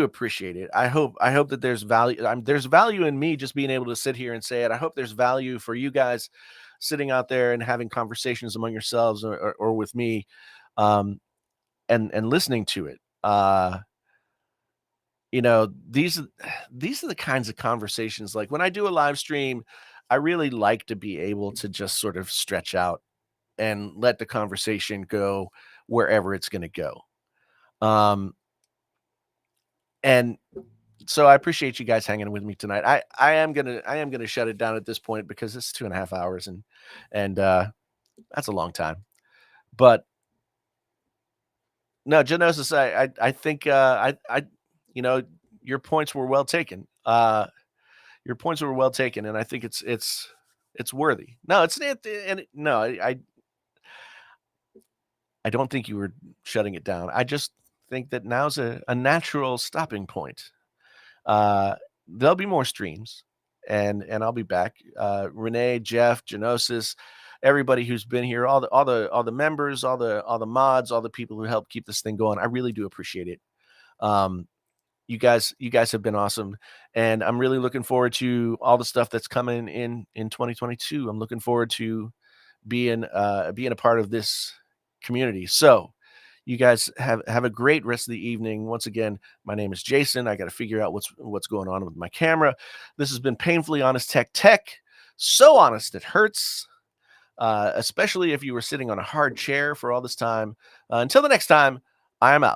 appreciate it. I hope that there's value. There's value in me just being able to sit here and say it. I hope there's value for you guys sitting out there and having conversations among yourselves, or with me, um, and listening to it. These these are the kinds of conversations, like, when I do a live stream, I really like to be able to just sort of stretch out and let the conversation go wherever it's going to go. Um, and So I appreciate you guys hanging with me tonight. I am gonna shut it down at this point because it's 2.5 hours, and that's a long time. But no, Genosis, I think I you know your points were well taken. Your points were well taken, and I think it's worthy. No, it's it, and it, no, I don't think you were shutting it down. I just think that now's a natural stopping point. There'll be more streams, and I'll be back. Renee, Jeff, Genosis, everybody who's been here, all the members, all the mods, all the people who help keep this thing going. I really do appreciate it. Um, you guys have been awesome, and I'm really looking forward to all the stuff that's coming in 2022. I'm looking forward to being a part of this community. So you guys have a great rest of the evening. Once again, my name is Jason. I got to figure out what's going on with my camera. This has been Painfully Honest Tech. So honest it hurts. Especially if you were sitting on a hard chair for all this time. Until the next time, I am out.